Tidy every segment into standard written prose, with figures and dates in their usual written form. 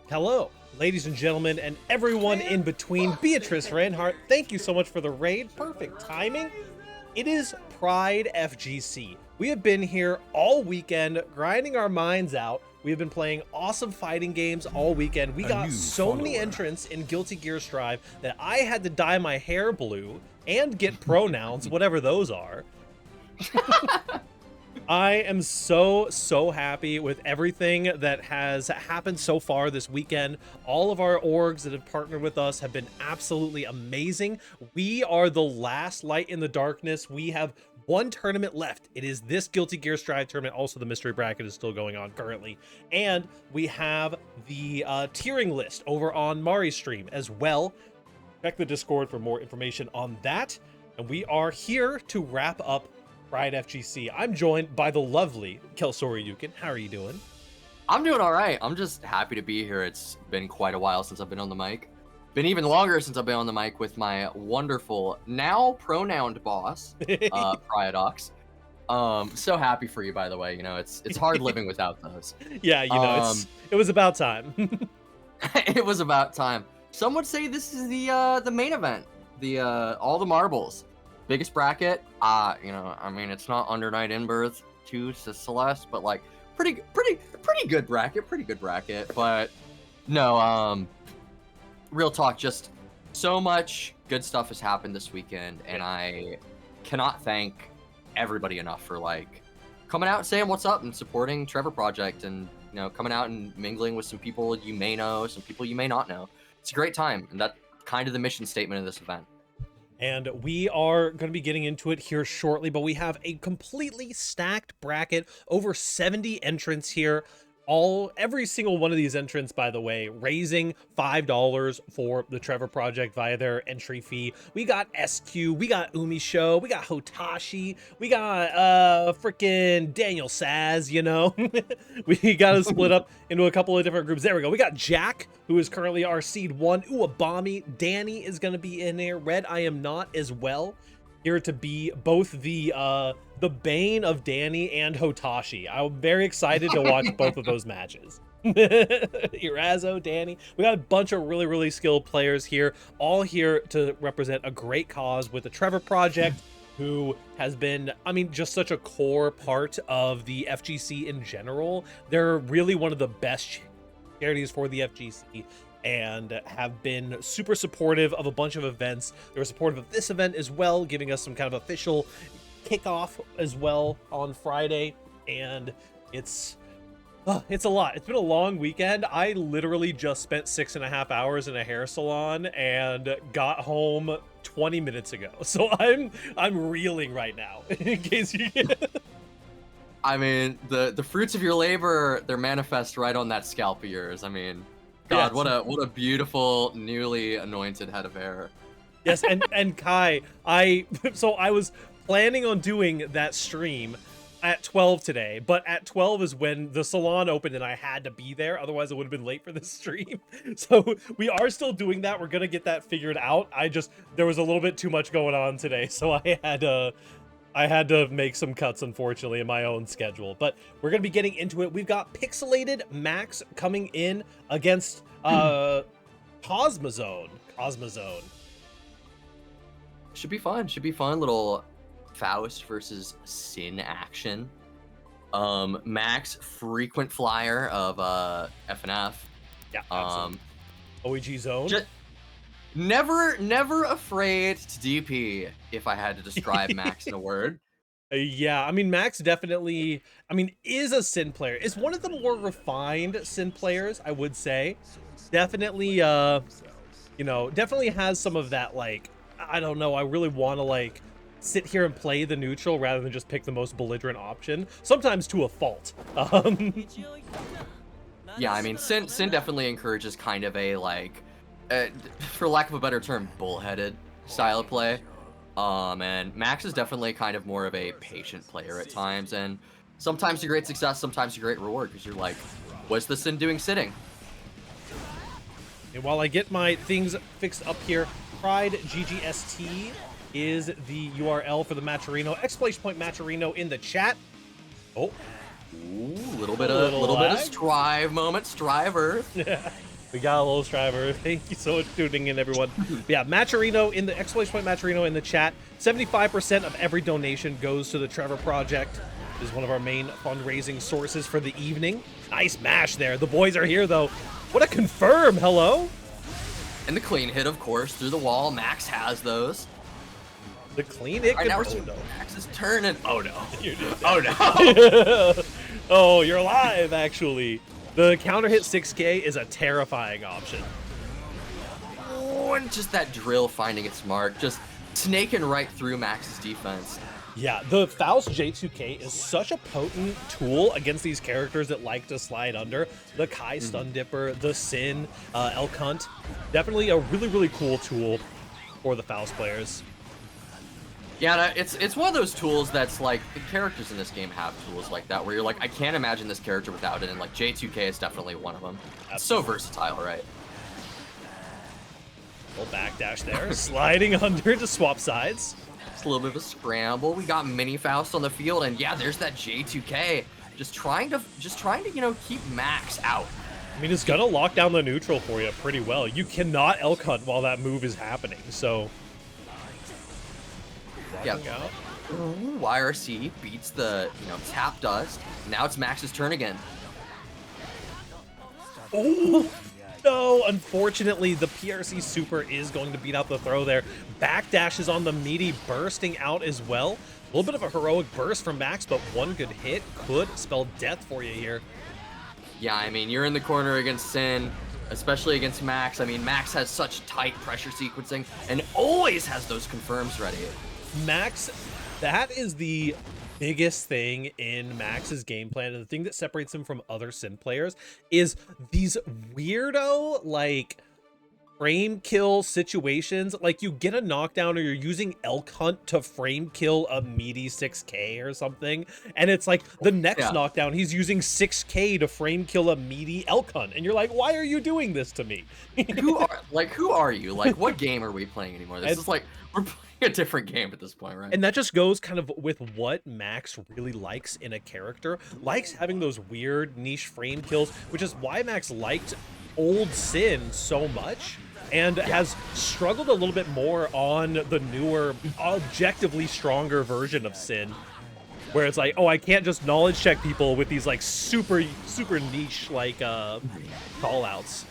Hello, ladies and gentlemen, and everyone in between. Beatrice Reinhardt, thank you so much for the raid. Perfect timing. It is Pride FGC. We have been here all weekend, grinding our minds out. We have been playing awesome fighting games all weekend. We got so many entrants in Guilty Gear Strive that I had to dye my hair blue and get pronouns, whatever those are. I am so happy with everything that has happened so far this weekend. All of our orgs that have partnered with us have been absolutely amazing. We are the last light in the darkness. We have one tournament left. It is this Guilty Gear Strive tournament. Also, the mystery bracket is still going on currently. And we have the tiering list over on Mari's stream as well. Check the Discord for more information on that. And we are here to wrap up Pride FGC. I'm joined by the lovely Kelsori Yukin. How are you doing? I'm doing all right. I'm just happy to be here. It's been quite a while since I've been on the mic. Been even longer since I've been on the mic with my wonderful, now pronouned boss, PRIDefgc. So happy for you, by the way. You know, it's hard living without those. Yeah, you know, it was about time. It was about time. Some would say this is the main event, the all the marbles. Biggest bracket, you know, I mean, it's not under Night in Birth to Celeste, but like pretty good bracket. But no, real talk, just so much good stuff has happened this weekend, and I cannot thank everybody enough for like coming out and saying what's up and supporting Trevor Project, and you know, coming out and mingling with some people you may know, some people you may not know. It's a great time, and that's kind of the mission statement of this event. And we are going to be getting into it here shortly, but we have a completely stacked bracket, over 70 entrants here. Every single one of these entrants, by the way, raising $5 for the Trevor Project via their entry fee. We got SQ, we got Umi Show, we got Hotashi, we got freaking Daniel Saz, you know. We got to split up into a couple of different groups. There we go. We got Jack, who is currently our seed 1. Uwabami, Danny is going to be in there. Red I Am Not as well. Here to be both the bane of Danny and Hotashi. I'm very excited to watch both of those matches. Irazo, Danny. We got a bunch of really skilled players here, all here to represent a great cause with the Trevor Project, who has been, I mean, just such a core part of the FGC in general. They're really one of the best charities for the FGC, and have been super supportive of a bunch of events. They were supportive of this event as well, giving us some kind of official kickoff as well on Friday. And it's a lot. It's been a long weekend. I literally just spent 6.5 hours in a hair salon and got home 20 minutes ago. So I'm reeling right now, in case you I mean, the fruits of your labor, they're manifest right on that scalp of yours. I mean, God, yes. what a beautiful newly anointed head of hair. Yes, and Kai, so I was planning on doing that stream at 12 today, but at 12 is when the salon opened and I had to be there, otherwise I would have been late for this stream. So we are still doing that. We're gonna get that figured out. There was a little bit too much going on today, so I had to make some cuts, unfortunately, in my own schedule. But we're going to be getting into it. We've got Pixelated Max coming in against Cosmozone. Should be fun. Should be fun. Little Faust versus Sin action. Max, frequent flyer of FNF. Yeah, absolutely. OEG Zone. Never afraid to DP, if I had to describe Max in a word. Yeah, I mean, Max definitely, is a Sin player. Is one of the more refined Sin players, I would say. Definitely, definitely has some of that, like, I don't know, I really want to, like, sit here and play the neutral rather than just pick the most belligerent option. Sometimes to a fault. Yeah, I mean, Sin definitely encourages kind of a, like, for lack of a better term, bullheaded style of play. And Max is definitely kind of more of a patient player at times, and sometimes a great success, sometimes a great reward, because you're like, what's the Sin doing sitting? And while I get my things fixed up here, Pride GGST is the URL for the Matcherino. Exclamation point Matcherino in the chat. Oh, Ooh, little bit of Strive moment, Strive Earth. We got a little striver. Thank you so much for tuning in, everyone. But yeah, Matcherino in the exclamation point Matcherino in the chat. 75% of every donation goes to the Trevor Project. This is one of our main fundraising sources for the evening. Nice mash there. The boys are here though. What a confirm. Hello. And the clean hit, of course, through the wall. Max has those. The clean hit. Right now, oh, no. Max is turning. Oh no. Oh no. Oh, you're alive, actually. The counter hit 6K is a terrifying option. Oh, and just that drill finding its mark, just snaking right through Max's defense. Yeah, the Faust J2K is such a potent tool against these characters that like to slide under. The Kai Stun Dipper, the Sin, Elk Hunt. Definitely a really, really cool tool for the Faust players. Yeah, it's one of those tools that's like, the characters in this game have tools like that, where you're like, I can't imagine this character without it, and like J2K is definitely one of them. It's so versatile, right? Little backdash there, sliding under to swap sides. It's a little bit of a scramble. We got Mini Faust on the field, and yeah, there's that J2K. Just trying to, you know, keep Max out. I mean, it's gonna lock down the neutral for you pretty well. You cannot Elk Hunt while that move is happening, so... Yeah. YRC beats the, you know, tap dust. Now it's Max's turn again. Oh no! Unfortunately, the PRC super is going to beat out the throw there. Backdash is on the meaty, bursting out as well. A little bit of a heroic burst from Max, but one good hit could spell death for you here. Yeah, I mean, you're in the corner against Sin, especially against Max. I mean, Max has such tight pressure sequencing and always has those confirms ready. Max, that is the biggest thing in Max's game plan, and the thing that separates him from other Sin players is these weirdo, like, frame kill situations. Like, you get a knockdown or you're using Elk Hunt to frame kill a meaty 6K or something, and it's like the next knockdown he's using 6K to frame kill a meaty Elk Hunt, and you're like, why are you doing this to me? who are you? Like, what game are we playing anymore? This is like, we're playing a different game at this point, right? And that just goes kind of with what Max really likes in a character. Likes having those weird niche frame kills, which is why Max liked old Sin so much, and has struggled a little bit more on the newer, objectively stronger version of Sin, where it's like, oh, I can't just knowledge check people with these like super niche like call outs.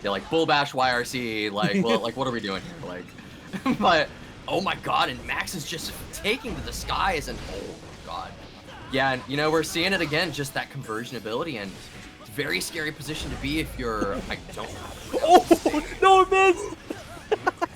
Yeah, like Bull Bash YRC, like, well, like, what are we doing here? Like, but oh my god, and Max is just taking to the skies, and oh my god. Yeah, and you know, we're seeing it again, just that conversion ability, and it's a very scary position to be if you're, I don't know. Oh, no, it missed!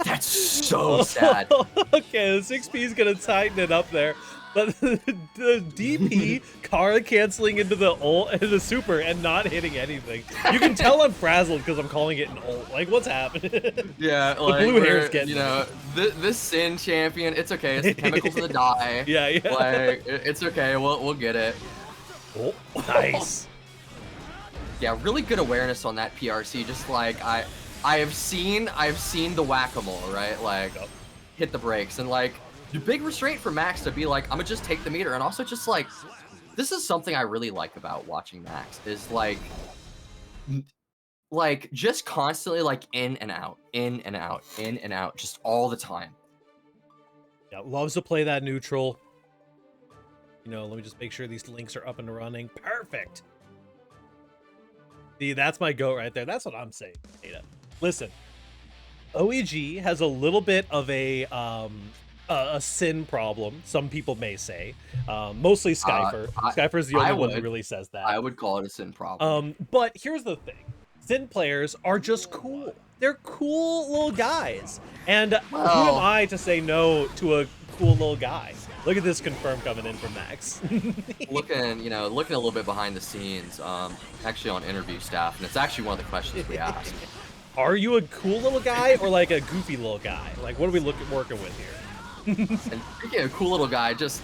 That's so sad. Okay, the 6P is gonna tighten it up there. But the DP card canceling into the super and not hitting anything. You can tell I'm frazzled because I'm calling it an ult. Like, what's happening? Yeah, the like, blue hair's getting, you know, this Sin champion. It's okay. It's the chemicals of the die. Yeah. Like, it's okay. We'll get it. Oh, nice. Yeah, really good awareness on that PRC. Just like I've seen the whack-a-mole, right? Like, hit the brakes, and like, the big restraint for Max to be like, I'm gonna just take the meter, and also just like, this is something I really like about watching Max, is like just constantly like in and out, in and out, in and out, just all the time. Yeah, loves to play that neutral. You know, let me just make sure these links are up and running. Perfect. See, that's my goat right there. That's what I'm saying, Ada. Listen, OEG has a little bit of a Sin problem, some people may say. Mostly Skyfer. Skyfer's the only one who really says that. I would call it a Sin problem. But here's the thing. Sin players are just cool. They're cool little guys. And who am I to say no to a cool little guy? Look at this confirm coming in from Max. looking a little bit behind the scenes, actually on interview staff, and it's actually one of the questions we asked. Are you a cool little guy or like a goofy little guy? Like, what are we working with here? And speaking of cool little guy, just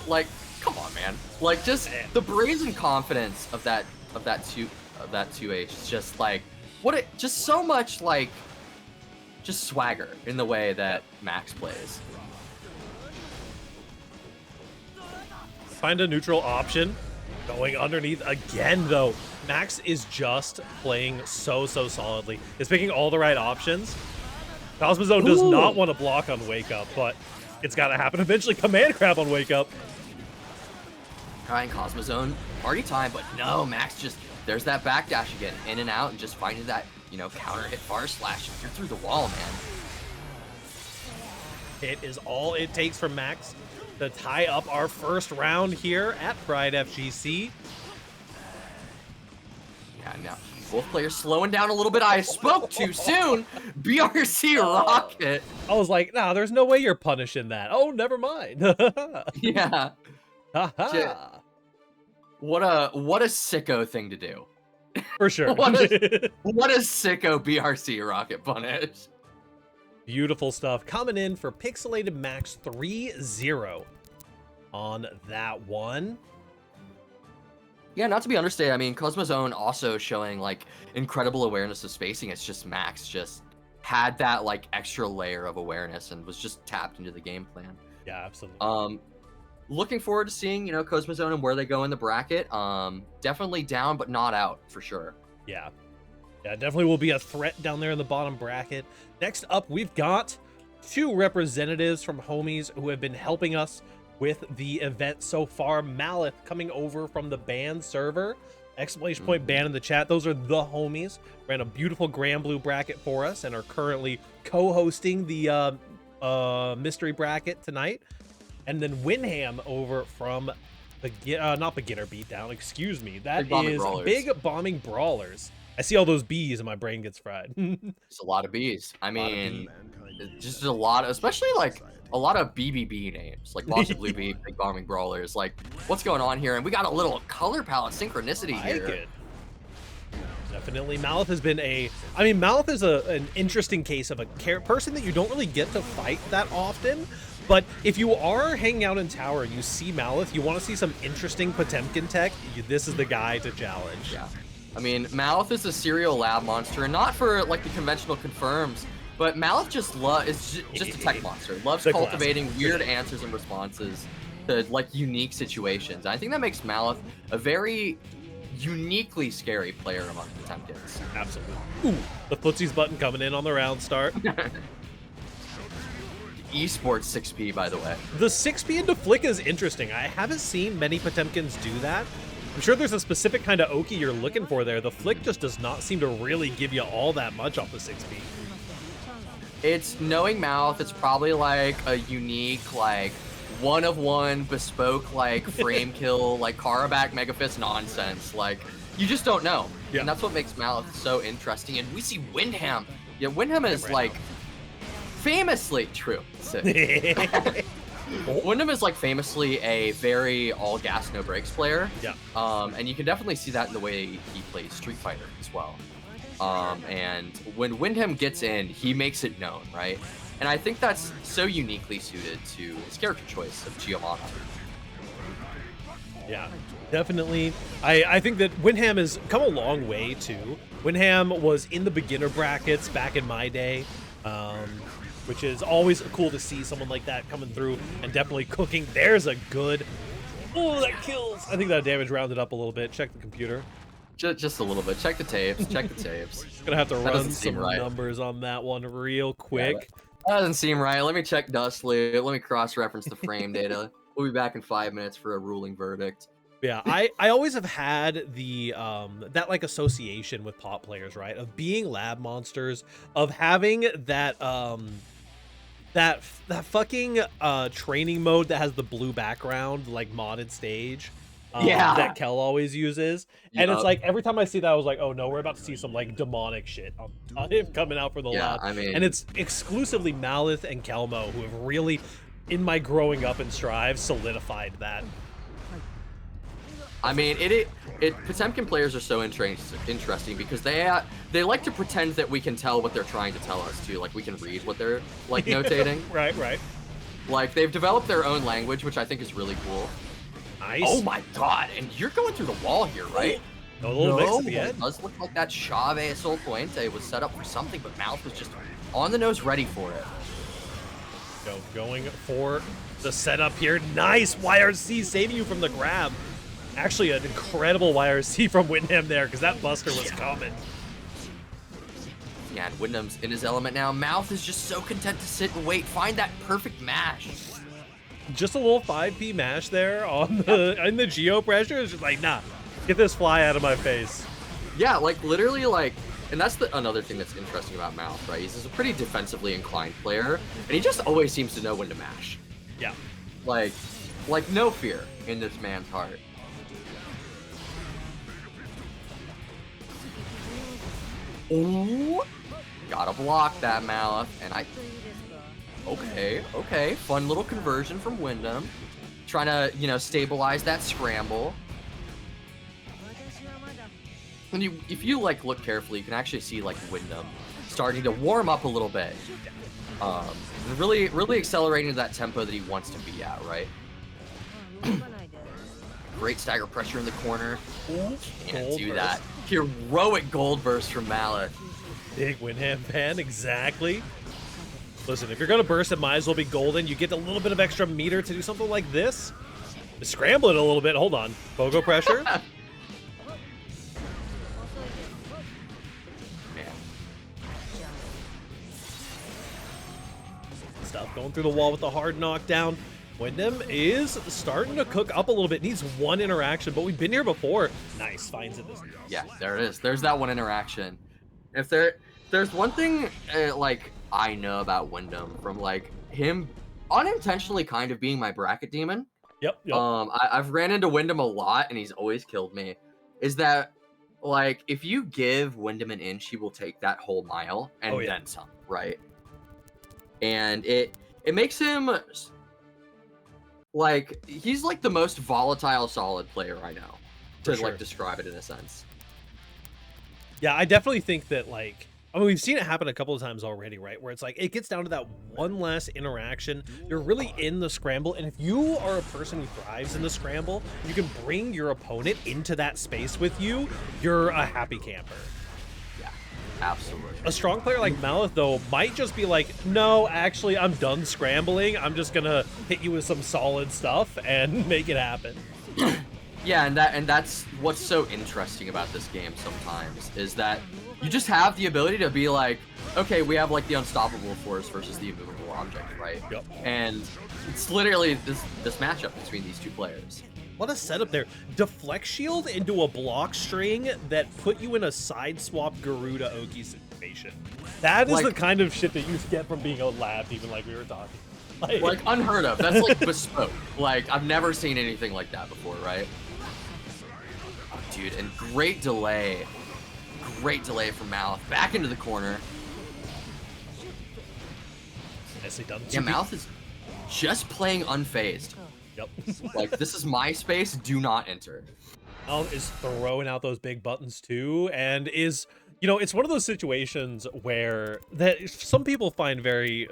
like, come on, man! Like, just the brazen confidence of that 2H is just like, just so much like, just swagger in the way that Max plays. Find a neutral option. Going underneath again, though. Max is just playing so solidly. He's picking all the right options. Cosmozone does not want to block on Wake Up, but it's got to happen eventually. Command Grab on Wake Up. Trying Cosmozone, party time, but no, Max just, there's that backdash again, in and out, and just finding that, you know, counter hit bar slash. You're through the wall, man. It is all it takes for Max to tie up our first round here at PRIDEfgc. Yeah, now both players slowing down a little bit. I spoke too soon. BRC Rocket. I was like, nah, there's no way you're punishing that. Oh, never mind. Yeah. What a sicko thing to do. For sure. what a sicko BRC Rocket punish. Beautiful stuff coming in for Pixelated Max 3-0 on that one. Yeah, not to be understated. I mean, Cosmozone also showing like incredible awareness of spacing. It's just Max just had that like extra layer of awareness and was just tapped into the game plan. Yeah, absolutely. Looking forward to seeing, you know, Cosmozone and where they go in the bracket. Definitely down, but not out for sure. Yeah. Yeah, definitely will be a threat down there in the bottom bracket. Next up, we've got two representatives from Homies who have been helping us with the event so far. Malith coming over from the band server. Exclamation point ban in the chat. Those are the Homies. Ran a beautiful Grand Blue bracket for us and are currently co-hosting the mystery bracket tonight. And then Winham over from not Beginner Beatdown, excuse me. That is Big Bombing Brawlers. I see all those B's and my brain gets fried. It's a lot of B's. I mean, just a lot, especially like a lot of BBB names, like lots of Blue B, Big Bombing Brawlers. Like, what's going on here? And we got a little color palette synchronicity here. Like it. Definitely, Malith has been Malith is an interesting case of a person that you don't really get to fight that often. But if you are hanging out in tower and you see Malith, you want to see some interesting Potemkin tech, this is the guy to challenge. Yeah. I mean, Malith is a serial lab monster, and not for like the conventional confirms, but Malith is just a tech monster. Loves cultivating weird answers and responses to like unique situations. I think that makes Malith a very uniquely scary player among Potemkins. Absolutely. Ooh, the footsies button coming in on the round start. Esports 6P, by the way. The 6P into Flick is interesting. I haven't seen many Potemkins do that. I'm sure there's a specific kind of Oki you're looking for there. The Flick just does not seem to really give you all that much off the 6P. It's knowing Mouth. It's probably like a unique, like one-of-one bespoke, like frame kill, like Karabak Megafist nonsense. Like, you just don't know. Yeah. And that's what makes Mouth so interesting. And we see Windham. Yeah, Windham is like famously true. Windham is like famously a very all gas no brakes player. Yeah. And you can definitely see that in the way he plays Street Fighter as well. And when Windham gets in, he makes it known, right? And I think that's so uniquely suited to his character choice of Giovanna. Yeah, definitely. I think that Windham has come a long way too. Windham was in the beginner brackets back in my day. Which is always cool to see someone like that coming through and definitely cooking. There's a good... Oh, that kills. I think that damage rounded up a little bit. Check the computer. Just a little bit. Check the tapes. Check the tapes. Gonna have to run some numbers on that one real quick. Yeah, that doesn't seem right. Let me check Dustly. Let me cross-reference the frame data. We'll be back in 5 minutes for a ruling verdict. Yeah, I always have had the that like association with pop players, right? Of being lab monsters, of having that that fucking training mode that has the blue background, like modded stage. That Kel always uses. And it's like every time I see that, I was like, oh no, we're about to see some like demonic shit on him coming out for the lab. I mean, and it's exclusively Malith and Kelmo who have really, in my growing up in Strive, solidified that. I mean, Potemkin players are so interesting because they like to pretend that we can tell what they're trying to tell us too. Like we can read what they're like notating. Right. Like they've developed their own language, which I think is really cool. Nice. Oh my god! And you're going through the wall here, right? A little mix at the end. It does look like that Chave Sol Puente was set up for something, but Mouth was just on the nose, ready for it. Going for the setup here. Nice YRC saving you from the grab. Actually, an incredible YRC from Windham there, because that Buster was coming. Yeah, and Wyndham's in his element now. Mouth is just so content to sit and wait, find that perfect mash. Just a little 5p mash there on the in the geo pressure. It's just like, nah, get this fly out of my face. Yeah, like literally, like, and that's another thing that's interesting about Mouth, right? He's a pretty defensively inclined player, and he just always seems to know when to mash. Yeah, Like no fear in this man's heart. Ooh, gotta block that Mouth, and okay, fun little conversion from Wyndham, trying to, you know, stabilize that scramble. And if you like look carefully, you can actually see like Wyndham starting to warm up a little bit, really accelerating to that tempo that he wants to be at, right? Great stagger pressure in the corner. Can't do that. Heroic gold burst from Mallet. big Windham fan, exactly. Listen, if you're gonna burst, it might as well be golden. You get a little bit of extra meter to do something like this. Scramble it a little bit. Hold on, Bogo pressure. Stuff going through the wall with the hard knockdown. Wyndham is starting to cook up a little bit. Needs one interaction, but we've been here before. Nice, finds it this time. Yeah, there it is. There's that one interaction. If there's one thing like I know about Wyndham from like him unintentionally kind of being my bracket demon. Yep. I've ran into Wyndham a lot, and he's always killed me. Is that like if you give Wyndham an inch, he will take that whole mile and then some, right? And it makes him like he's like the most volatile solid player I know to like describe it in a sense. Yeah, I definitely think that like I mean, we've seen it happen a couple of times already, right? Where it's like it gets down to that one last interaction. You're really in the scramble, and if you are a person who thrives in the scramble, you can bring your opponent into that space with you. You're a happy camper. Yeah, absolutely. A strong player like Mallet, though, might just be like, no, actually, I'm done scrambling. I'm just gonna hit you with some solid stuff and make it happen. Yeah, and that's what's so interesting about this game sometimes is that you just have the ability to be like, okay, we have like the unstoppable force versus the immovable object, right? Yep. And it's literally this matchup between these two players. What a setup there. Deflect shield into a block string that put you in a side swap Garuda Oki situation. That is like, the kind of shit that you get from being a lab, even like we were talking. Like unheard of. That's like bespoke. Like I've never seen anything like that before, right? Oh, dude, and great delay from Mouth. Back into the corner. Nicely done. Yeah, Mouth is just playing unfazed. Yep. Like, this is my space, do not enter. Mouth is throwing out those big buttons too, and is, you know, it's one of those situations where that some people find very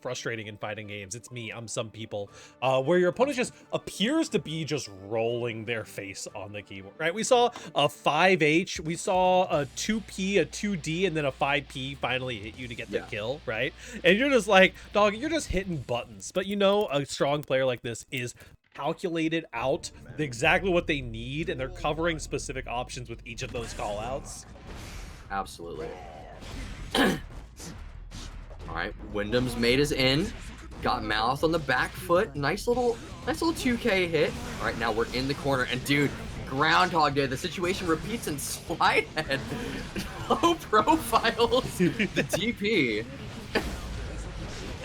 frustrating in fighting games. It's me, I'm some people, where your opponent just appears to be just rolling their face on the keyboard, right? We saw a 5H, we saw a 2P, a 2D, and then a 5P finally hit you to get the kill, right? And you're just like, dog, you're just hitting buttons. But you know, a strong player like this is calculated out exactly what they need, and they're covering specific options with each of those call outs. Absolutely. All right, Wyndham's made his in. Got Mouth on the back foot. Nice little 2K hit. All right, now we're in the corner. And dude, Groundhog Day. The situation repeats in slide head. Low profile. The DP.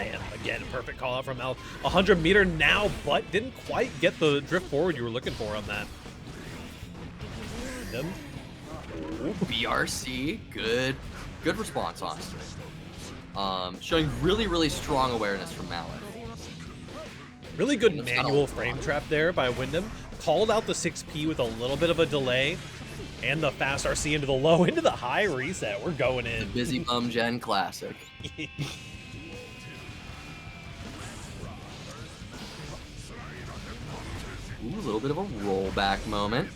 And again, perfect call out from Mouth. 100 meter now, but didn't quite get the drift forward you were looking for on that. Ooh, BRC. Good response, honestly. Showing really strong awareness from Mallet. Really good manual frame trap there by Wyndham. Called out the 6P with a little bit of a delay. And the fast RC into the low, into the high reset. We're going in. The Busy Bum Gen classic. Ooh, a little bit of a rollback moment.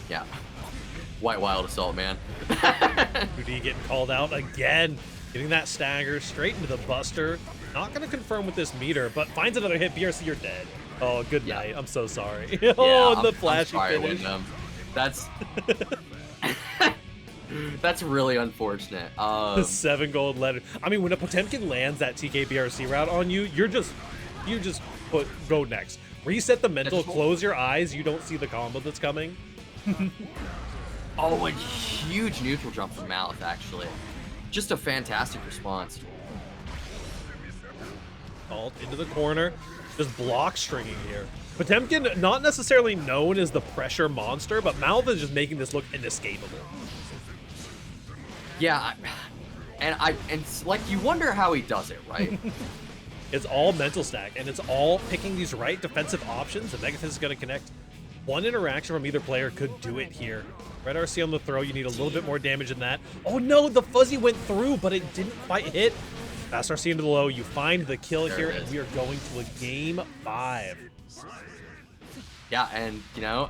Yeah. White Wild Assault, man. 2D getting called out again. Getting that stagger straight into the Buster. Not going to confirm with this meter, but finds another hit. BRC, you're dead. Oh, good night. I'm so sorry. Yeah, Oh, and the I'm flashy sorry, finish. Wyndham. That's that's really unfortunate. 7 gold letter. I mean, when a Potemkin lands that TKBRC route on you, you just go next. Reset the mental, close your eyes. You don't see the combo that's coming. Oh, a huge neutral jump from Mouth, actually. Just a fantastic response. Alt into the corner. Just block stringing here. Potemkin, not necessarily known as the pressure monster, but Mouth is just making this look inescapable. Yeah, and it's like you wonder how he does it, right? It's all mental stack, and it's all picking these right defensive options, and Megaphys is going to connect. One interaction from either player could do it here. Red RC on the throw, you need a little bit more damage than that. Oh no, the fuzzy went through, but it didn't quite hit. Fast RC into the low, you find the kill here, and we are going to a game 5. Yeah, and, you know,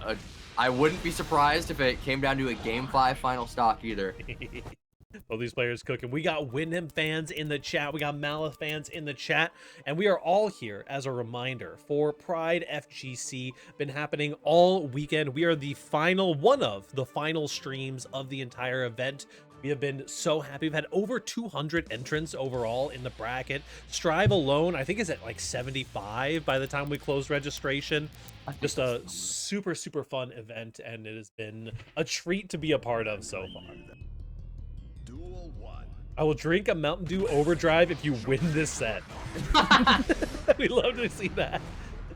I wouldn't be surprised if it came down to a game 5 final stock either. Both these players cooking. We got Wyndham fans in the chat. We got Malith fans in the chat. And we are all here as a reminder for PRIDEfgc. Been happening all weekend. We are the final, one of the final streams of the entire event. We have been so happy. We've had over 200 entrants overall in the bracket. Strive alone, I think, is at like 75 by the time we close registration. Just a super, super fun event, and it has been a treat to be a part of so far. I will drink a Mountain Dew Overdrive if you win this set. We'd love to see that.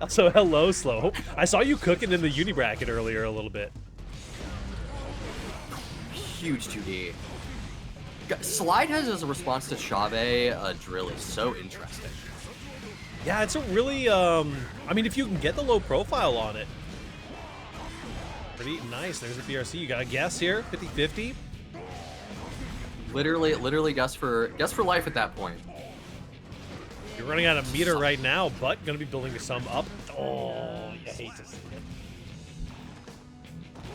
Also, hello, Slow. I saw you cooking in the uni bracket earlier a little bit. Huge 2D. Slide has as a response to Shave drill is so interesting. Yeah, it's a really, I mean, if you can get the low profile on it. Pretty nice. There's a BRC. You got a guess here, 50-50. Literally guess for life at that point. You're running out of meter right now, but gonna be building some up. Oh, you hate to see it.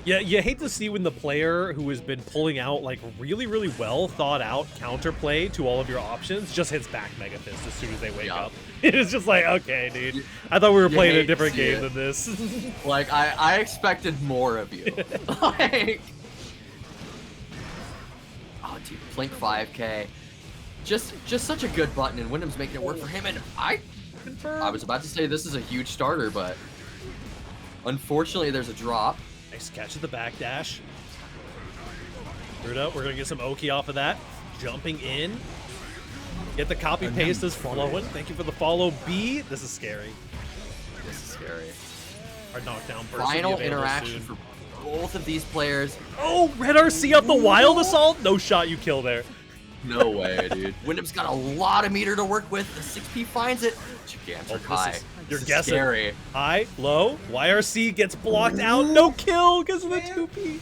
Yeah, you hate to see when the player who has been pulling out like really well thought out counterplay to all of your options just hits back Megaphys as soon as they wake up. It is just like, okay, dude. I thought we were playing a different game than this. Like I expected more of you. Like, oh, dude, Flink 5K. Just such a good button, and Wyndham's making it work for him. And I was about to say this is a huge starter, but unfortunately there's a drop. Nice catch at the backdash. Through it up. We're gonna get some Oki off of that. Jumping in. Get the copy paste is flowing. Thank you for the follow, B. This is scary. This is scary. Our knockdown burst. Final interaction for both of these players. Oh, Red RC up the wild assault. No shot you kill there. No way, dude. Wyndham's got a lot of meter to work with. The 6P finds it. Gigantic high. You're guessing. Scary. High, low. YRC gets blocked out. No kill because of the 2P.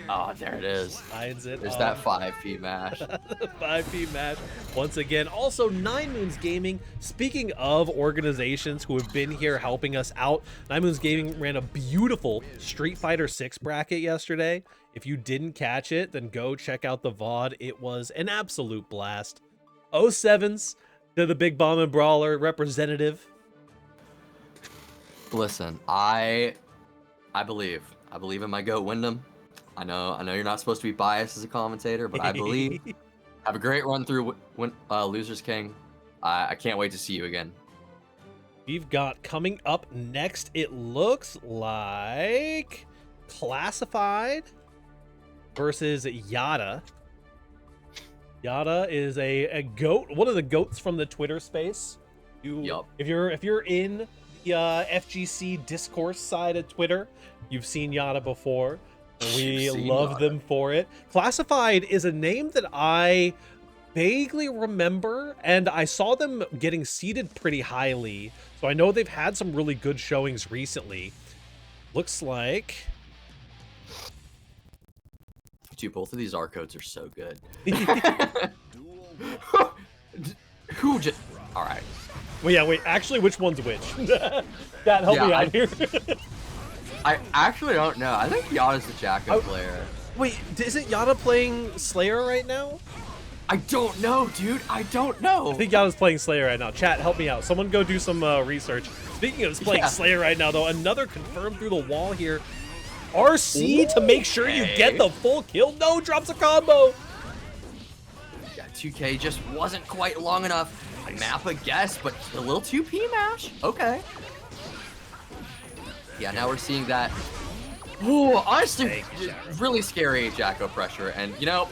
Oh, there it is. Finds it. There's that 5P mash. 5P match. Once again, also 9 Moons Gaming. Speaking of organizations who have been here helping us out, 9 Moons Gaming ran a beautiful Street Fighter 6 bracket yesterday. If you didn't catch it, then go check out the VOD. It was an absolute blast. 07s to the Big Bomb and Brawler representative. Listen, I believe in my GOAT Wyndham. I know you're not supposed to be biased as a commentator, but I believe. Have a great run through Losers King. I can't wait to see you again. We've got coming up next, it looks like Classified versus Yada. Yada is a goat, one of the goats from the Twitter space. If you're in the FGC discourse side of Twitter, you've seen Yada before. We love them for it. Classified is a name that I vaguely remember, and I saw them getting seeded pretty highly. So I know they've had some really good showings recently. Looks like... Dude, both of these R codes are so good. Who just... All right. Well, yeah, wait, actually, which one's which? That help me out here. I actually don't know. I think Yada's the Jacko player. Wait, isn't Yada playing Slayer right now? I don't know, dude. I don't know. I think Yada's playing Slayer right now. Chat, help me out. Someone go do some research. Speaking of playing Slayer right now, though, another confirmed through the wall here. RC to make sure you get the full kill. No, drops a combo. Yeah, 2K just wasn't quite long enough. Map a guess, but a little 2P mash. Okay. Yeah, now we're seeing that. Ooh, honestly, really scary Jacko pressure. And, you know,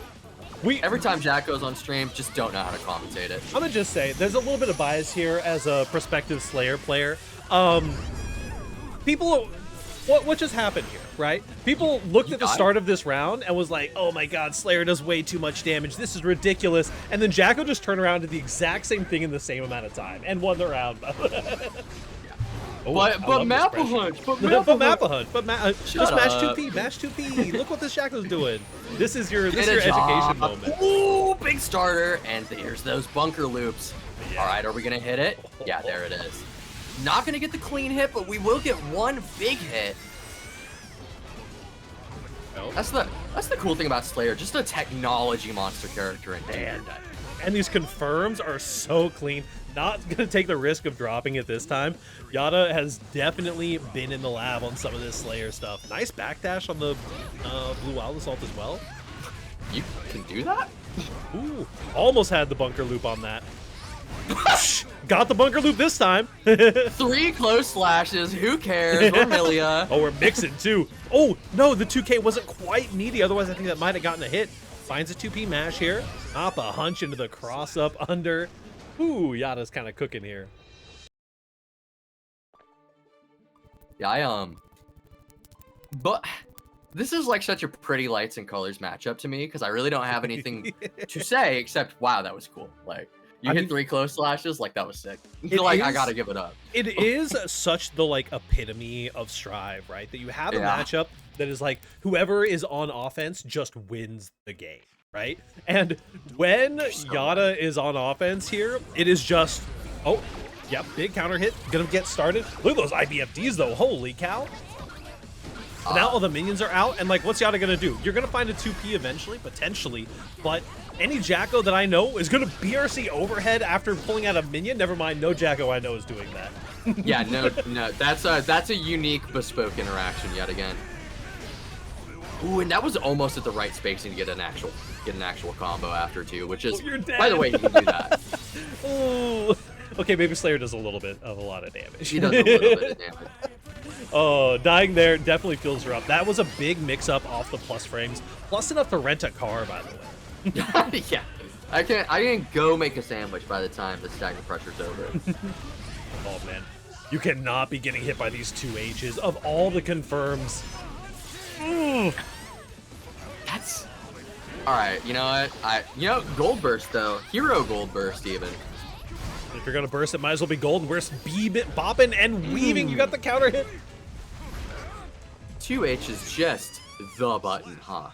every time Jacko's on stream, just don't know how to commentate it. I'm gonna just say, there's a little bit of bias here as a prospective Slayer player. People, what just happened here, right? People looked at the start of this round and was like, oh my god, Slayer does way too much damage. This is ridiculous. And then Jacko just turned around and did the exact same thing in the same amount of time and won the round. Oh, but map a hunt. Just mash 2P, mash 2P. Look what this Jacko's doing. This is your education moment. Ooh, big starter, and there's those bunker loops. Yeah. All right, are we gonna hit it? Yeah, there it is. Not gonna get the clean hit, but we will get one big hit. That's the cool thing about Slayer, just a technology monster character in man. And these confirms are so clean. Not gonna take the risk of dropping it this time. Yada has definitely been in the lab on some of this Slayer stuff. Nice backdash on the Blue Wild Assault as well. You can do that? Ooh, almost had the bunker loop on that. Got the bunker loop this time. 3 close slashes, who cares? Vermilia. Oh, we're mixing too. Oh, no, the 2K wasn't quite needy. Otherwise, I think that might have gotten a hit. Finds a 2P mash here. Hop a hunch into the cross up under. Ooh, Yada's kind of cooking here. Yeah, but this is like such a pretty lights and colors matchup to me because I really don't have anything to say except, wow, that was cool. Like, you hit 3 close slashes, like, that was sick. Like, I gotta give it up. It is such the, like, epitome of Strive, right? That you have a matchup that is like, whoever is on offense just wins the game, right? And when Yada is on offense here, it is just, oh, yep, big counter hit, gonna get started. Look at those IBFDs, though, holy cow. Now all the minions are out, and like, what's Yada gonna do? You're gonna find a 2P eventually, potentially, but any Jacko that I know is gonna BRC overhead after pulling out a minion. Never mind, no Jacko I know is doing that. Yeah, no, that's a unique, bespoke interaction yet again. Ooh, and that was almost at the right spacing to get an actual combo after too, which is, by the way, you can do that. Ooh. Okay, maybe Slayer does a lot of damage. He does a little bit of damage. Oh, dying there definitely fills her up. That was a big mix-up off the plus frames. Plus enough to rent a car, by the way. Yeah. I can go make a sandwich by the time the stagger pressure's over. Oh, man. You cannot be getting hit by these 2Hs of all the confirms. That's... Alright, you know what? Gold Burst, though. Hero Gold Burst, even. If you're gonna burst, it might as well be golden. Where's bopping and weaving? You got the counter hit. 2H is just the button, huh?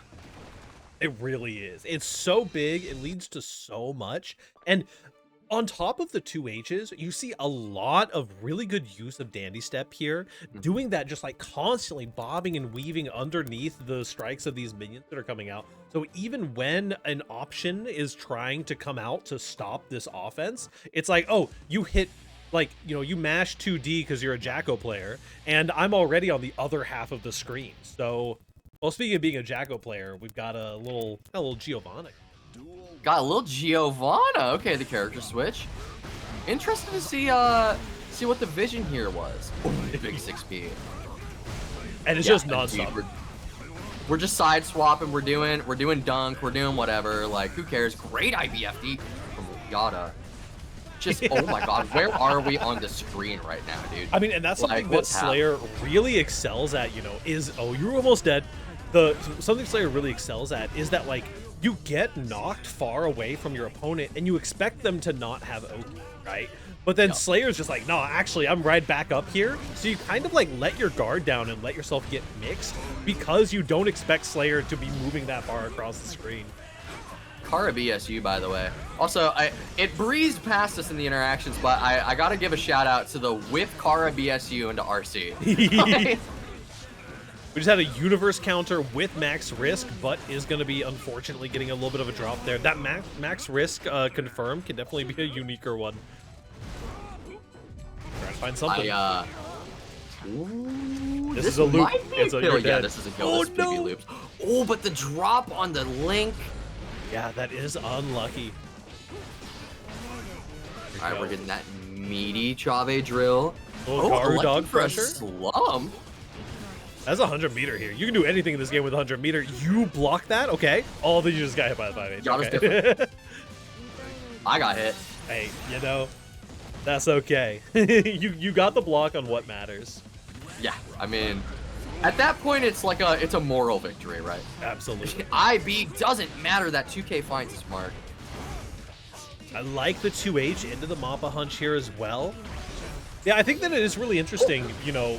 It really is. It's so big. It leads to so much. And on top of the 2Hs, you see a lot of really good use of Dandy Step here. Doing that, just like constantly bobbing and weaving underneath the strikes of these minions that are coming out. So even when an option is trying to come out to stop this offense, it's like, oh, you hit, like, you know, you mash 2D because you're a Jacko player, and I'm already on the other half of the screen. So, well, speaking of being a Jacko player, we've got a little Giovanna. Got a little Giovanna. Okay, the character switch. Interested to see what the vision here was. Big 6P. And it's just nonstop. We're just side swapping. We're doing dunk. We're doing whatever. Like, who cares? Great IBFD from Yada. Just oh my god, where are we on the screen right now, dude? I mean, and that's something that Slayer really excels at. You know, is you're almost dead. Something Slayer really excels at is that, like, you get knocked far away from your opponent and you expect them to not have Oki, right? But then Slayer's just like, no, actually, I'm right back up here. So you kind of like let your guard down and let yourself get mixed because you don't expect Slayer to be moving that far across the screen. Kara BSU, by the way. Also, it breezed past us in the interactions, but I gotta give a shout out to the whip Kara BSU into RC. We just had a universe counter with max risk, but is going to be unfortunately getting a little bit of a drop there. That max risk confirmed can definitely be a uniquer one. Trying to find something. Ooh, this is a loop. It's a yeah, this is a kill. Oh, this no. loops. Oh, but the drop on the link. Yeah, that is unlucky. All right, we're getting that meaty Chave drill. Oh, Garu dog pressure. Slump. That's a 100-meter here. You can do anything in this game with 100-meter. You block that? Okay. Oh, then you just got hit by the 5H. Yada's Okay. different. I got hit. Hey, you know, that's okay. you got the block on what matters. Yeah, I mean, at that point, it's like it's a moral victory, right? Absolutely. IB doesn't matter that 2K finds his mark. I like the 2H into the Mappa hunch here as well. Yeah, I think that it is really interesting, you know,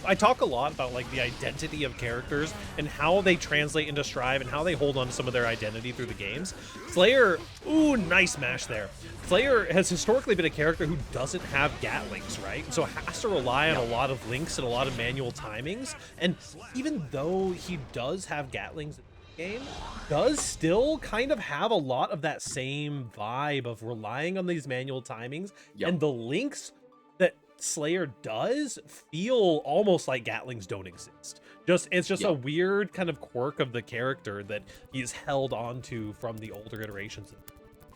I talk a lot about like the identity of characters and how they translate into Strive and how they hold on to some of their identity through the games. Slayer, ooh, nice mash there. Slayer has historically been a character who doesn't have Gatlings, right? So has to rely on a lot of links and a lot of manual timings. And even though he does have Gatlings in the game, does still kind of have a lot of that same vibe of relying on these manual timings and the links that Slayer does feel almost like Gatlings don't exist. It's just a weird kind of quirk of the character that he's held onto from the older iterations.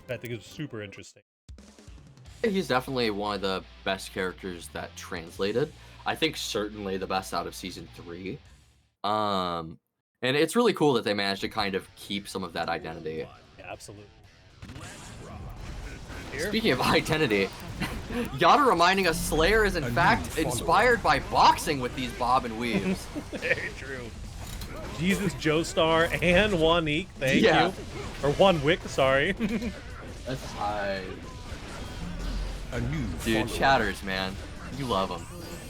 I think is super interesting. He's definitely one of the best characters that translated. I think certainly the best out of season 3. And it's really cool that they managed to kind of keep some of that identity. Yeah, absolutely. Speaking of identity, Yada reminding us Slayer is in fact inspired by boxing with these bob and weaves. Very true. Jesus Joestar and Juanique, thank you. Or Juanwick, sorry. That's high. Dude, Dude, chatters, man. You love him.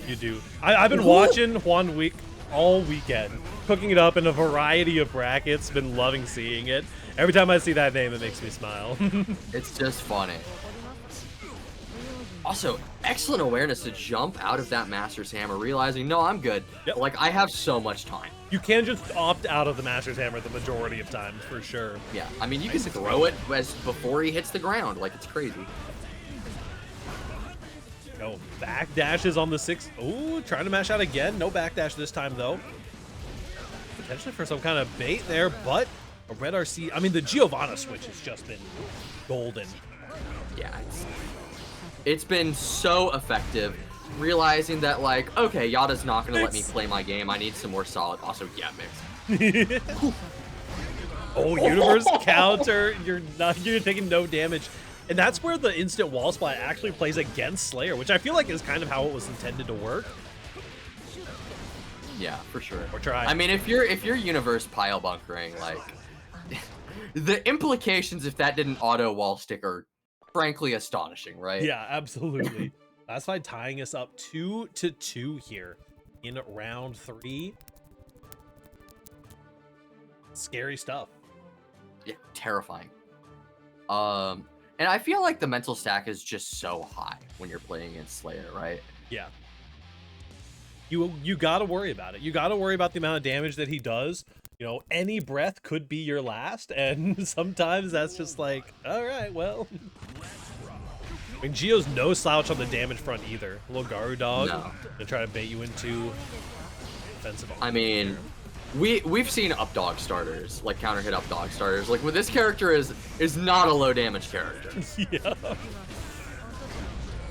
You do. I've been watching Juanwick all weekend, cooking it up in a variety of brackets, been loving seeing it. Every time I see that name, it makes me smile. It's just funny. Also, excellent awareness to jump out of that Master's Hammer, realizing, no, I'm good. Yep. Like, I have so much time. You can just opt out of the Master's Hammer the majority of times, for sure. Yeah, I mean, you can throw it before he hits the ground. Like, it's crazy. No, backdashes on the 6. Ooh, trying to mash out again. No backdash this time, though. Potentially for some kind of bait there, but a red RC. I mean, the Giovanna switch has just been golden. Yeah, it's been so effective. Realizing that, like, okay, Yada's not going to let me play my game. I need some more solid. Also, yeah, mix. Oh, universe counter. You're taking no damage. And that's where the instant wall splat actually plays against Slayer, which I feel like is kind of how it was intended to work. Yeah, for sure. Or try. I mean, if you're universe pile bunkering, like, the implications if that didn't auto wall stick are frankly astonishing, right? Yeah, absolutely. Last fight tying us up 2-2 here in round 3. Scary stuff. Yeah, terrifying. And I feel like the mental stack is just so high when you're playing against Slayer, right? Yeah. You got to worry about it. You got to worry about the amount of damage that he does. You know, any breath could be your last, and sometimes that's just like, all right, well. I mean, Gio's no slouch on the damage front either. A little Garu dog to try to bait you into defensive. I mean, we've seen up dog starters, like counter hit up dog starters. Like, this character is not a low damage character. Yeah.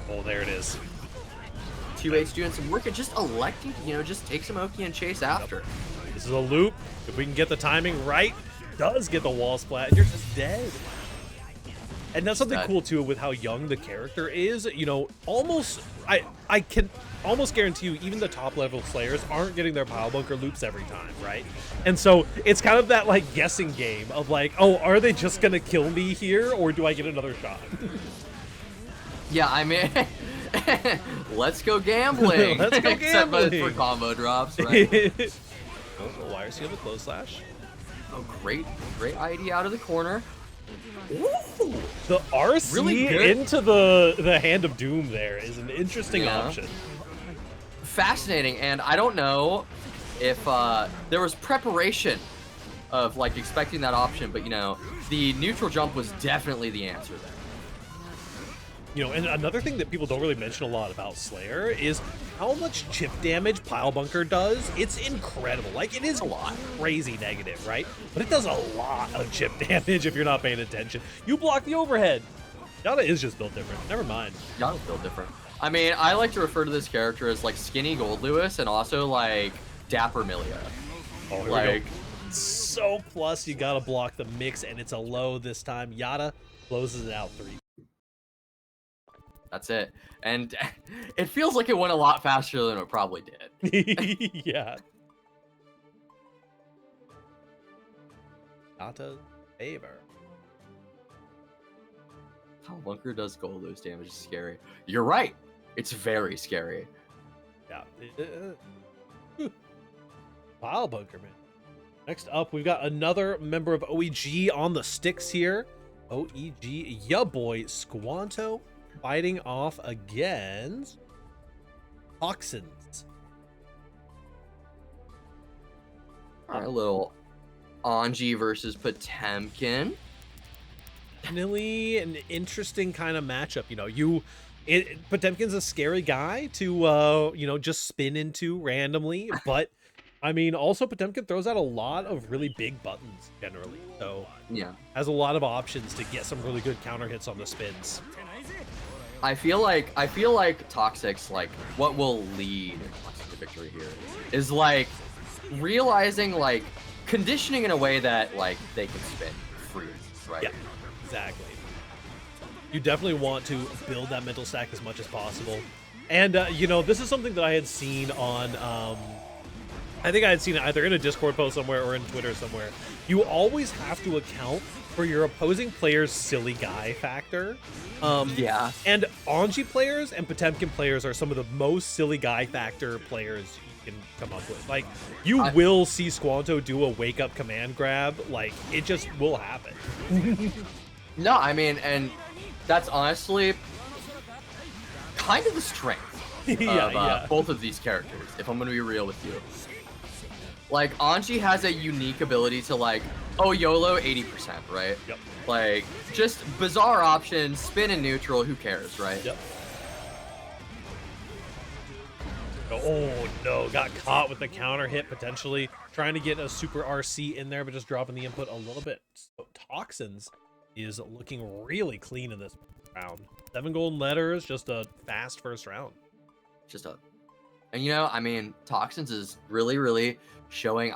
Oh, there it is. 2H doing some work and just electing, just take some Oki and chase after. This is a loop. If we can get the timing right, does get the wall splat, and you're just dead. And that's something cool too with how young the character is. You know, almost I can almost guarantee you even the top level Slayers aren't getting their pile bunker loops every time, right? And so it's kind of that like guessing game of like, oh, are they just gonna kill me here or do I get another shot? Yeah, I mean, let's go gambling. Let's go gambling. Except for combo drops, right? Oh, the wire seal the close slash. Oh, great ID out of the corner. Ooh, the RC really into the Hand of Doom there is an interesting option. fascinating, and I don't know if there was preparation of like expecting that option, but you know, the neutral jump was definitely the answer there. You know, and another thing that people don't really mention a lot about Slayer is how much chip damage Pile Bunker does. It's incredible. Like, it is a lot crazy negative, right? But it does a lot of chip damage if you're not paying attention. You block the overhead. Yada is just built different. Never mind. Yada's built different. I mean, I like to refer to this character as like Skinny Gold Lewis and also like Dapper Milia. Oh, here like, we go. So plus, you gotta block the mix, and it's a low this time. Yada closes it out 3. That's it. And it feels like it went a lot faster than it probably did. Yeah. Yada's favor. How Bunker does gold lose damage is scary. You're right. It's very scary. Yeah. Pile Bunker, man. Next up, we've got another member of OEG on the sticks here. OEG, ya boy, Squanto, fighting off against Toxins. All right, a little Anji versus Potemkin. Definitely an interesting kind of matchup. You know, Potemkin's a scary guy to, you know, just spin into randomly, but I mean, also Potemkin throws out a lot of really big buttons generally, so yeah, has a lot of options to get some really good counter hits on the spins. I feel like Toxic's like what will lead Toxic to victory here is like realizing like conditioning in a way that like they can spin free, right? Yeah, exactly. You definitely want to build that mental stack as much as possible. And, you know, this is something that I had seen on, I think I had seen it either in a Discord post somewhere or in Twitter somewhere. You always have to account for your opposing player's silly guy factor. Yeah. And Anji players and Potemkin players are some of the most silly guy factor players you can come up with. Like, you will see Squanto do a wake-up command grab. Like, it just will happen. No, I mean, and that's honestly kind of the strength of both of these characters, if I'm going to be real with you. Like, Anji has a unique ability to, like, oh, YOLO 80%, right? Yep. Like, just bizarre options, spin and neutral, who cares, right? Yep. Oh, no. Got caught with the counter hit, potentially. Trying to get a super RC in there, but just dropping the input a little bit. So, Toxins is looking really clean in this round. 7 golden letters, just a fast first round. And you know, I mean, Toxins is really showing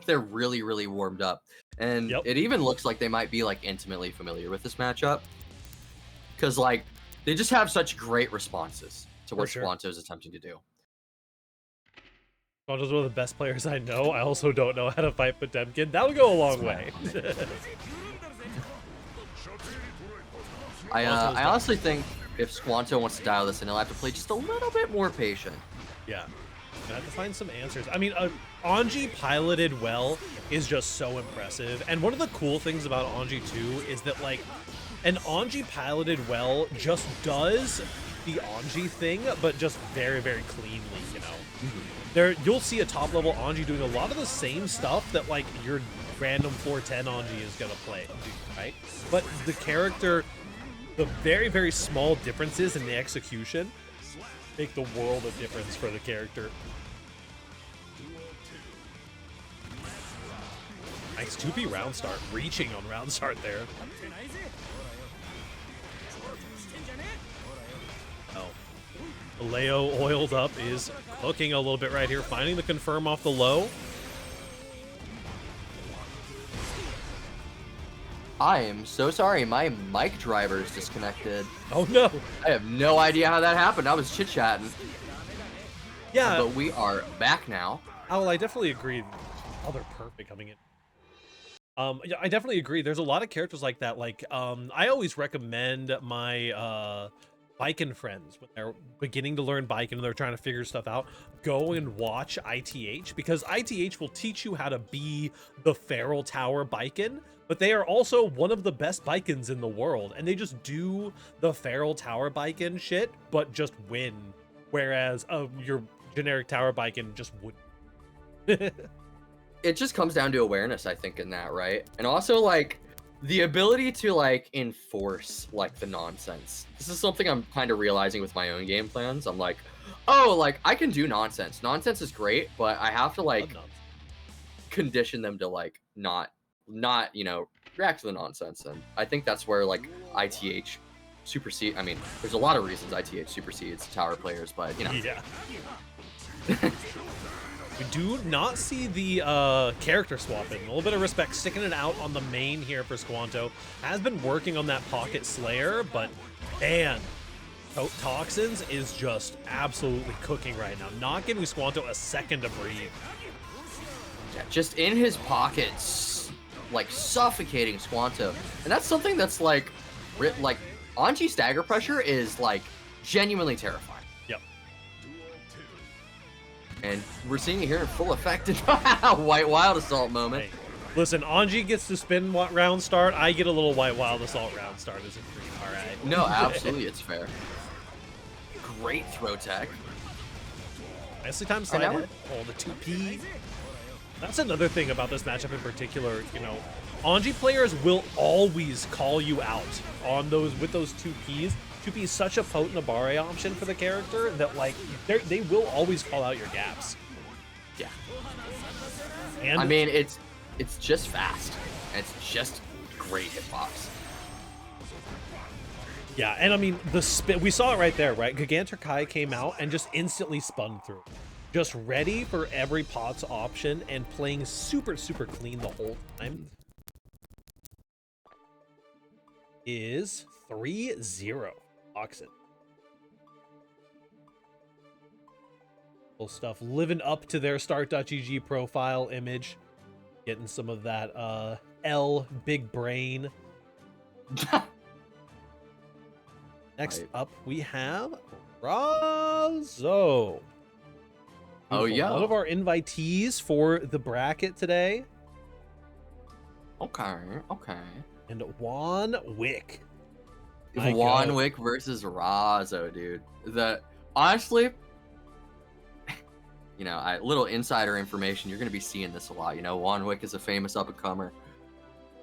they're really warmed up. And it even looks like they might be like intimately familiar with this matchup. Cause like they just have such great responses to what Squanto's attempting to do. Squanto's one of the best players I know. I also don't know how to fight Potemkin. That'll go a long way. I honestly think if Squanto wants to dial this in, he'll have to play just a little bit more patient. Yeah. I have to find some answers. I mean, Anji piloted well is just so impressive. And one of the cool things about Anji too is that like an Anji piloted well just does the Anji thing, but just very cleanly, you know. You'll see a top level Anji doing a lot of the same stuff that like your random 410 Anji is gonna play, right? But the character, the very small differences in the execution make the world of difference for the character. Nice 2P round start, reaching on round start there. Oh. Leo oiled up is cooking a little bit right here, finding the confirm off the low. I am so sorry, my mic driver is disconnected. Oh no. I have no idea how that happened. I was chit-chatting. Yeah. But we are back now. Oh, well, I definitely agree. Oh, they're perfect coming in. Yeah, I definitely agree. There's a lot of characters like that. Like, I always recommend my Biken friends when they're beginning to learn Biken and they're trying to figure stuff out, go and watch ITH, because ITH will teach you how to be the Feral Tower Biken, but they are also one of the best Bikens in the world, and they just do the Feral Tower Biken shit, but just win. Whereas your generic tower bike and just wouldn't. It just comes down to awareness, I think, in that, right? And also like the ability to like enforce like the nonsense. This is something I'm kind of realizing with my own game plans. I'm like, oh, like I can do nonsense. Nonsense is great, but I have to like condition them to like not react to the nonsense. And I think that's where like ITH supersede. I mean, there's a lot of reasons ITH supersedes tower players, but you know. Yeah. We do not see the character swapping. A little bit of respect, sticking it out on the main here for Squanto. Has been working on that Pocket Slayer, but man, Toxins is just absolutely cooking right now. Not giving Squanto a second to breathe. Yeah, just in his pockets, like suffocating Squanto. And that's something that's like Anji stagger pressure is like genuinely terrifying. Yep. And we're seeing it here in full effect in White Wild Assault moment. Hey, listen, Anji gets to spin round start. I get a little White Wild Assault round start as a free. All right. No, absolutely, it's fair. Great throw tech. Nicely timed slide hit. Oh, the 2P. That's another thing about this matchup in particular. You know, Anji players will always call you out on those with those 2Ps. 2P is such a potent Abare option for the character that like they will always call out your gaps. Yeah. And I mean, it's just fast. It's just great hitbox. Yeah, and I mean the spin. We saw it right there, right? Gigantor Kai came out and just instantly spun through, just ready for every pot's option and playing super clean the whole time. Is 3-0. Oxen. Cool stuff. Living up to their Start.gg profile image. Getting some of that L big brain. Next up, we have Razo. Oh, yeah. One of our invitees for the bracket today. Okay. And Juan Wick. Juan Wick versus Razo, dude. Honestly, you know, little insider information. You're gonna be seeing this a lot. You know, Juan Wick is a famous up and comer.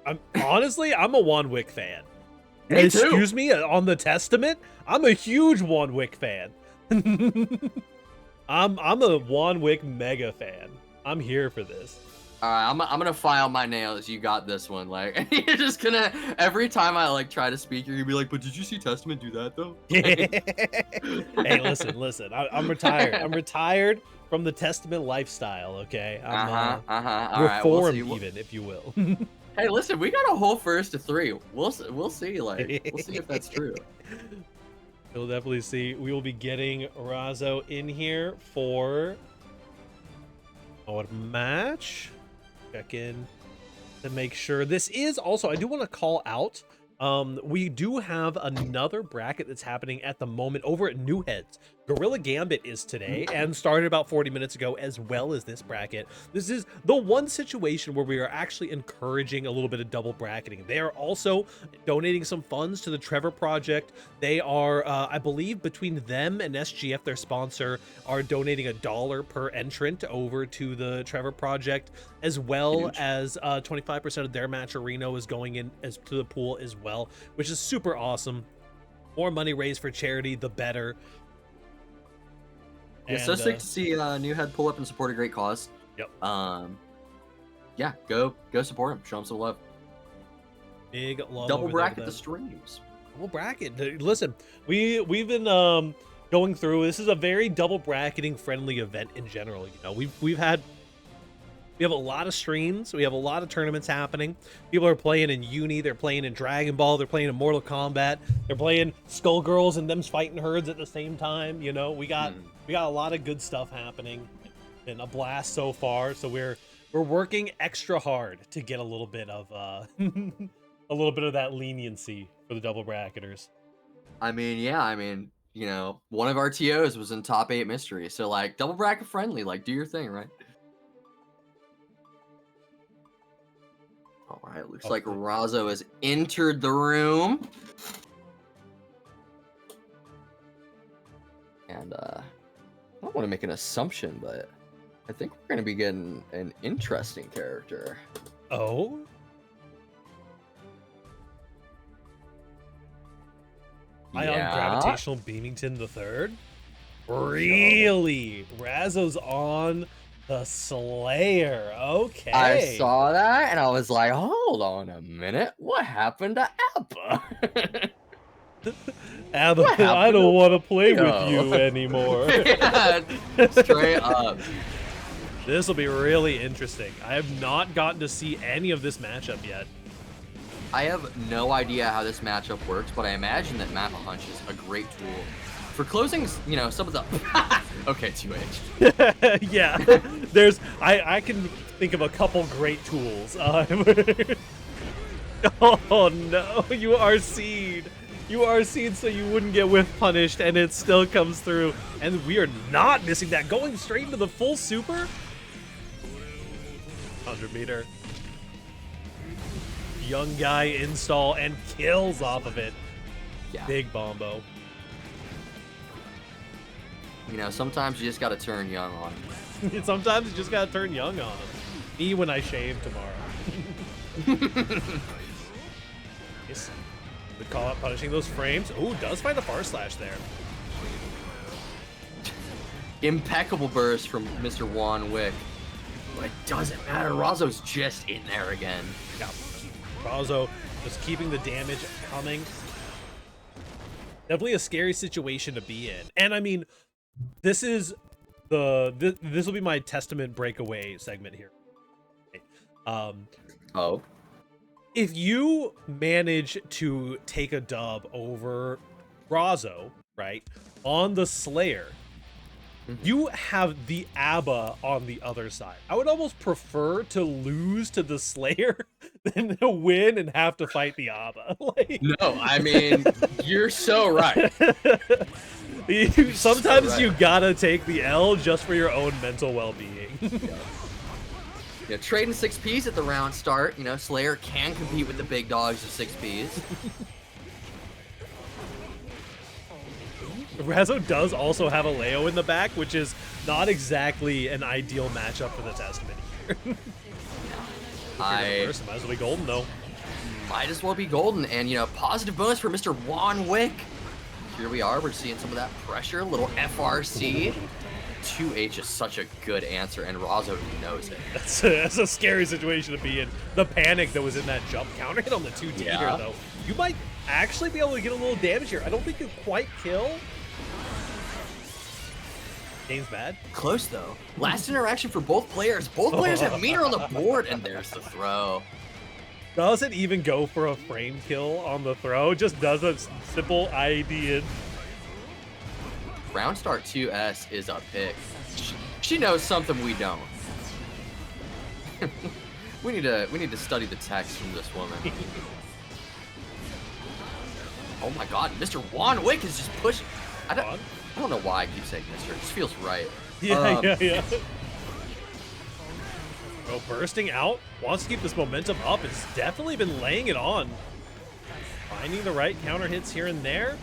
I'm a Juan Wick fan. Me too. Excuse me, on the Testament, I'm a huge Juan Wick fan. I'm a Juan Wick mega fan. I'm here for this. All right, I'm gonna file my nails. You got this one. Like, you're just gonna every time I like try to speak, you're gonna be like, "But did you see Testament do that though?" Hey, listen. I'm retired. I'm retired from the Testament lifestyle. Okay. I'm reformed, right, even if you will. Hey, listen, we got a whole first to 3. We'll see. Like, we'll see if that's true. We'll definitely see. We will be getting Razo in here for our match. Check in to make sure. This is also, I do want to call out, we do have another bracket that's happening at the moment over at New Heads. Gorilla Gambit is today and started about 40 minutes ago, as well as this bracket. This is the one situation where we are actually encouraging a little bit of double bracketing. They are also donating some funds to the Trevor Project. They are, I believe, between them and SGF, their sponsor, are donating $1 per entrant over to the Trevor Project, as well as 25% of their match arena is going in as to the pool as well, which is super awesome. More money raised for charity, the better. Yeah, so sick to see New Head pull up and support a great cause. Yep. Yeah, go support him. Show him some love. Big love. Double bracket the streams. Double bracket. Listen, we've been going through. This is a very double bracketing friendly event in general. You know, we have a lot of streams. We have a lot of tournaments happening. People are playing in Uni. They're playing in Dragon Ball. They're playing in Mortal Kombat. They're playing Skullgirls and them fighting herds at the same time. You know, we got a lot of good stuff happening. Been a blast so far. So we're working extra hard to get a little bit of a little bit of that leniency for the double bracketers. I mean, yeah. I mean, you know, one of our TOs was in top 8 mystery. So like double bracket friendly. Like, do your thing, right? All right, looks like Razo has entered the room. And don't want to make an assumption, but I think we're going to be getting an interesting character. Oh? Ion Gravitational Beamington the Third? Really? Razzo's on the Slayer. Okay. I saw that and I was like, hold on a minute. What happened to Appa? Abba, I don't want to play with you anymore. Yeah, straight up. This will be really interesting. I have not gotten to see any of this matchup yet. I have no idea how this matchup works, but I imagine that Mappa Hunch is a great tool for closing, you know, some of the... Okay, 2H. Yeah, I can think of a couple great tools. Oh no, you are seed. You are seed so you wouldn't get whiff punished, and it still comes through. And we are not missing that. Going straight into the full super. 100 meter. Young guy install and kills off of it. Yeah. Big bombo. You know, sometimes you just gotta turn young on. Sometimes you just gotta turn young on. Me when I shave tomorrow. Nice. Good call out punishing those frames. Ooh, does find a far slash there. Impeccable burst from Mr. Juan Wick. But it doesn't matter. Razzo's just in there again. Yeah. Razzo just keeping the damage coming. Definitely a scary situation to be in. And I mean, this is this will be my Testament breakaway segment here. Oh. If you manage to take a dub over Razzo, right, on the Slayer, you have the ABBA on the other side. I would almost prefer to lose to the Slayer than to win and have to fight the ABBA. Like... No, I mean, you're so right. Sometimes you gotta take the L just for your own mental well-being. Yeah, trading 6Ps at the round start. You know, Slayer can compete with the big dogs of 6Ps. Razzo does also have a Leo in the back, which is not exactly an ideal matchup for the Testament here. Might as well be golden, though. Might as well be golden. And, you know, positive bonus for Mr. Juan Wick. Here we are. We're seeing some of that pressure. A little FRC. 2H is such a good answer, and Razzo knows it. That's a scary situation to be in. The panic that was in that jump counter hit on the 2D here, though. You might actually be able to get a little damage here. I don't think you quite kill. Game's bad. Close, though. Last interaction for both players. Both players have meter on the board, and there's the throw. Doesn't even go for a frame kill on the throw. Just does a simple IED in. Round start 2S is a pick. She knows something we don't. we need to study the text from this woman. Oh my God, Mr. Juan Wick is just pushing. I don't know why I keep saying Mr. It just feels right. Yeah, yeah. Oh, bursting out. Wants to keep this momentum up. Has definitely been laying it on. Finding the right counter hits here and there.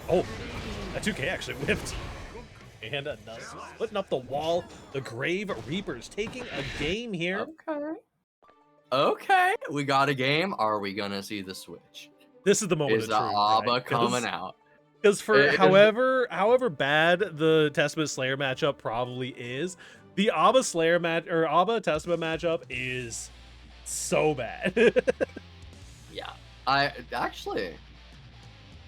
Oh. That 2K actually whipped. And putting up the wall. The Grave Reapers taking a game here. Okay. Okay. We got a game. Are we going to see the switch? This is the moment of truth. Is the ABBA coming out? Because for however bad the Testament Slayer matchup probably is, the ABBA Slayer ABBA Testament matchup is so bad. Yeah. I actually...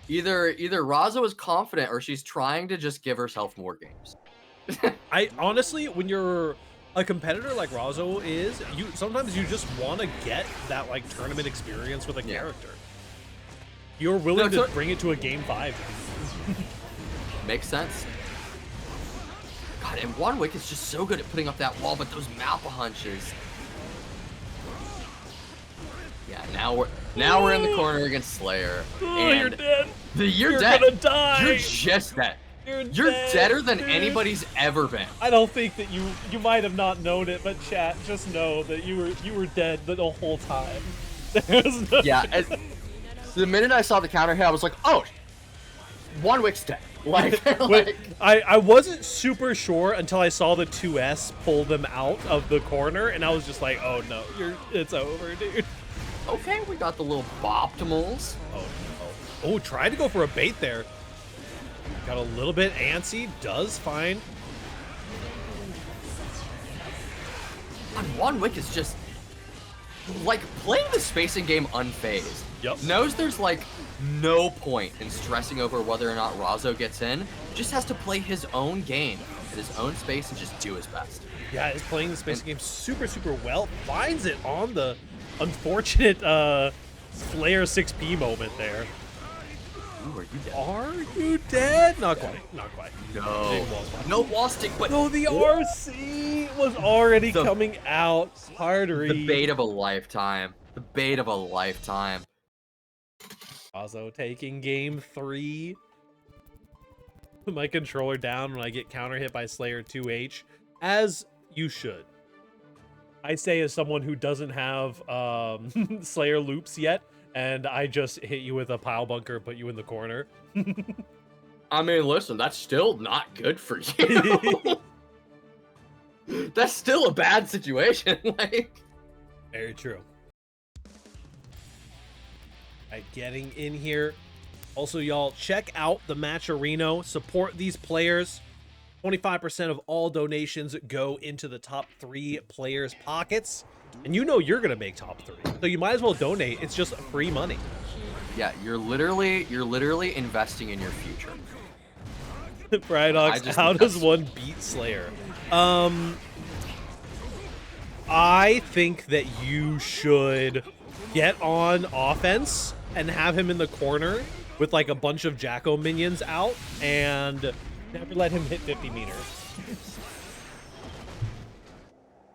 Either Razzo is confident or she's trying to just give herself more games. I honestly, when you're a competitor like Razzo is, sometimes you just want to get that like tournament experience with a character. You're willing to bring it to a game 5. Makes sense. God, and Juan Wick is just so good at putting up that wall, but those Mappa hunches. Yeah, now we're in the corner against Slayer. Oh, and you're dead. You're dead. Gonna die. You're just dead. You're dead, deader than dude. anybody's ever been. I don't think that you might have not known it, but chat, just know that you were dead the whole time. Yeah. The minute I saw the counter hit, I was like, oh, Juan Wick's dead. Like, Wait, I wasn't super sure until I saw the 2S pull them out of the corner, and I was just like, oh no, it's over, dude. okay, we got the little Boptimals. Oh, tried to go for a bait there. Got a little bit antsy, does fine. And One Wick is just like playing the spacing game unfazed. Yep. Knows there's like no point in stressing over whether or not Razo gets in. Just has to play his own game at his own space and just do his best. Yeah, he's playing the spacing game super well. Finds it on the unfortunate Slayer 6P moment there. Ooh, are you dead? Are you dead? Not quite. Not quite. No. No wall stick, but no, the RC was already coming out. Hard read. the bait of a lifetime. The bait of a lifetime. Also taking game 3. Put my controller down when I get counter hit by Slayer 2H, as you should. I say as someone who doesn't have Slayer loops yet, and I just hit you with a pile bunker, put you in the corner. I mean, listen, that's still not good for you. That's still a bad situation. Like, very true. Right, getting in here. Also, y'all, check out the Matcherino. Support these players. 25% of all donations go into the top 3 players' pockets. And you know you're going to make top 3. So you might as well donate. It's just free money. yeah, you're literally investing in your future. PRIDEfgc, how does one beat Slayer? I think that you should get on offense and have him in the corner with like a bunch of Jacko minions out and never let him hit 50 meters.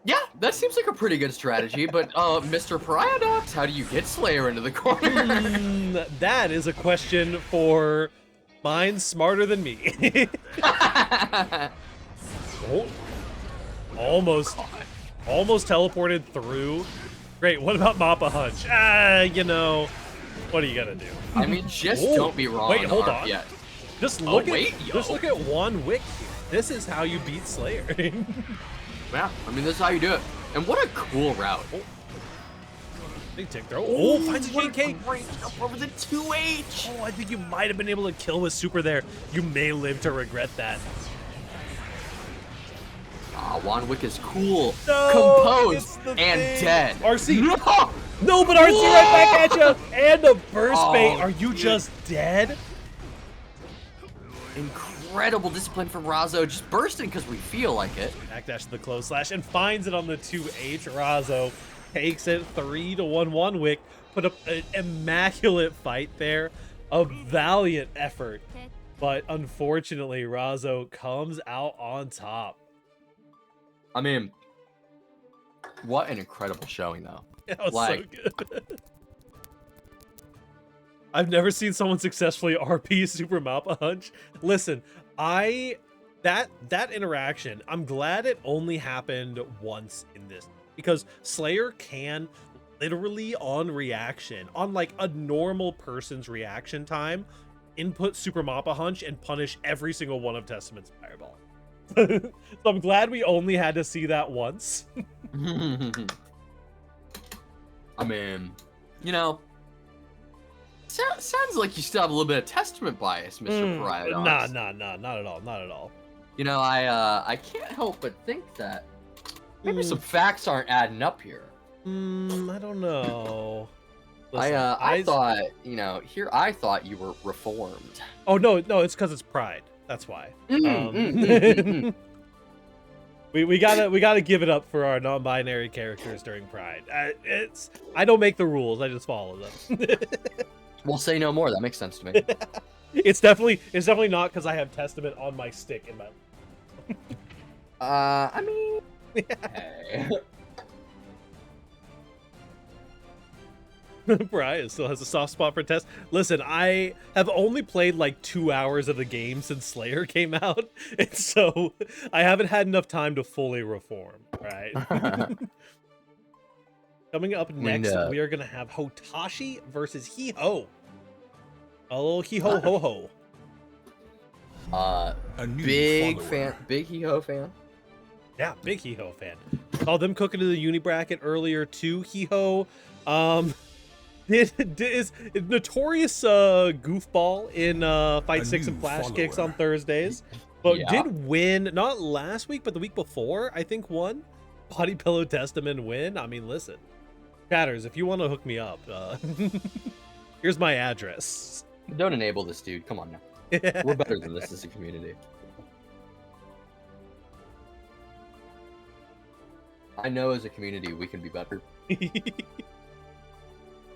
Yeah, that seems like a pretty good strategy, but Mr. PRIDEfgc, how do you get Slayer into the corner? That is a question for minds smarter than me. Oh, almost teleported through. Great, what about Mappa Hunch? You know, what are you gonna do? I mean, just don't be wrong. Wait, hold on. Yet. Just look at One Wick here. This is how you beat Slayer. Yeah, I mean, this is how you do it. And what a cool route. Big tick throw. Oh, finds a JK. Great jump over the 2H. Oh, I think you might have been able to kill with super there. You may live to regret that. One Wick is cool, No, composed, and dead. RC. No! No, but RC right back at you. And a burst bait. Are you just dead? Incredible discipline from Razo, just bursting because we feel like it. Backdash to the close slash and finds it on the 2H. Razo takes it 3-1 One Wick. Put up an immaculate fight there. A valiant effort. But unfortunately, Razo comes out on top. I mean, what an incredible showing, though. That was so good. I've never seen someone successfully RP Super Mappa Hunch. Listen, that interaction, I'm glad it only happened once in this, because Slayer can literally on reaction, on like a normal person's reaction time, input Super Mappa Hunch and punish every single one of Testament's fireball. So I'm glad we only had to see that once. I mean, you know, sounds like you still have a little bit of Testament bias, Mr. PRIDEfgc. Nah, not at all, not at all. You know, I can't help but think that maybe some facts aren't adding up here. I don't know. Listen, I thought, you know, I thought you were reformed. Oh no, it's because it's Pride. That's why. We gotta give it up for our non-binary characters during Pride. I don't make the rules. I just follow them. We'll say no more. That makes sense to me. It's definitely not because I have Testament on my stick in my. I mean, hey. Brian still has a soft spot for Test. Listen, I have only played like 2 hours of the game since Slayer came out, and so I haven't had enough time to fully reform. Right. Coming up next, we are gonna have Hotashi versus He-Ho. A little He-Ho Ho-Ho. A new Big follower. fan, big Hee-Ho fan. Yeah, big Hee-Ho fan. Saw them cooking to the uni bracket earlier too. Hee-Ho is a notorious goofball in Fight A 6 and new Flash Kicks on follower. Thursdays. But Yeah. did win, not last week, but the week before, I think won. Body Pillow Testament win. I mean, listen. Chatters, if you want to hook me up, here's my address. Don't enable this dude. Come on now. We're better than this as a community. I know as a community we can be better.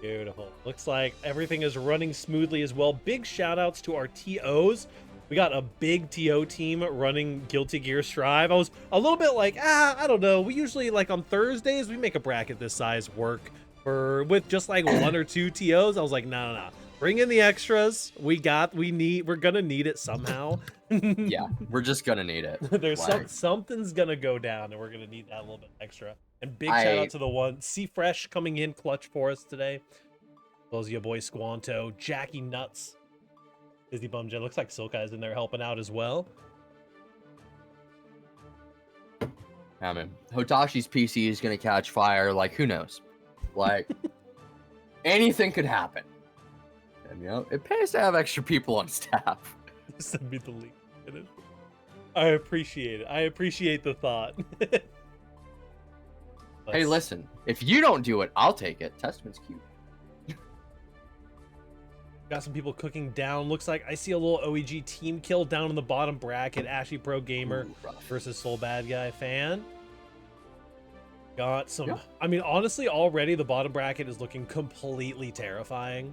Beautiful. Looks like everything is running smoothly as well. Big shout outs to our TOs. We got a big TO team running Guilty Gear Strive. I was a little bit like, I don't know. We usually, like, on Thursdays, we make a bracket this size work with just like 1 or 2 TOs. I was like, no. Bring in the extras. We're gonna need it somehow. Yeah, we're just gonna need it. There's Like, something's gonna go down, and we're gonna need that a little bit extra. And big shout out to the one C Fresh coming in clutch for us today. Those your boy Squanto, Jackie Nuts, Disney Bumjet. Looks like Silkai's in there helping out as well. I mean, Hotashi's PC is gonna catch fire. Like, who knows? Like, anything could happen. And you know, it pays to have extra people on staff. Send me the link. I appreciate it. I appreciate the thought. Hey, listen, if you don't do it, I'll take it. Testament's cute. Got some people cooking down. Looks like I see a little OEG team kill down in the bottom bracket. Ashy Pro Gamer Ooh, rough. versus Soul Bad Guy fan. Got some. Yeah. I mean, honestly, already the bottom bracket is looking completely terrifying.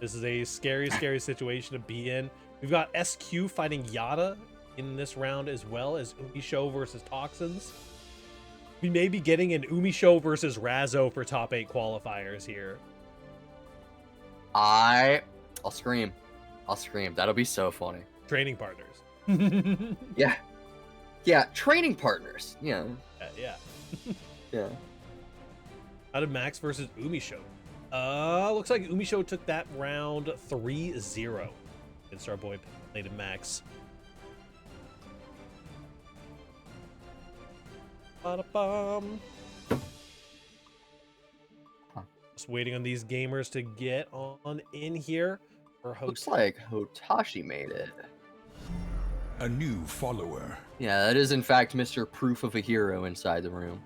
This is a scary, scary situation to be in. We've got SQ fighting Yada in this round as well as Umisho versus Toxins. We may be getting an Umisho versus Razzo for top 8 qualifiers here. I'll scream. I'll scream. That'll be so funny. Training partners. Yeah. Yeah, training partners. Yeah. Yeah. Yeah. How did Max versus Umisho? Looks like Umisho took that round 3-0 against our boy Lady Max. Ba-da-bum. Just waiting on these gamers to get on in here. Looks like Hotashi made it. A new follower. Yeah, that is in fact Mr. Proof of a Hero inside the room.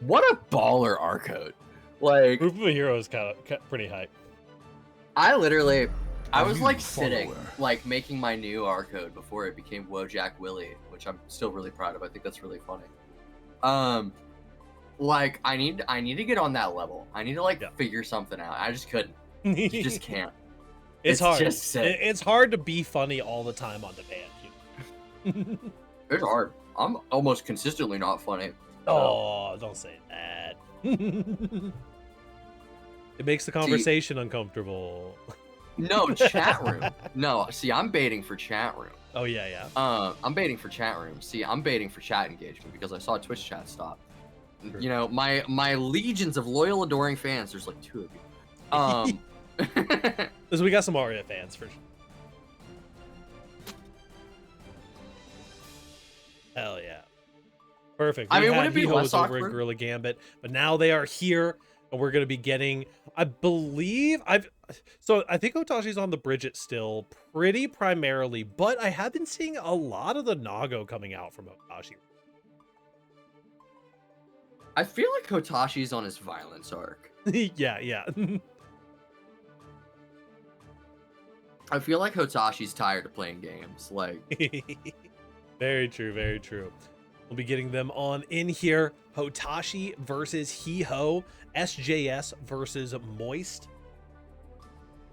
What a baller R-code. Like, Proof of a Hero is kind of pretty hype. I literally, I A was new like sitting, follower. like making my new R-code before it became Wojak Willie, which I'm still really proud of. I think that's really funny. Like I need to get on that level. I need to like figure something out. I just couldn't. You just can't. It's hard. Just sick. It's hard to be funny all the time on demand. It's hard. I'm almost consistently not funny. Oh, don't say that. It makes the conversation uncomfortable. No, chat room. No, see, I'm baiting for chat room. Oh yeah. I'm baiting for chat room. See, I'm baiting for chat engagement because I saw Twitch chat stop. You know, my legions of loyal, adoring fans. There's like 2 of you. So we got some Aria fans for sure. Hell yeah. Perfect. I mean, We would had it be Hee-Ho less was over at awkward? Gorilla Gambit, but now they are here, and we're going to be getting, I believe, I think Hotashi's on the Bridget still, pretty primarily, but I have been seeing a lot of the Nago coming out from Hotashi. I feel like Hotashi's on his violence arc. yeah. I feel like Hotashi's tired of playing games. Like, Very true, very true. We'll be getting them on in here. Hotashi versus Hee-Ho. SJS versus Moist.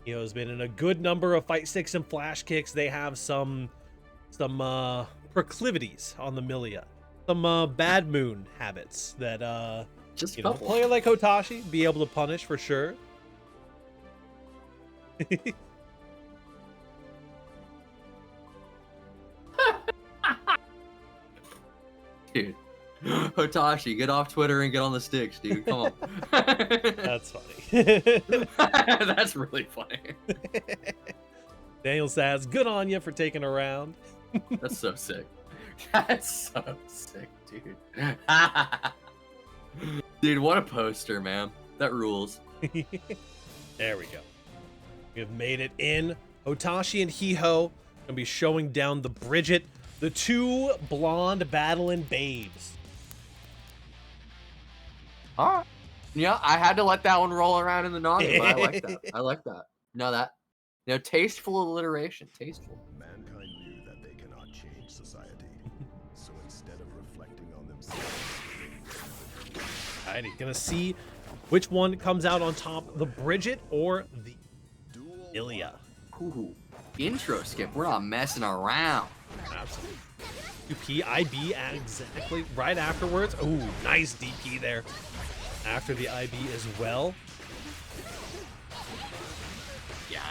Hee-Ho's been in a good number of Fight 6 and Flash Kicks. They have some proclivities on the Milia. Some bad moon habits that just you know, a player like Hotashi be able to punish for sure. Dude, Hotashi, get off Twitter and get on the sticks, dude. Come on. That's funny. That's really funny. Daniel says, good on you for taking a round. That's so sick. That's so sick, dude. Dude, what a poster, man. That rules. There we go. We have made it in. Hotashi and Hiho gonna be showing down the Bridget, the two blonde battling babes. All right. Yeah, I had to let that one roll around in the noggin, but I like that. I like that. Tasteful alliteration. Tasteful. Mankind knew that they cannot change society. So instead of reflecting on themselves, Alrighty, gonna see which one comes out on top, the Bridget or the Ilya. Ooh, intro skip. We're not messing around. Absolutely. UP, IB exactly right afterwards. Ooh, nice DP there. After the IB as well. Yeah.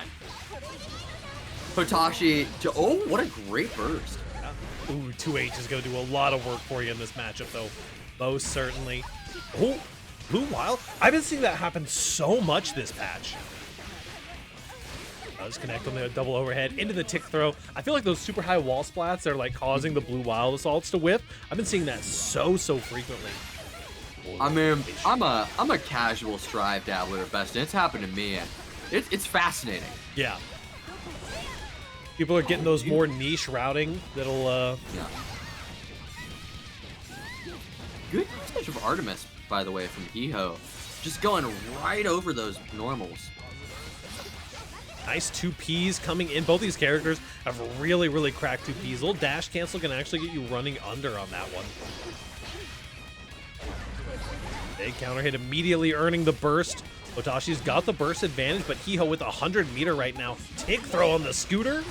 Hotashi. Oh, what a great burst. Ooh, 2H is going to do a lot of work for you in this matchup, though. Most certainly. Oh, Blue Wild. I've been seeing that happen so much this patch. Does connect on the double overhead into the tick throw. I feel like those super high wall splats are like causing the Blue Wild assaults to whiff. I've been seeing that so frequently. I mean, I'm a casual strive dabbler at best, and it's happened to me, and it's fascinating. Yeah. People are getting those more niche routing that'll Yeah. Good usage of Artemis, by the way, from Hiho. Just going right over those normals. nice 2Ps coming in. Both these characters have really cracked 2Ps. Little dash cancel can actually get you running under on that one. Big counter hit immediately earning the burst. Hotashi's got the burst advantage, but Hiho with 100 meter right now. Tick throw on the scooter.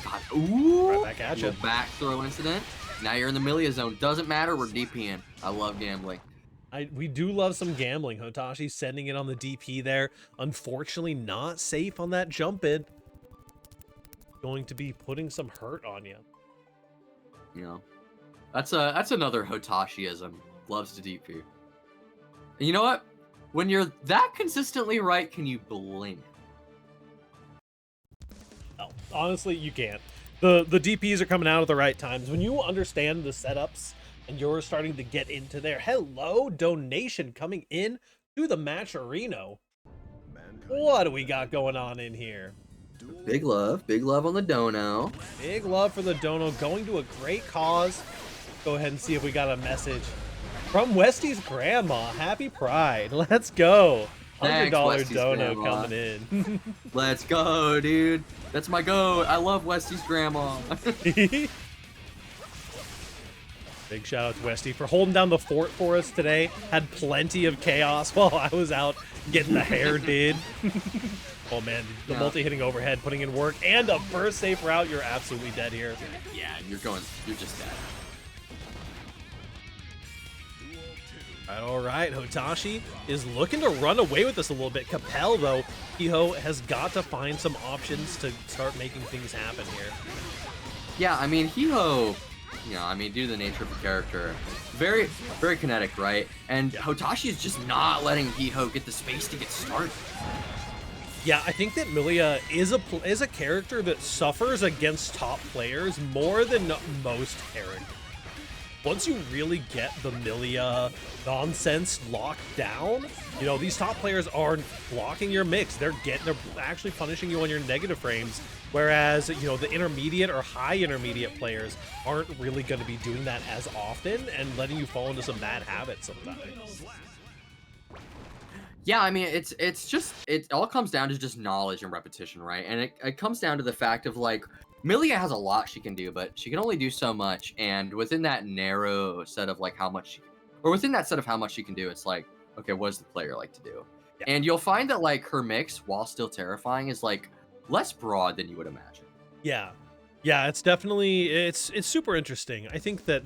God, ooh. Right back at ya. Back throw incident. Now you're in the Milia zone. Doesn't matter. We're DPing. I love gambling. We do love some gambling. Hotashi sending it on the DP there. Unfortunately, not safe on that jump in. Going to be putting some hurt on you. You know, that's another Hotashiism. Loves to DP. And you know what? When you're that consistently right, can you blame it? No, honestly, you can't. The DPs are coming out at the right times. When you understand the setups and you're starting to get into there. Hello, donation coming in to the match arena. What do we got going on in here? Big love on the dono. Big love for the dono, going to a great cause. Go ahead and see if we got a message from Westy's grandma. Happy Pride. Let's go. $100 Westy's dono grandma. coming in. Let's go, dude. That's my goat. I love Westy's grandma. Big shout out to Westy for holding down the fort for us today. Had plenty of chaos while I was out getting the hair did. Oh man, the multi-hitting overhead, putting in work, and a burst safe route. You're absolutely dead here. Yeah, you're just dead. All right, Hotashi is looking to run away with this a little bit. Capel, though, Hiho has got to find some options to start making things happen here. Yeah, I mean, Hiho, due to the nature of the character, very kinetic, right? And Hotashi is just not letting Hiho get the space to get started. Yeah, I think that Milia is a character that suffers against top players more than most characters. Once you really get the Milia nonsense locked down, these top players are blocking your mix. They're actually punishing you on your negative frames. Whereas, the intermediate or high intermediate players aren't really going to be doing that as often and letting you fall into some bad habits sometimes. Yeah, I mean, it all comes down to just knowledge and repetition, right? And it comes down to the fact of, like, Milia has a lot she can do, but she can only do so much. And within that narrow set of, like, within that set of how much she can do, it's like, okay, what does the player like to do? Yeah. And you'll find that, like, her mix, while still terrifying, is, like, less broad than you would imagine. Yeah, it's definitely it's super interesting. I think that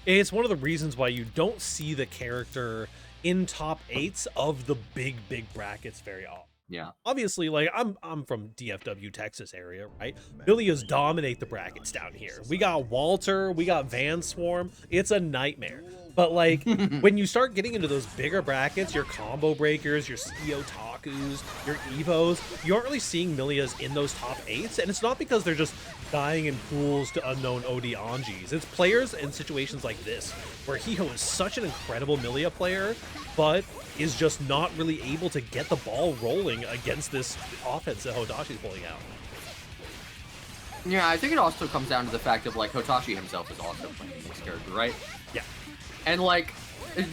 it's one of the reasons why you don't see the character in top 8s of the big brackets very often. Yeah, obviously, like I'm from DFW Texas area, right? Milia's dominate the brackets down here. We got Walter, we got Van Swarm. It's a nightmare. But like when you start getting into those bigger brackets, your combo breakers, your CEO talk Kakus, your Evos, you aren't really seeing Milias in those top 8s, and it's not because they're just dying in pools to unknown OD Anjis. It's players in situations like this, where Hiho is such an incredible Milia player, but is just not really able to get the ball rolling against this offense that Hodashi's pulling out. Yeah, I think it also comes down to the fact of, like, Hotashi himself is also playing this character, right? Yeah. And, like,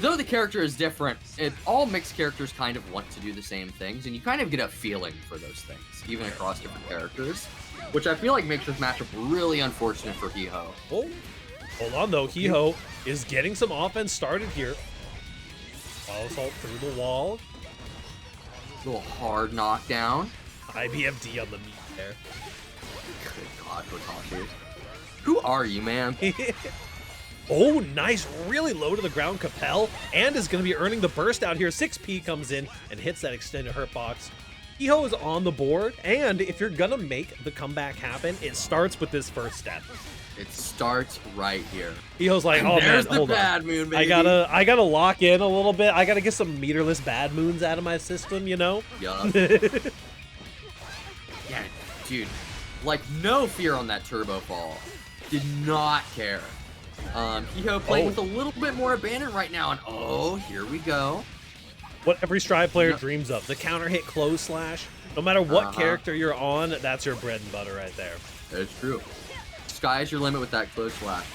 though the character is different, all mixed characters kind of want to do the same things, and you kind of get a feeling for those things, even across different characters, which I feel like makes this matchup really unfortunate for Hiho. Oh, hold on, though. Hiho is getting some offense started here. Ball assault through the wall. Little hard knockdown. IBFD on the meat there. Good God, Hotashi. Who are you, man? Oh, nice. Really low to the ground Capel, and is going to be earning the burst out here. 6P comes in and hits that extended hurt box. Hiho is on the board, and if you're going to make the comeback happen, it starts with this first step. It starts right here. Hiho's like, oh man, hold on. Bad moon, baby. I gotta lock in a little bit. I gotta get some meterless bad moons out of my system, you know? Yup. Yeah, dude. Like, no fear on that turbo fall. Did not care. Hiho playing with a little bit more abandon right now, and oh, here we go. What every Strive player dreams of, the counter hit close slash. No matter what character you're on, that's your bread and butter right there. That's true. Sky's your limit with that close slash.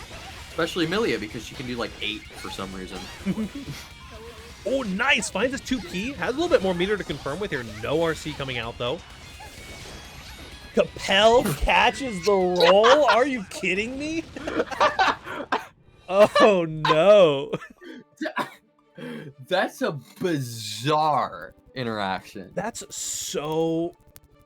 Especially Milia, because she can do like 8 for some reason. Oh, nice! Finds his 2P. Has a little bit more meter to confirm with here. No RC coming out, though. Capel catches the roll? Are you kidding me? Oh, no. That's a bizarre interaction. That's so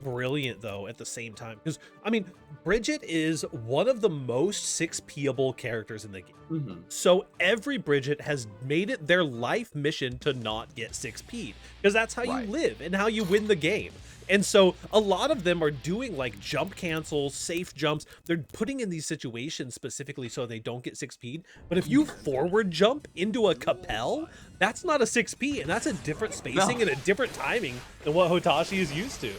brilliant, though, at the same time. Because, I mean, Bridget is one of the most 6P-able characters in the game. So every Bridget has made it their life mission to not get 6P'd. Because that's how you live and how you win the game. And so a lot of them are doing like jump cancels, safe jumps. They're putting in these situations specifically so they don't get 6P'd. But if you forward jump into a Capel, that's not a 6P, and that's a different spacing and a different timing than what Hotashi is used to.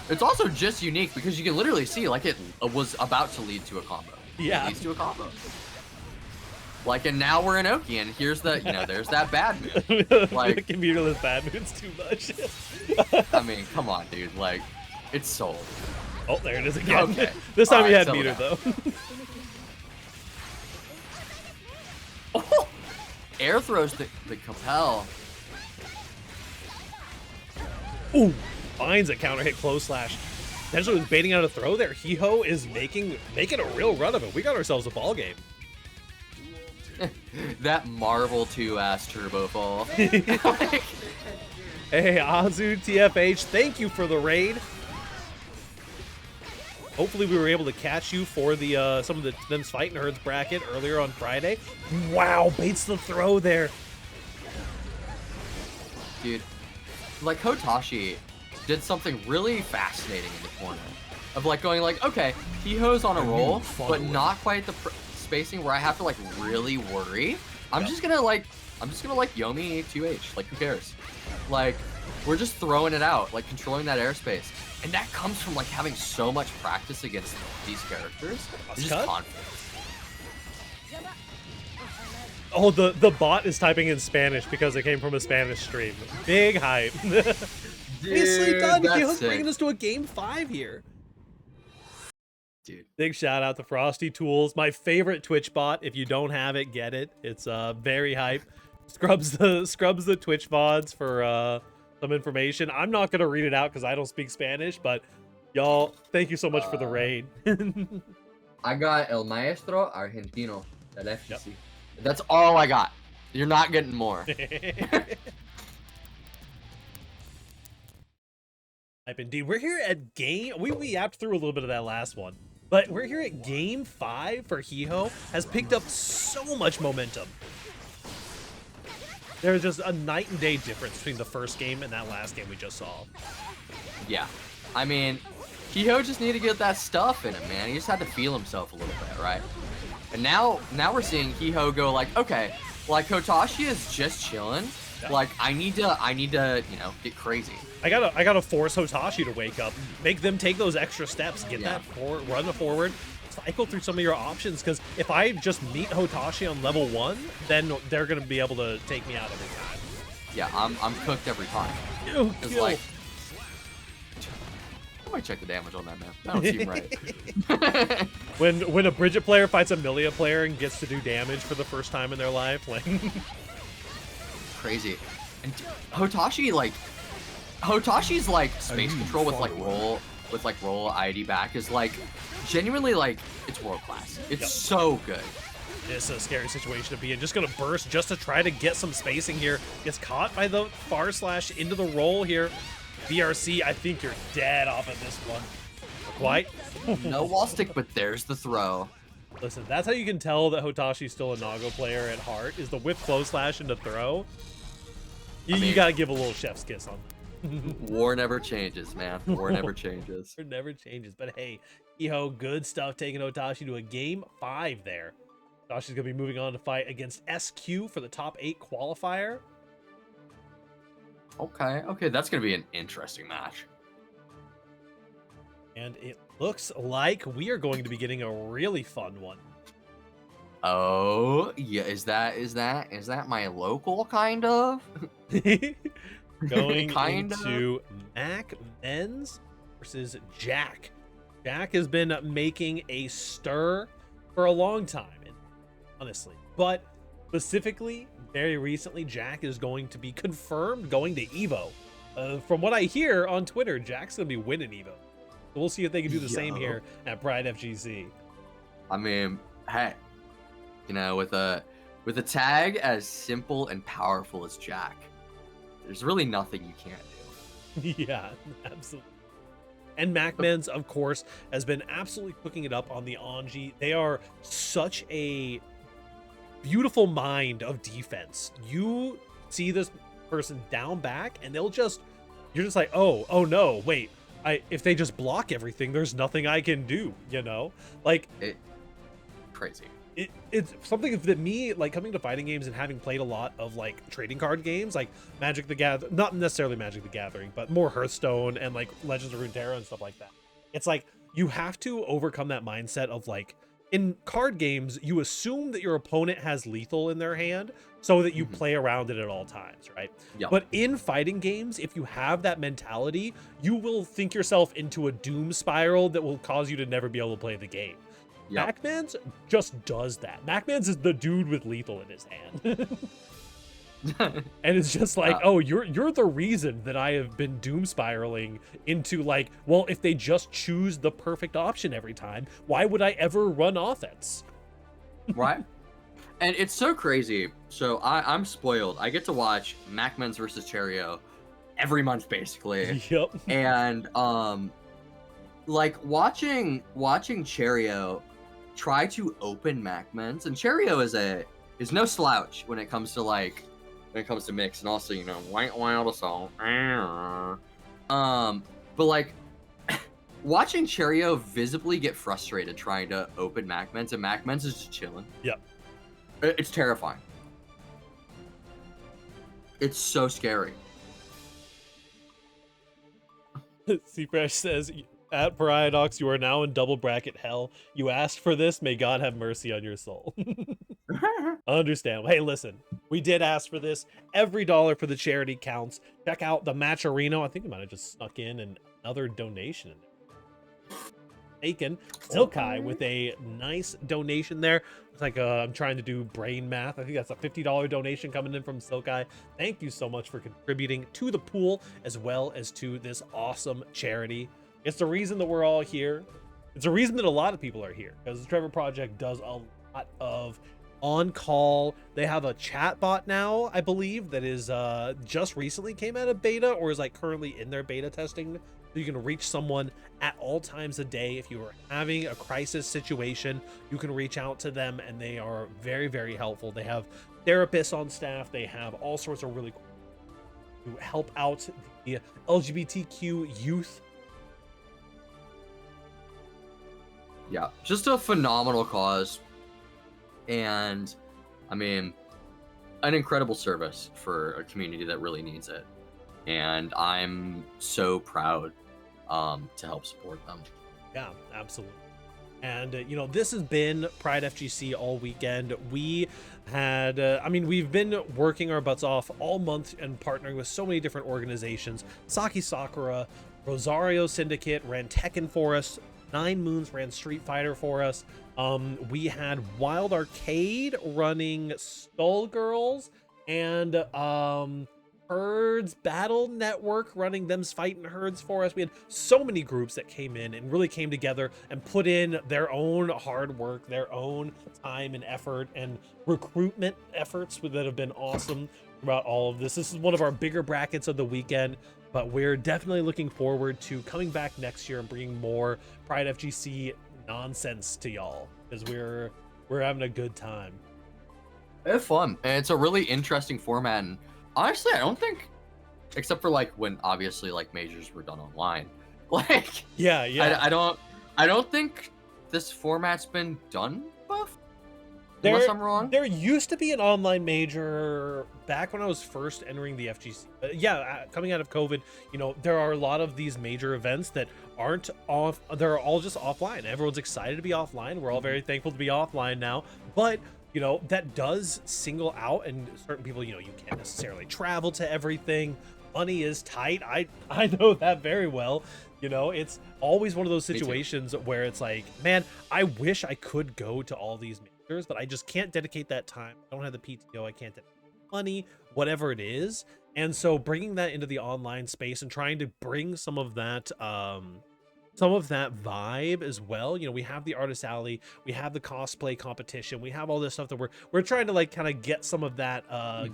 It's also just unique because you can literally see like it was about to lead to a combo. Yeah. It leads to a combo. Like, and now we're in Oki, and here's the, you know, there's that bad mood. Like, computerless bad mood's too much. I mean, come on, dude. Like, it's sold. Oh, there it is again. Okay. This time All you right, had meter, though. Oh, air throws the Capel. Ooh, finds a counter hit close slash. Potentially was baiting out a throw there. Hiho is making a real run of it. We got ourselves a ball game. That Marvel 2-ass turbo fall. Hey, Azu TFH, thank you for the raid. Hopefully we were able to catch you for the some of the them's fighting herds bracket earlier on Friday. Wow, baits the throw there. Dude, like Hotashi did something really fascinating in the corner. Of like going like, okay, Hiho's on a roll, but not quite the spacing where I have to like really worry. I'm just gonna like Yomi 2H, like who cares? Like, we're just throwing it out, like controlling that airspace. And that comes from like having so much practice against these characters. It's just confidence. Oh, the bot is typing in Spanish because it came from a Spanish stream. Big hype. Nicely done. Hiho's bringing us to a game 5 here. Dude. Big shout out to Frosty Tools, my favorite Twitch bot. If you don't have it, get it. It's very hype. Scrubs the Twitch VODs for some information. I'm not gonna read it out because I don't speak Spanish, but y'all, thank you so much for the raid. I got El Maestro Argentino at FGC. Yep. That's all I got. You're not getting more. Hype indeed. We're here at game. We yapped through a little bit of that last one. But we're here at game 5 for Hiho. Has picked up so much momentum. There's just a night and day difference between the first game and that last game we just saw. Yeah. I mean, Hiho just needed to get that stuff in him, man. He just had to feel himself a little bit, right? And now we're seeing Hiho go like, okay, like Hotashi is just chilling, Like I need to, you know, get crazy. I gotta force Hotashi to wake up, make them take those extra steps, get Yeah. that forward, run the forward, cycle through some of your options. Because if I just meet Hotashi on level 1, then they're gonna be able to take me out every time. Yeah, I'm cooked every time. Ew, It's kill. like, I might check the damage on that, man. That don't seem right. When a Bridget player fights a Milia player and gets to do damage for the first time in their life, like Crazy. And Hotoshi's like space control with roll ID back is like genuinely like it's world class. It's Yep. so good. it's a scary situation to be in. Just gonna burst just to try to get some spacing here. Gets caught by the far slash into the roll here. BRC, I think you're dead off of this one. Quite. No wall stick, but there's the throw. Listen, that's how you can tell that Hotoshi's still a Nago player at heart, is the whip close slash into throw. You, I mean- you gotta give a little chef's kiss on War never changes, man. War never changes. it. Never changes. But hey, Iho, good stuff taking Hotashi to a game 5 there. Hotoshi's gonna be moving on to fight against SQ for the top 8 qualifier. Okay, that's gonna be an interesting match. And it looks like we are going to be getting a really fun one. Oh, yeah, is that my local kind of? Going Kinda. into Mac Men's versus Jack. Jack has been making a stir for a long time, honestly. But specifically, very recently, Jack is going to be confirmed going to EVO. From what I hear on Twitter, Jack's going to be winning EVO. So we'll see if they can do the same Yo. here at PRIDEfgc. I mean, hey, you know, with a tag as simple and powerful as Jack, there's really nothing you can't do. Yeah, absolutely. And MacMens, of course, has been absolutely cooking it up on the Anji. They are such a beautiful mind of defense. You see this person down back, and you're just like, oh no, wait. If they just block everything, there's nothing I can do, you know? Like, Crazy. it's something that me, like, coming to fighting games and having played a lot of like trading card games, like Magic the Gathering, not necessarily Magic the Gathering, but more Hearthstone and like Legends of Runeterra and stuff like that. It's like you have to overcome that mindset of like, in card games, you assume that your opponent has lethal in their hand so that you play around it at all times, right? Yeah. But in fighting games, if you have that mentality, you will think yourself into a doom spiral that will cause you to never be able to play the game. Yep. MacMans just does that. MacMans is the dude with lethal in his hand. And it's just like, oh, you're the reason that I have been doom spiraling into like, well, if they just choose the perfect option every time, why would I ever run offense? Right? And it's so crazy. So I'm spoiled. I get to watch MacMens versus Cherio every month, basically. Yep. And like watching Cherio try to open MacMens, and Cherio is no slouch when it comes to mix, and also, you know, white wild assault. But like watching Cherio visibly get frustrated trying to open MacMens, and MacMens is just chilling. Yep. It's terrifying. It's so scary. C-Fresh says, at Paradox, you are now in double bracket hell. You asked for this. May God have mercy on your soul. Understand. Hey, listen, we did ask for this. Every dollar for the charity counts. Check out the Match Arena. I think we might have just snuck in another donation. Taken Silkai with a nice donation there. It's like I'm trying to do brain math. I think that's a $50 donation coming in from Silkai. Thank you so much for contributing to the pool as well as to this awesome charity. It's the reason that we're all here. It's the reason that a lot of people are here, because the Trevor Project does a lot of on call. They have a chat bot now, I believe, that is just recently came out of beta or is like currently in their beta testing. So you can reach someone at all times a day. If you are having a crisis situation, you can reach out to them, and they are very, very helpful. They have therapists on staff. They have all sorts of really cool to help out the LGBTQ youth. Yeah, just a phenomenal cause. And I mean, an incredible service for a community that really needs it, and I'm so proud to help support them. Yeah, absolutely. And you know, this has been Pride FGC all weekend. We had I mean, we've been working our butts off all month and partnering with so many different organizations. Saki Sakura, Rosario Syndicate ran Tekken for us. 9 Moons ran Street Fighter for us. We had Wild Arcade running Skullgirls, and Herds Battle Network running Them's Fighting Herds for us. We had so many groups that came in and really came together and put in their own hard work, their own time and effort and recruitment efforts that have been awesome throughout all of this. This is one of our bigger brackets of the weekend, but we're definitely looking forward to coming back next year and bringing more Pride FGC nonsense to y'all, because we're having a good time. It's fun, and it's a really interesting format. And honestly, I don't think, except for like when obviously like majors were done online, like Yeah. I don't think this format's been done before. Unless I'm wrong. There used to be an online major back when I was first entering the FGC. Coming out of COVID, you know, there are a lot of these major events that aren't off. They're all just offline. Everyone's excited to be offline. We're all very thankful to be offline now. But, you know, that does single out, and certain people, you know, you can't necessarily travel to everything. Money is tight. I know that very well. You know, it's always one of those situations where it's like, man, I wish I could go to all these majors, but I just can't dedicate that time. I don't have the PTO. I can't dedicate money, whatever it is. And so bringing that into the online space and trying to bring some of that vibe as well. You know, we have the Artist Alley, we have the cosplay competition, we have all this stuff that we're trying to like kind of get some of that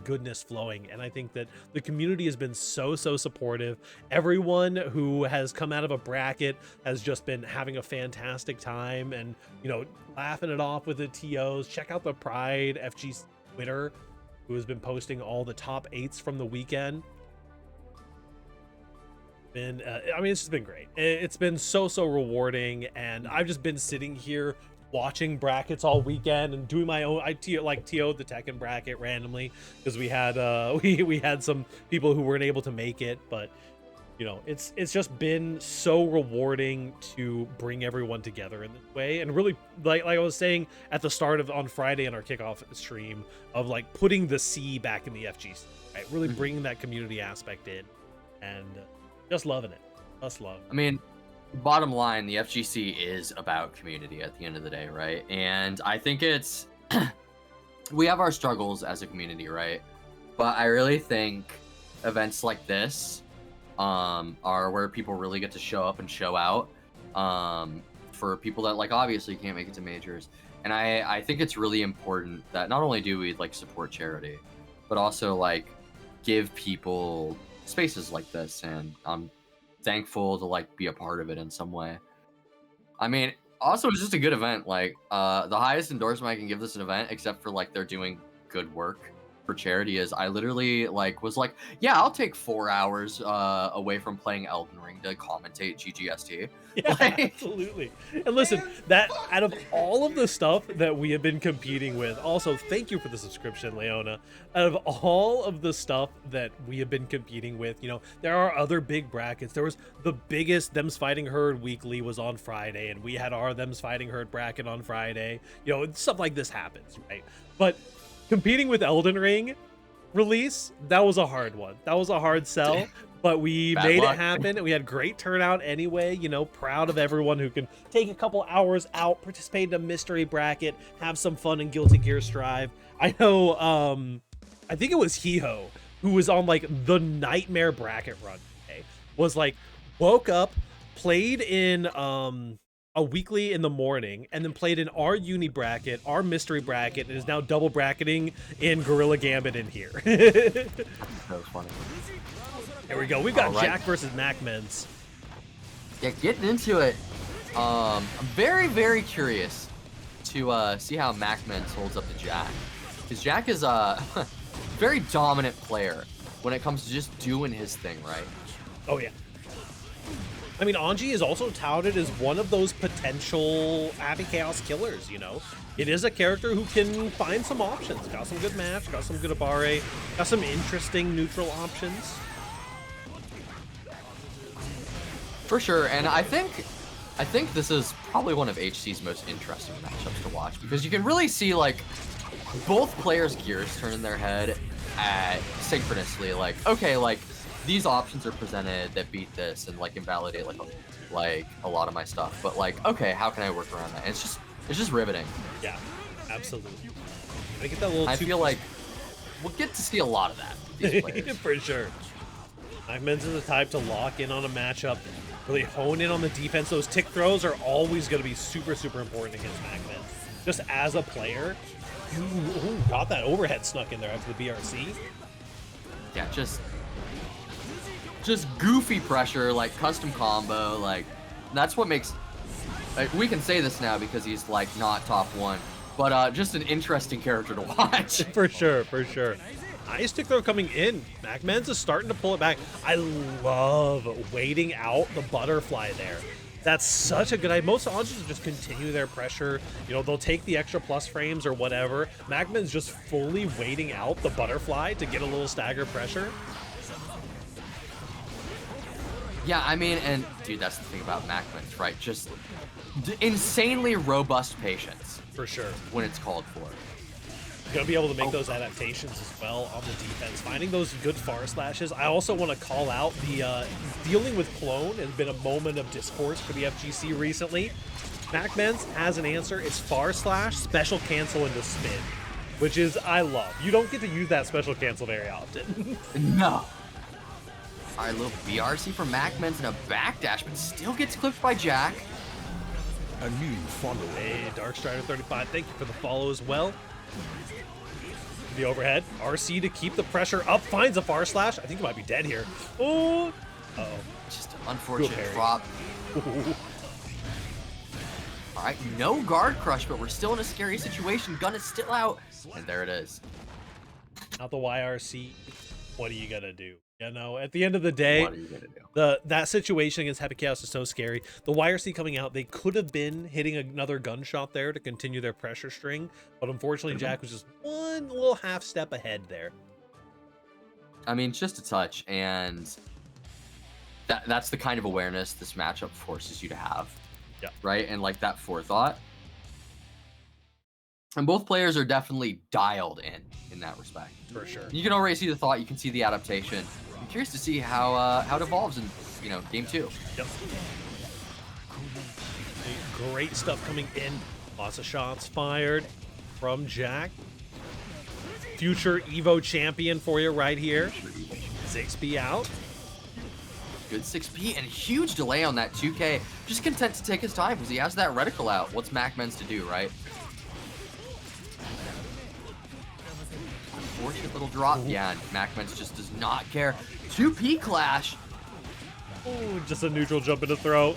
goodness flowing. And I think that the community has been so supportive. Everyone who has come out of a bracket has just been having a fantastic time and, you know, laughing it off with the TOs. Check out the Pride FGC Twitter, who has been posting all the top 8s from the weekend. I mean, it's just been great. It's been so rewarding, and I've just been sitting here watching brackets all weekend and doing my own. I TO'd the Tekken bracket randomly because we had we had some people who weren't able to make it, but you know, it's just been so rewarding to bring everyone together in this way, and really like I was saying at the start of on Friday in our kickoff stream of like putting the C back in the FGC, right? Really bringing that community aspect in, and just loving it. Just love. I mean, bottom line, the FGC is about community at the end of the day, right? And I think it's we have our struggles as a community, right? But I really think events like this are where people really get to show up and show out for people that like obviously can't make it to majors. And I think it's really important that not only do we like support charity, but also like give people spaces like this, and I'm thankful to like be a part of it in some way. I mean, also it's just a good event. Like the highest endorsement I can give this an event, except for like they're doing good work for charity, is I literally like was like, yeah, I'll take 4 hours away from playing Elden Ring to commentate GGST. Yeah, Like, absolutely. And listen, that out of all of the stuff that we have been competing with, also thank you for the subscription, Leona. Out of all of the stuff that we have been competing with, you know, there are other big brackets. There was the biggest Them's Fighting Herd weekly was on Friday, and we had our Them's Fighting Herd bracket on Friday. You know, stuff like this happens, right? But competing with Elden Ring release, that was a hard one. That was a hard sell. But we made it happen. We had great turnout anyway, you know, proud of everyone who can take a couple hours out, participate in a mystery bracket, have some fun in Guilty Gear Strive. I know, I think it was Hiho who was on like the nightmare bracket run today, was like, woke up, played in a weekly in the morning, and then played in our uni bracket, our mystery bracket, and is now double bracketing in Gorilla Gambit in here. that was funny. Here we go. We've got All right. Jack versus MacMens. Yeah, getting into it. I'm very curious to see how MacMens holds up to Jack, because Jack is a very dominant player when it comes to just doing his thing, right? Oh yeah. I mean, Anji is also touted as one of those potential Happy Chaos killers, you know? It is a character who can find some options. Got some good match, got some good Abare, got some interesting neutral options. For sure, and I think this is probably one of HC's most interesting matchups to watch, because you can really see like both players' gears turn in their head at synchronously, like, okay, like these options are presented that beat this and like invalidate like a lot of my stuff, but like, okay, how can I work around that? And it's just riveting. Yeah, absolutely. I get that little. I feel like we'll get to see a lot of that with these players. For sure. Magmen's is the type to lock in on a matchup, really hone in on the defense. Those tick throws are always going to be super, super important against Magmen. Just as a player, ooh, got that overhead snuck in there after the BRC. Yeah, just goofy pressure, like custom combo, like that's what makes. Like, we can say this now because he's like not top 1, but just an interesting character to watch. For sure, for sure. Nice tick throw coming in. Magmen's is starting to pull it back. I love waiting out the butterfly there. That's such a good idea. Most Anjis just continue their pressure. You know, they'll take the extra plus frames or whatever. Magmen's just fully waiting out the butterfly to get a little stagger pressure. Yeah, I mean, and dude, that's the thing about Magmen's, right? Just insanely robust patience. For sure. When it's called for. Gonna be able to make those adaptations as well on the defense, finding those good far slashes. I also want to call out the dealing with clone has been a moment of discourse for the FGC recently. Magmen's has an answer. It's far slash, special cancel into spin, which is I love. You don't get to use that special cancel very often. No. All right, little BRC from Magmen's and a backdash, but still gets clipped by Jack. A new follower. Hey, Darkstrider 35, thank you for the follow as well. The overhead, RC to keep the pressure up, finds a far slash. I think he might be dead here. Oh, uh-oh. Just an unfortunate drop. All right, no guard crush, but we're still in a scary situation. Gun is still out, and there it is. Not the YRC. What are you gonna do? You know, at the end of the day, What are you gonna do? that situation against Happy Chaos is so scary. The YRC coming out, they could have been hitting another gunshot there to continue their pressure string, but unfortunately Jack was just one little half step ahead there. I mean, just a touch, and that's the kind of awareness this matchup forces you to have. Yeah. Right? And like that forethought. And both players are definitely dialed in that respect. For sure. You can already see the thought, you can see the adaptation. I'm curious to see how it evolves in, game 2. Yep. Great stuff coming in. Lots of shots fired from Jack. Future Evo champion for you right here. 6B out. Good 6P and huge delay on that 2K. Just content to take his time because he has that reticle out. What's Magmen's to do, right? Unfortunate little drop. Yeah, and Magmen's just does not care. 2P clash. Oh, just a neutral jump into throw.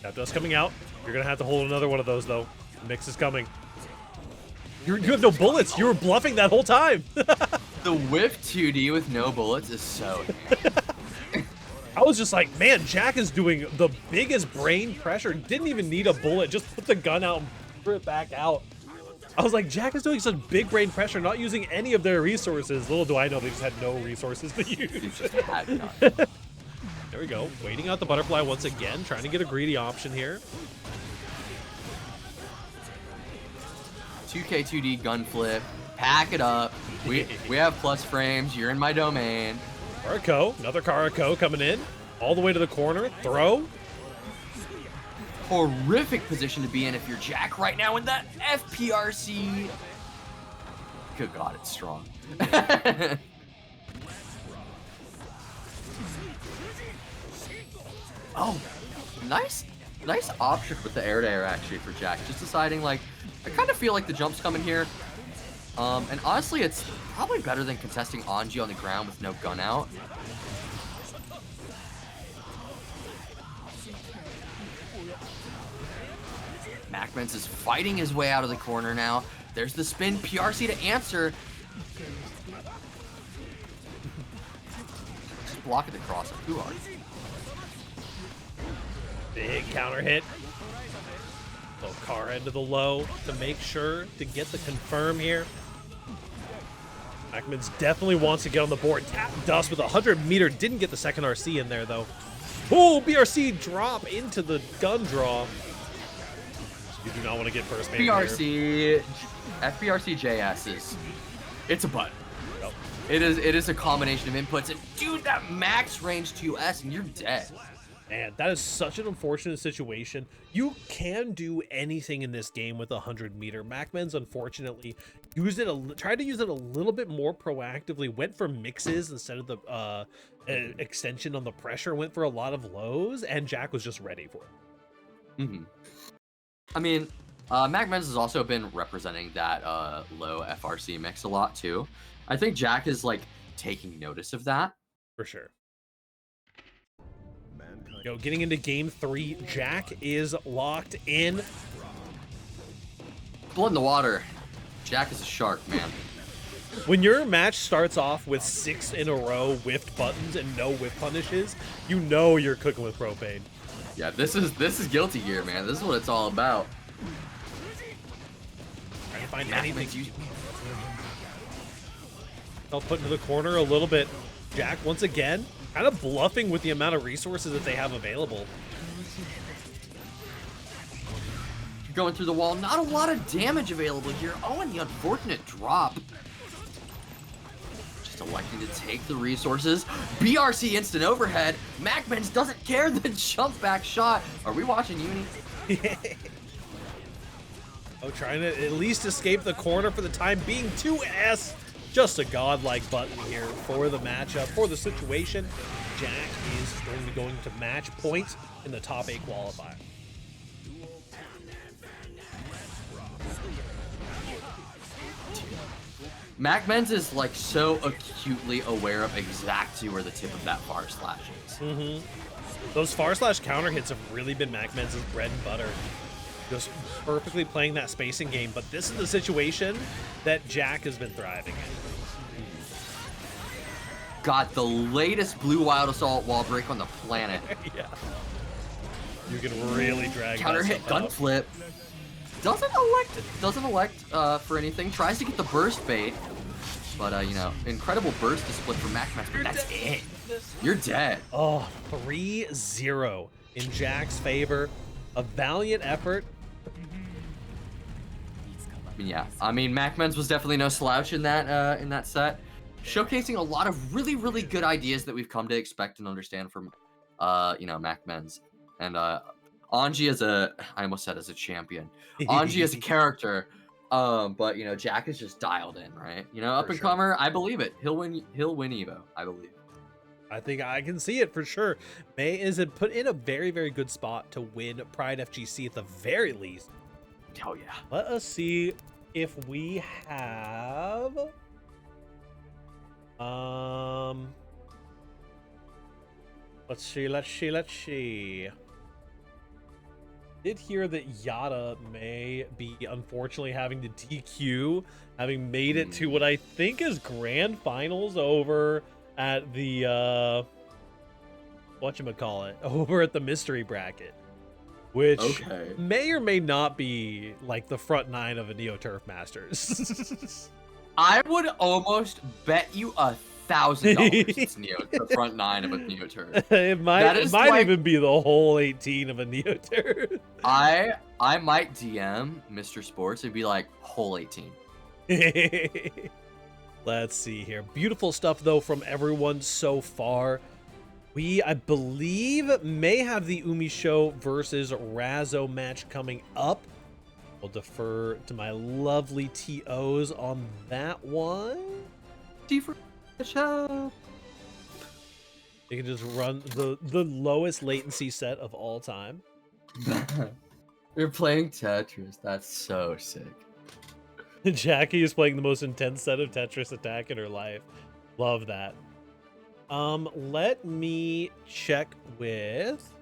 Got dust coming out. You're gonna have to hold another one of those though. Mix is coming. You have no bullets. You were bluffing that whole time. The whiff 2D with no bullets is so I was just like, man, Jack is doing the biggest brain pressure. Didn't even need a bullet. Just put the gun out and threw it back out. I was like, Jack is doing such big brain pressure, not using any of their resources. Little do I know they just had no resources to use. There we go. Waiting out the butterfly once again, trying to get a greedy option here. 2K2D gun flip. Pack it up. We have plus frames. You're in my domain. Karako, another Karako coming in. All the way to the corner. Throw. Horrific position to be in if you're Jack right now in that FPRC. Good God, it's strong. Oh, nice option with the air-to-air actually for Jack. Just deciding, like, I kind of feel like the jump's coming here. And honestly, it's probably better than contesting Anji on the ground with no gun out. Magmen's is fighting his way out of the corner now. There's the spin, PRC to answer. Just block at the cross. Who are you? Big counter hit. Low car into the low to make sure to get the confirm here. Ackman's definitely wants to get on the board. Tap Dust with a 100-meter. Didn't get the second RC in there, though. Oh, BRC drop into the gun draw. You do not want to get first man BRC, FBRC JS it's a button. Yep. It is a combination of inputs. And dude, that max range 2S and you're dead. Man, that is such an unfortunate situation. You can do anything in this game with a 100-meter. MacMen's unfortunately tried to use it a little bit more proactively. Went for mixes instead of the extension on the pressure. Went for a lot of lows, and Jack was just ready for it. Mm-hmm. I mean, MacMen's has also been representing that low FRC mix a lot too. I think Jack is like taking notice of that. For sure. Getting into game 3, Jack is locked in. Blood in the water. Jack is a shark, man. When your match starts off with 6 in a row whiffed buttons and no whiff punishes, you know you're cooking with propane. Yeah, this is Guilty Gear, man. This is what it's all about. Trying to find anything. I'll put into the corner a little bit. Jack, once again, kind of bluffing with the amount of resources that they have available. Going through the wall, not a lot of damage available here. Oh, and the unfortunate drop. Just electing to take the resources. BRC instant overhead. MacMen's doesn't care the jump back shot. Are we watching Uni? Oh, trying to at least escape the corner for the time being. 2S. Just a godlike button here for the matchup, for the situation. Jack is going to match points in the top 8 qualifier. MacMen's is like so acutely aware of exactly where the tip of that far slash is. Mm-hmm. Those far slash counter hits have really been MacMen's bread and butter. Just perfectly playing that spacing game, but this is the situation that Jack has been thriving in. Got the latest Blue Wild Assault wall break on the planet. Yeah. You can really drag counter hit gun out. flip. Doesn't elect for anything. Tries to get the burst bait, but you know, incredible burst display for MacMen. But that's it. You're dead. Oh, 3-0 in Jack's favor. A valiant effort. Yeah, I mean, MacMen's was definitely no slouch in that set, showcasing a lot of really, really good ideas that we've come to expect and understand from, you know, MacMen's. And Anji I almost said as a champion, Anji as a character, but you know, Jack is just dialed in, right? You know, up and comer, I believe it. He'll win Evo, I believe. I think I can see it for sure. May is put in a very, very good spot to win PRIDEfgc at the very least. Oh yeah. Let us see if we have let's see. Did hear that Yada may be unfortunately having to DQ, having made it to what I think is grand finals over at the whatchamacallit, over at the mystery bracket. Which may or may not be like the front 9 of a Neo Turf Masters. I would almost bet you $1,000 it's the front 9 of a Neo Turf. It might like, even be the whole 18 of a Neo Turf. I might DM Mr. Sports and be like, whole 18. Let's see here. Beautiful stuff though from everyone so far. We, I believe, may have the Umi Show versus Razzo match coming up. We'll defer to my lovely TOs on that one. T for the show. You can just run the lowest latency set of all time. You're playing Tetris. That's so sick. Jackie is playing the most intense set of Tetris attack in her life. Love that. Let me check with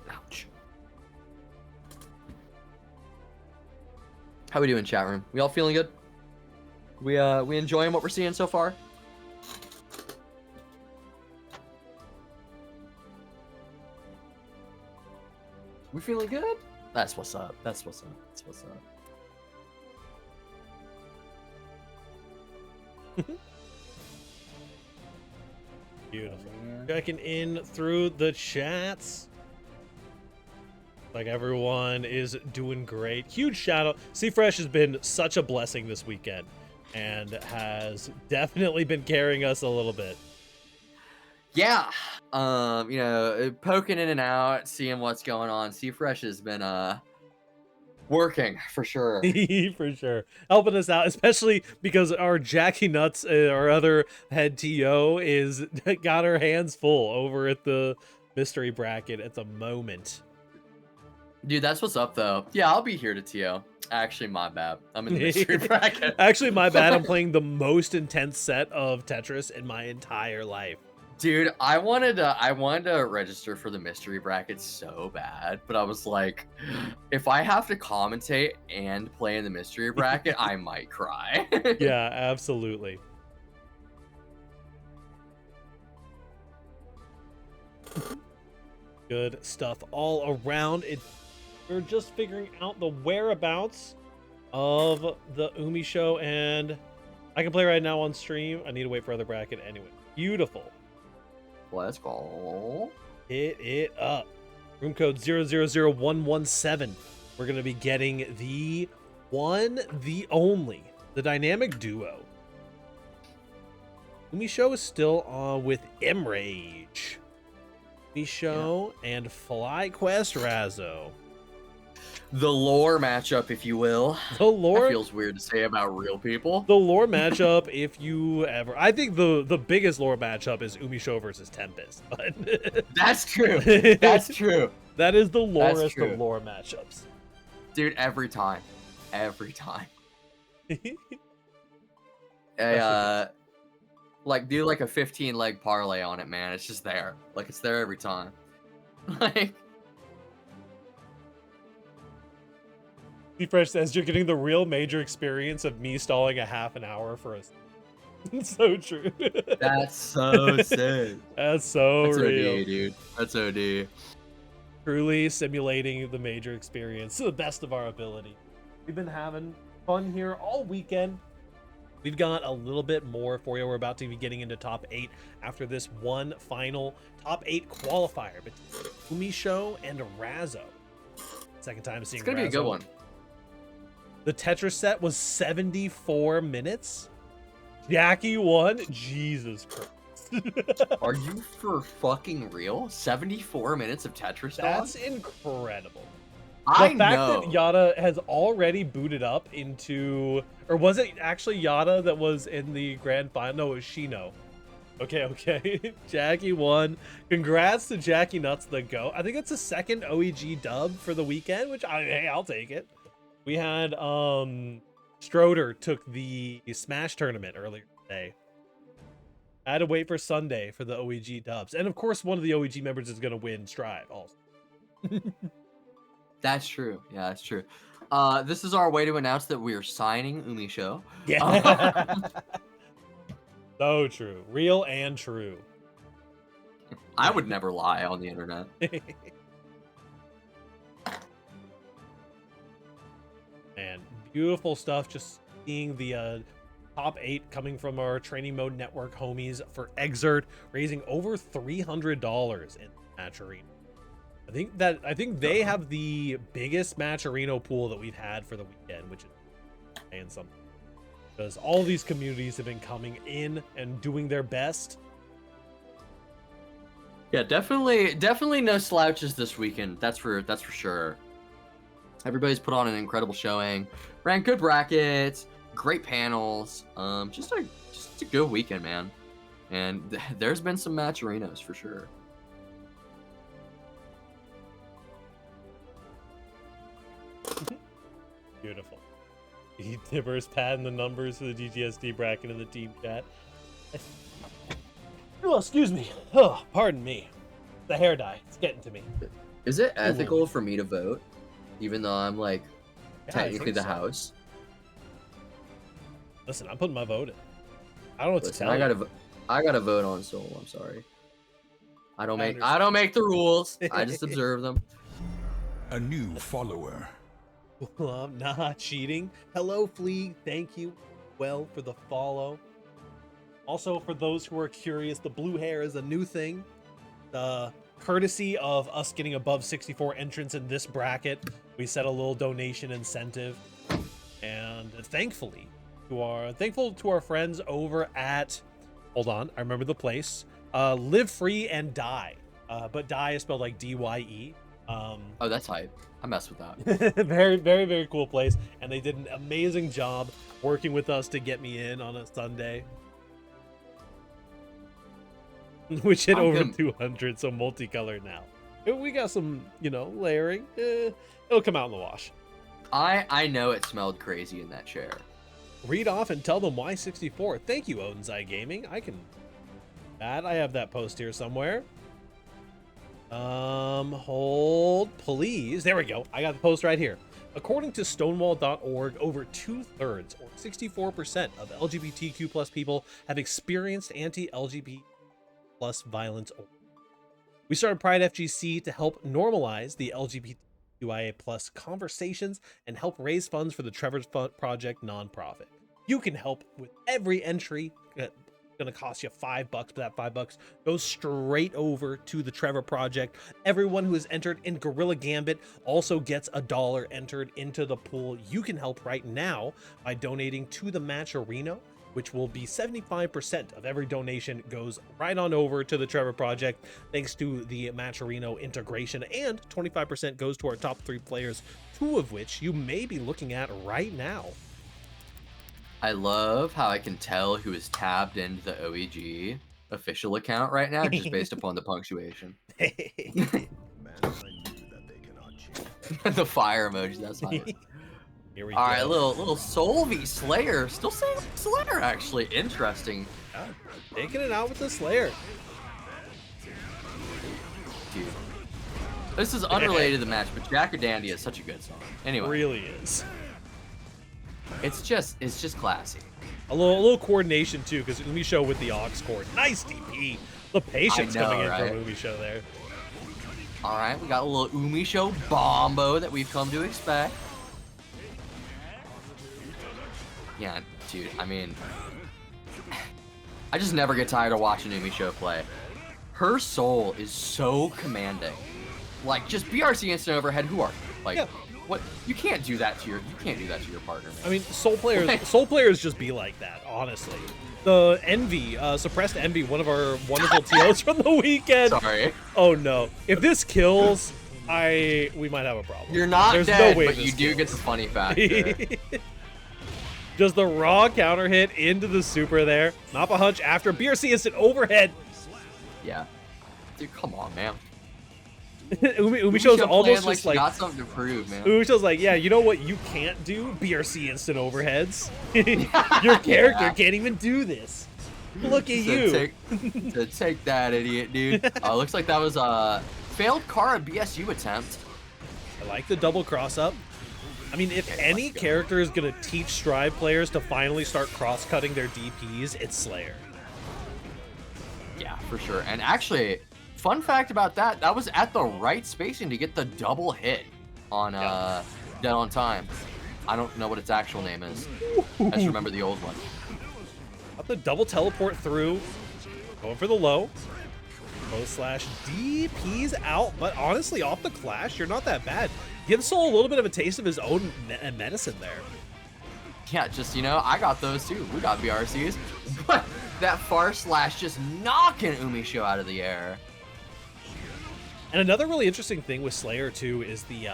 ouch. How we doing, chat room? We all feeling good? We enjoying what we're seeing so far? We feeling good? That's what's up. That's what's up. That's what's up. Beautiful. Checking in through the chats. Like everyone is doing great. Huge shout out. C-Fresh has been such a blessing this weekend and has definitely been carrying us a little bit. Yeah. You know, poking in and out, seeing what's going on. C-Fresh has been working for sure. For sure. Helping us out, especially because our Jackie Nuts, our other head TO, is got her hands full over at the mystery bracket at the moment. Dude, that's what's up though. Yeah, I'll be here to TO. Actually, my bad. I'm in the mystery bracket. Actually, my bad. I'm playing the most intense set of Tetris in my entire life. Dude, I wanted to register for the mystery bracket so bad, but I was like, if I have to commentate and play in the mystery bracket, I might cry. Yeah, absolutely. Good stuff all around. We're just figuring out the whereabouts of the Umi show, and I can play right now on stream. I need to wait for other bracket anyway. Beautiful. Let's go. Hit it up. Room code 000117. We're going to be getting the one, the only, the dynamic duo. Umi show is still on with Mrage. Umi show and FlyQuest Razzo. The lore matchup, if you will. The lore That feels weird to say about real people. The lore matchup, if you ever, I think the biggest lore matchup is Umi show versus Tempest. But That's true. That's true. That is the lorest true. of lore matchups. Dude, every time. Every time. Like, do like a 15-leg parlay on it, man. It's just there. Like, it's there every time. Like, C-Fresh says you're getting the real major experience of me stalling a half an hour for us. So true. that's so sick. That's so That's real. OD, dude. That's OD. Truly simulating the major experience to the best of our ability. We've been having fun here all weekend. We've got a little bit more for you. We're about to be getting into top 8 after this one final top 8 qualifier between Umi show and Razzo. Second time seeing It's gonna be a good Razzo. one. The Tetris set was 74 minutes. Jackie won. Jesus Christ. Are you for fucking real? 74 minutes of Tetris, dog? That's incredible. I The fact know. that Yada has already booted up into, or was it actually Yada that was in the grand final? No, it was Shino. Okay. Jackie won. Congrats to Jackie Nuts, the GOAT. I think it's the second OEG dub for the weekend, which hey, I'll take it. We had Stroder took the Smash tournament earlier today. I had to wait for Sunday for the OEG dubs. And of course, one of the OEG members is going to win Strive also. That's true. Yeah, that's true. This is our way to announce that we are signing Umi Show. Yeah. So true. Real and true. I would never lie on the internet. Man, beautiful stuff. Just seeing the top 8 coming from our training mode network homies for Exert, raising over $300 in Match Arena. I think they have the biggest Match Arena pool that we've had for the weekend, which is saying something. Because all these communities have been coming in and doing their best. Yeah, definitely no slouches this weekend. That's for sure. Everybody's put on an incredible showing. Ran good brackets, great panels. Just a good weekend, man. And there's been some match arenas for sure. Beautiful. Tibbers padding the numbers for the GGST bracket in the team chat. Oh, excuse me. Oh, pardon me. The hair dye. It's getting to me. Is it ethical for me to vote, even though I'm like Yeah, I technically think the so. house? Listen, I'm putting my vote in. I don't know what to Listen, tell I gotta vote on Soul. I'm sorry. I don't make the rules. I just observe them. A new follower. Well, I'm not cheating. Hello, Fleeg. Thank you, well, for the follow. Also, for those who are curious, the blue hair is a new thing. Courtesy of us getting above 64 entrants in this bracket, we set a little donation incentive, and thankful to our friends over at, hold on, I remember the place, Live Free and Die, but Die is spelled like D-Y-E. Oh, that's hype. I mess with that. Very, very, very cool place, and they did an amazing job working with us to get me in on a Sunday. Which hit over 200, so multicolored now. We got some, you know, layering. It'll come out in the wash. I know it smelled crazy in that chair. Read off and tell them why 64. Thank you, Odin's Gaming. I have that post here somewhere. Hold, please. There we go. I got the post right here. According to Stonewall.org, over 2/3, or 64% of LGBTQ plus people have experienced anti-LGBT plus violence. We started PRIDEfgc to help normalize the LGBTQIA plus conversations and help raise funds for the Trevor's Project nonprofit. You can help with every entry. Gonna cost you $5, but that $5 goes straight over to the Trevor Project. Everyone who is entered in Gorilla Gambit also gets $1 entered into the pool. You can help right now by donating to the Matcherino, which will be 75% of every donation goes right on over to the Trevor Project, thanks to the Matcherino integration, and 25% goes to our top 3 players, 2 of which you may be looking at right now. I love how I can tell who is tabbed into the OEG official account right now, just based upon the punctuation. Mankind knew that they cannot change. The fire emoji, that's fire. Here we All go. right, little Soul v Slayer. Still saying Slayer, actually. Interesting. Yeah, taking it out with the Slayer. Dude. This is unrelated to the match, but Jack or Dandy is such a good song. Anyway. It really is. It's just classy. A little coordination too, because Umi Show with the aux cord. Nice DP. The patience coming in from Umi Show there. All right, we got a little Umi Show bombo that we've come to expect. Yeah, dude, I mean, I just never get tired of watching Umi Show play. Her soul is so commanding. Like, just BRC instant overhead, who are you? Like, yeah. What? You can't do that to your partner, man. I mean, soul players just be like that, honestly. The Envy, Suppressed Envy, one of our wonderful TOs from the weekend. Sorry. Oh no. If this kills, we might have a problem. You're not There's dead, no way but you do get the funny factor. Just the raw counter hit into the super there. Nappa Hunch after BRC instant overhead. Yeah. Dude, come on, man. Umi Show's almost like just like got something to prove, man. Umi Show's like, yeah, you know what you can't do? BRC instant overheads. Your character can't even do this. Look at you. Take that, idiot, dude. Looks like that was a failed Kara BSU attempt. I like the double cross up. I mean, if any character is gonna teach Strive players to finally start cross-cutting their DPs, it's Slayer. Yeah, for sure. And actually, fun fact about that, that was at the right spacing to get the double hit on Dead on Time. I don't know what its actual name is. I just remember the old one. Up the double teleport through. Going for the low. Low slash DP's out, but honestly, off the clash, you're not that bad. Give Soul a little bit of a taste of his own medicine there. Yeah, just, you know, I got those too. We got BRCs. But that far slash just knocking Umi Show out of the air. And another really interesting thing with Slayer too is the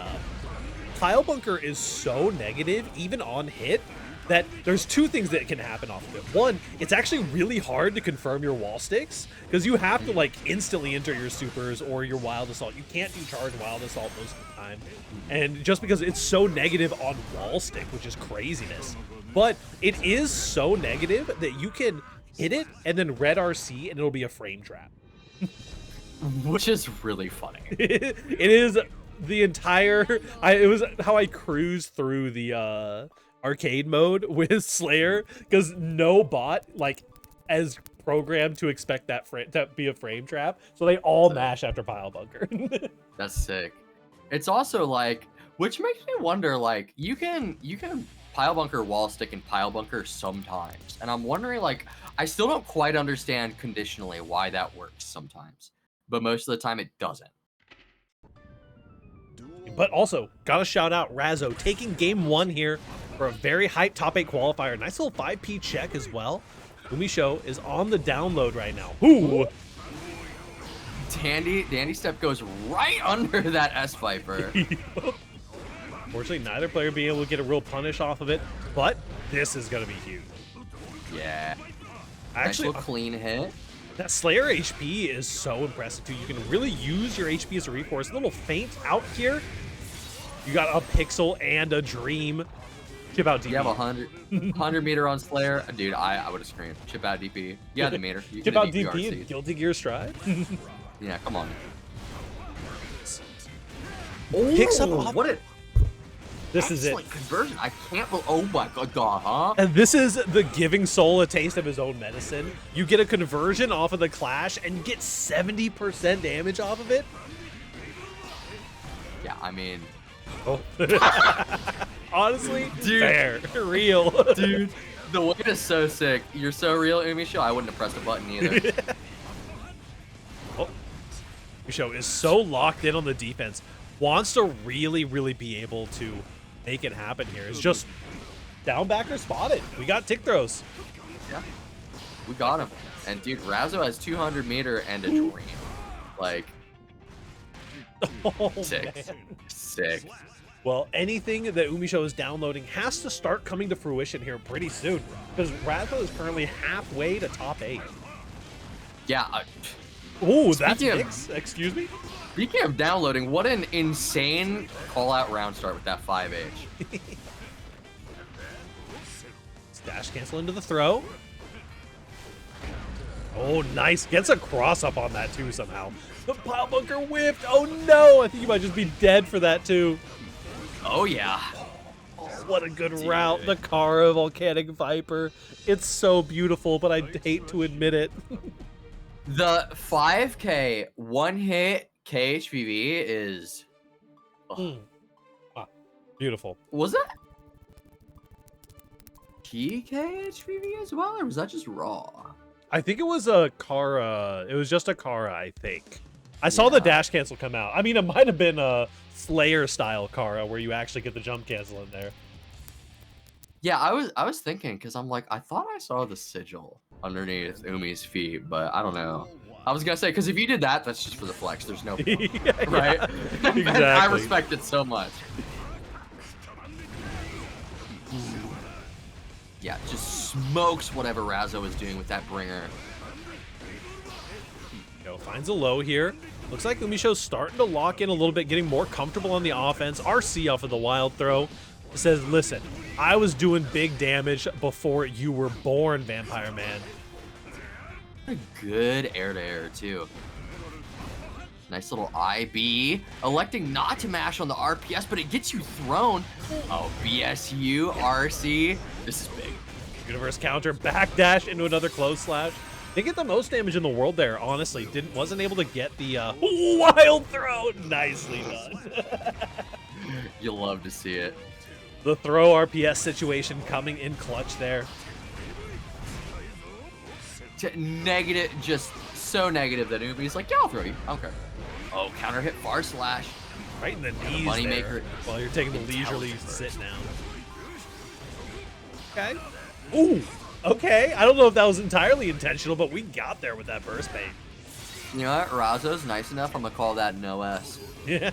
Kyle Bunker is so negative, even on hit, that there's 2 things that can happen off of it. One, it's actually really hard to confirm your wall sticks because you have to like instantly enter your supers or your wild assault. You can't do charge wild assault most of the time. And just because it's so negative on wall stick, which is craziness. But it is so negative that you can hit it and then red RC and it'll be a frame trap. Which is really funny. It is the entire it was how I cruised through the arcade mode with Slayer because no bot like as programmed to expect that to be a frame trap, so they all mash after pile bunker. That's sick. It's also like, which makes me wonder, like, you can pile bunker wall stick and pile bunker sometimes, and I'm wondering, like, I still don't quite understand conditionally why that works sometimes, but most of the time it doesn't. But also, gotta shout out Razzo taking game 1 here for a very hyped top 8 qualifier. Nice little 5P check as well. Umisho is on the download right now. Ooh! Dandy Step goes right under that S Viper. Unfortunately, neither player being able to get a real punish off of it, but this is gonna be huge. Yeah. Actually, nice little clean hit. That Slayer HP is so impressive too. You can really use your HP as a recourse. A little feint out here. You got a pixel and a dream. Chip out DP. You have 100 meter on Slayer. Dude, I would have screamed. Chip out DP. Yeah, the meter. You Chip out DP and Guilty Gear Stride. Yeah, come on. Picks up off. What a This is it. Conversion. I can't believe. Oh my god, huh? And this is the giving Soul a taste of his own medicine. You get a conversion off of the clash and you get 70% damage off of it. Yeah, I mean, Oh. Honestly, dude, fair, real. dude, the weight is so sick. You're so real, Umisho. I wouldn't have pressed a button either. Oh. Umisho is so locked in on the defense. Wants to really, really be able to make it happen here. It's just down backer spotted. We got tick throws. Yeah, we got him. And dude, Razzo has 200 meter and a dream. Like, Oh, sick, man. sick. Well, anything that Umisho is downloading has to start coming to fruition here pretty soon, because Razzo is currently halfway to top 8. Yeah. Oh, that's Speaking of- mix. Excuse me? Speaking of downloading, what an insane call-out round start with that 5H. Dash cancel into the throw. Oh, nice. Gets a cross up on that too somehow. The pile bunker whipped. Oh no, I think you might just be dead for that too. Oh yeah. Oh, what a good route. The Kara Volcanic Viper. It's so beautiful, but I hate to admit it. The 5K one-hit KHVV is... Mm. Ah, beautiful. Was that PKHVV as well, or was that just raw? I think it was a Kara. It was just a Kara, I think. I saw the dash cancel come out. I mean, it might have been a Slayer style Kara where you actually get the jump cancel in there. Yeah, I was thinking, because I'm like, I thought I saw the sigil underneath Umi's feet, but I don't know. I was gonna say, because if you did that, that's just for the flex. There's no point, Yeah, right? exactly. I respect it so much. Yeah, just smokes whatever Razzo is doing with that bringer. Finds a low here. Looks like Umisho's starting to lock in a little bit, getting more comfortable on the offense. RC off of the wild throw. Says, listen, I was doing big damage before you were born, Vampire Man. A good air-to-air, too. Nice little IB. Electing not to mash on the RPS, but it gets you thrown. Oh, BSU, RC. This is big. Universe counter, backdash into another close slash. They get the most damage in the world there, honestly. Wasn't able to get the wild throw. Nicely done. You'll love to see it. The throw RPS situation coming in clutch there. Negative, just so negative that Ubi's like, yeah, I'll throw you. Okay. Oh, counter hit far slash. Right in the knees Money there, maker. while you're taking the leisurely sit down. Okay. Ooh. Okay. I don't know if that was entirely intentional, but we got there with that burst bait. You know what? Razzo's nice enough. I'm gonna call that no S. Yeah.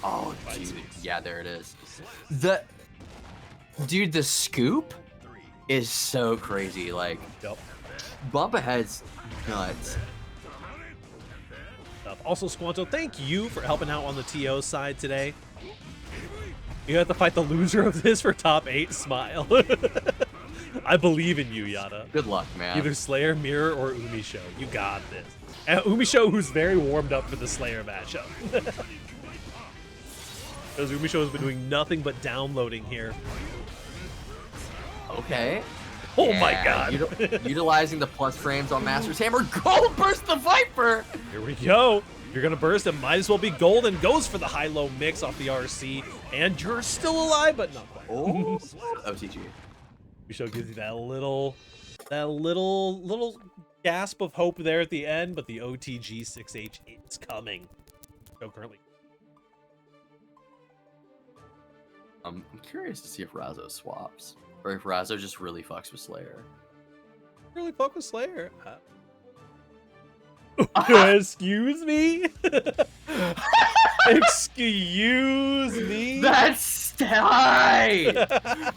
Oh, dude. Yeah, there it is. Dude, the scoop is so crazy. Like, Yep. bump ahead's nuts. Also, Squanto, thank you for helping out on the TO side today. You have to fight the loser of this for top 8. Smile. I believe in you, Yada. Good luck, man. Either Slayer, Mirror, or Umisho. You got this. And Umisho, who's very warmed up for the Slayer matchup. Because Umisho has been doing nothing but downloading here. Okay. Oh my Yeah, god. Utilizing the plus frames on Master's Hammer. Gold burst the Viper. Here we go. You're gonna burst. It might as well be golden. Goes for the high-low mix off the RC, and you're still alive, but not quite. Oh, OTG. Umisho gives you that little gasp of hope there at the end, but the OTG 6H is coming. So currently. I'm curious to see if Razzo swaps, or if Razzo just really fucks with Slayer. Really focus Slayer. Excuse me? Excuse me? That's tight!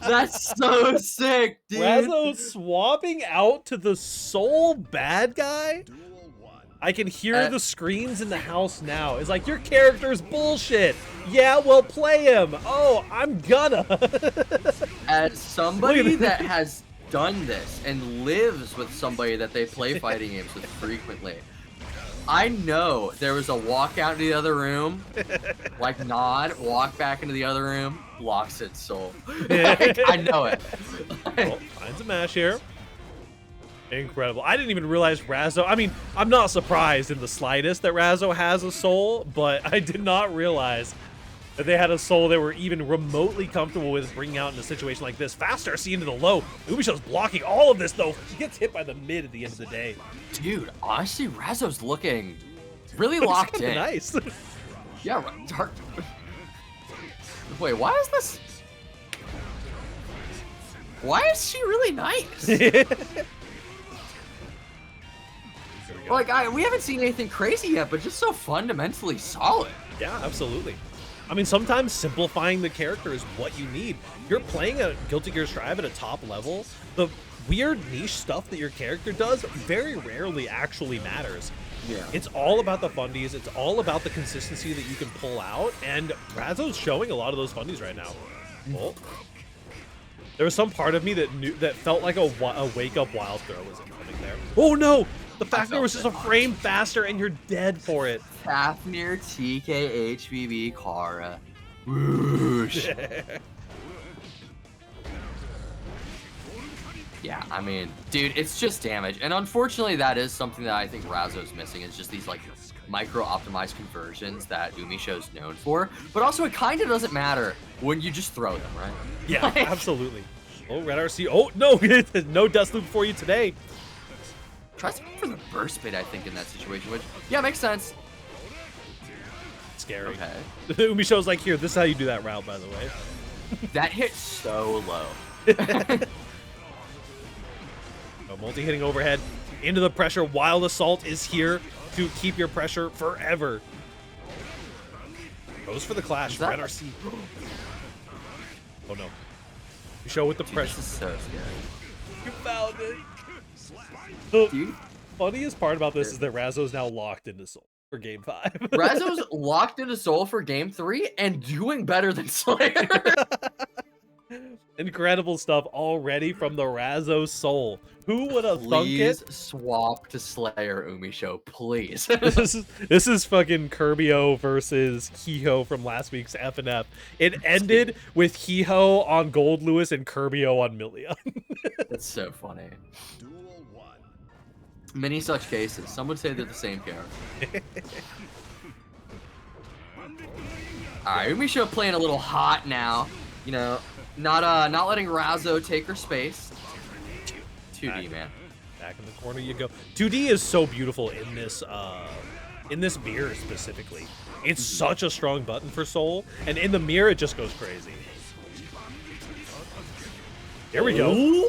That's so sick, dude! Razzo swapping out to the sole bad guy? I can hear the screams in the house now. It's like, your character's bullshit. Yeah, well, play him. Oh, I'm gonna. As somebody that has done this and lives with somebody that they play fighting games with frequently, I know there was a walk out into the other room, like nod, walk back into the other room, locks its soul. Like, I know it. Well, finds a mash here. Incredible. I didn't even realize Razzo. I mean, I'm not surprised in the slightest that Razzo has a soul, but I did not realize that they had a soul they were even remotely comfortable with bringing out in a situation like this. Faster, see into the low. Umisho's blocking all of this, though. He gets hit by the mid at the end of the day. Dude, honestly, Razzo's looking really locked in. Nice. Yeah, dark. Wait, why is this? Why is she really nice? Like, we haven't seen anything crazy yet, but just so fundamentally solid. Yeah, absolutely. I mean, sometimes simplifying the character is what you need. You're playing a Guilty Gear Strive at a top level. The weird niche stuff that your character does very rarely actually matters. Yeah. It's all about the fundies. It's all about the consistency that you can pull out. And Razzo's showing a lot of those fundies right now. Oh. There was some part of me that felt like a wake-up wild throw was coming there. Oh, no! The fact there was just a frame faster and you're dead for it. Fafnir TK HBB Kara. Whoosh. Yeah, I mean, dude, it's just damage. And unfortunately, that is something that I think Razzo's missing, is just these, like, micro-optimized conversions that Umisho's known for. But also, it kind of doesn't matter when you just throw them, right? Yeah, absolutely. Oh, Red RC. Oh, no. No dust loop for you today. Tries to go for the burst bait, I think, in that situation, which, yeah, makes sense. Scary. Okay. Umisho's like, here, this is how you do that route, by the way. That hit so low. Oh, multi-hitting overhead into the pressure. Wild Assault is here to keep your pressure forever. Goes for the clash. Red RC. Oh, no. Umisho with the pressure. This is so scary. You found it. The Dude. funniest part about this is that Razzo's now locked into Soul for Game 5. Razzo's locked into Soul for Game 3 and doing better than Slayer. Incredible stuff already from the Razzo Soul. Who would have thunk Please it? swap to Slayer, Umisho, please. This is fucking Kirbyo versus Hiho from last week's FNF. It ended with Hiho on Gold Lewis and Kirbyo on Million. That's so funny. Many such cases. Some would say they're the same character. Alright, Umisho playing a little hot now. You know, not letting Razzo take her space. 2D, man. Back in the corner you go. 2D is so beautiful in this mirror specifically. It's such a strong button for Soul, and in the mirror it just goes crazy. Here we go. Ooh.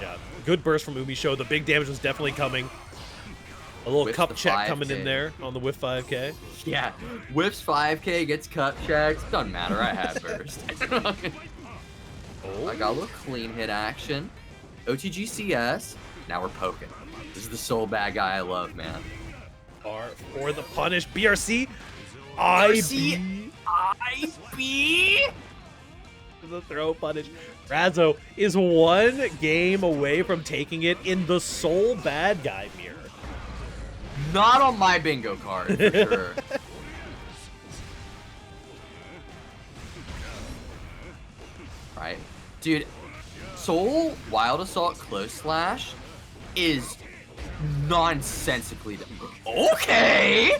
Yeah, good burst from Umisho. The big damage was definitely coming. A little Whiff cup the check coming 5K. in there on the Whiff 5K. Yeah, whips 5K, gets cup checks. Doesn't matter, I had burst. Oh. I got a little clean hit action. OTGCS. Now we're poking. This is the Soul bad guy I love, man. R for the punish. BRC. BRC. IB. The throw punish. Razzo is one game away from taking it in the Soul bad guy mirror. Not on my bingo card, for sure. Dude, Soul Wild Assault Close Slash is nonsensically dumb. Okay!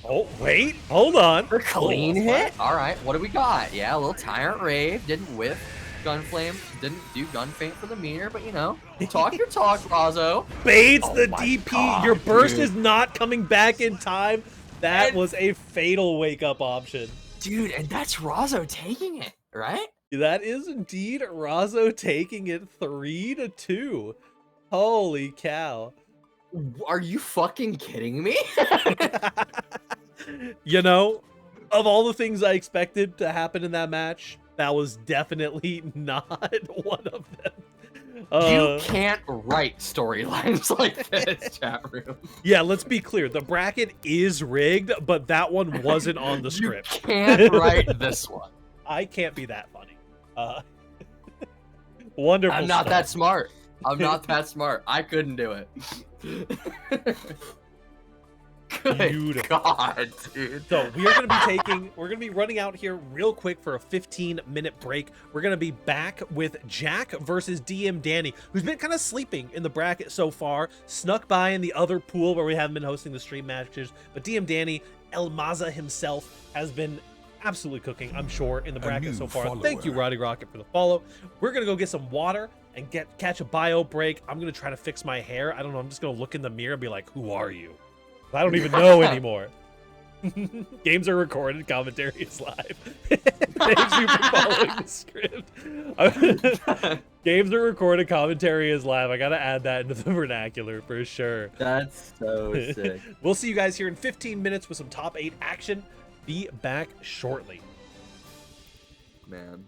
Oh, wait, hold on. The clean Oh, hit? Alright, what do we got? Yeah, a little Tyrant Rave. Didn't whiff Gun Flame. Didn't do Gun Feint for the meter, but you know, talk your talk, Razo. Baits Oh the my DP. God, Your burst dude. is not coming back in time. That And- was a fatal wake-up option. Dude, and that's Razo taking it, right? That is indeed Razo taking it 3-2. Holy cow. Are you fucking kidding me? You know, of all the things I expected to happen in that match, that was definitely not one of them. You can't write storylines like this, chat room. Yeah, let's be clear. The bracket is rigged, but that one wasn't on the script. You can't write this one. I can't be that funny. Wonderful. I'm not stuff. that smart. I'm not that smart. I couldn't do it. Good Beautiful. God, dude. So we're gonna be running out here real quick for a 15-minute break. We're gonna be back with Jack versus DM Danny, who's been kind of sleeping in the bracket so far, snuck by in the other pool where we haven't been hosting the stream matches. But DM Danny, El Maza himself, has been absolutely cooking, I'm sure, in the bracket so far. Thank you, Roddy Rocket, for the follow. We're gonna go get some water and catch a bio break. I'm gonna try to fix my hair. I don't know. I'm just gonna look in the mirror and be like, "Who are you?" I don't even know anymore. Games are recorded, commentary is live. Thanks you for following the script. Games are recorded, commentary is live. I gotta add that into the vernacular for sure. That's so sick. We'll see you guys here in 15 minutes with some top 8 action. Be back shortly. Man.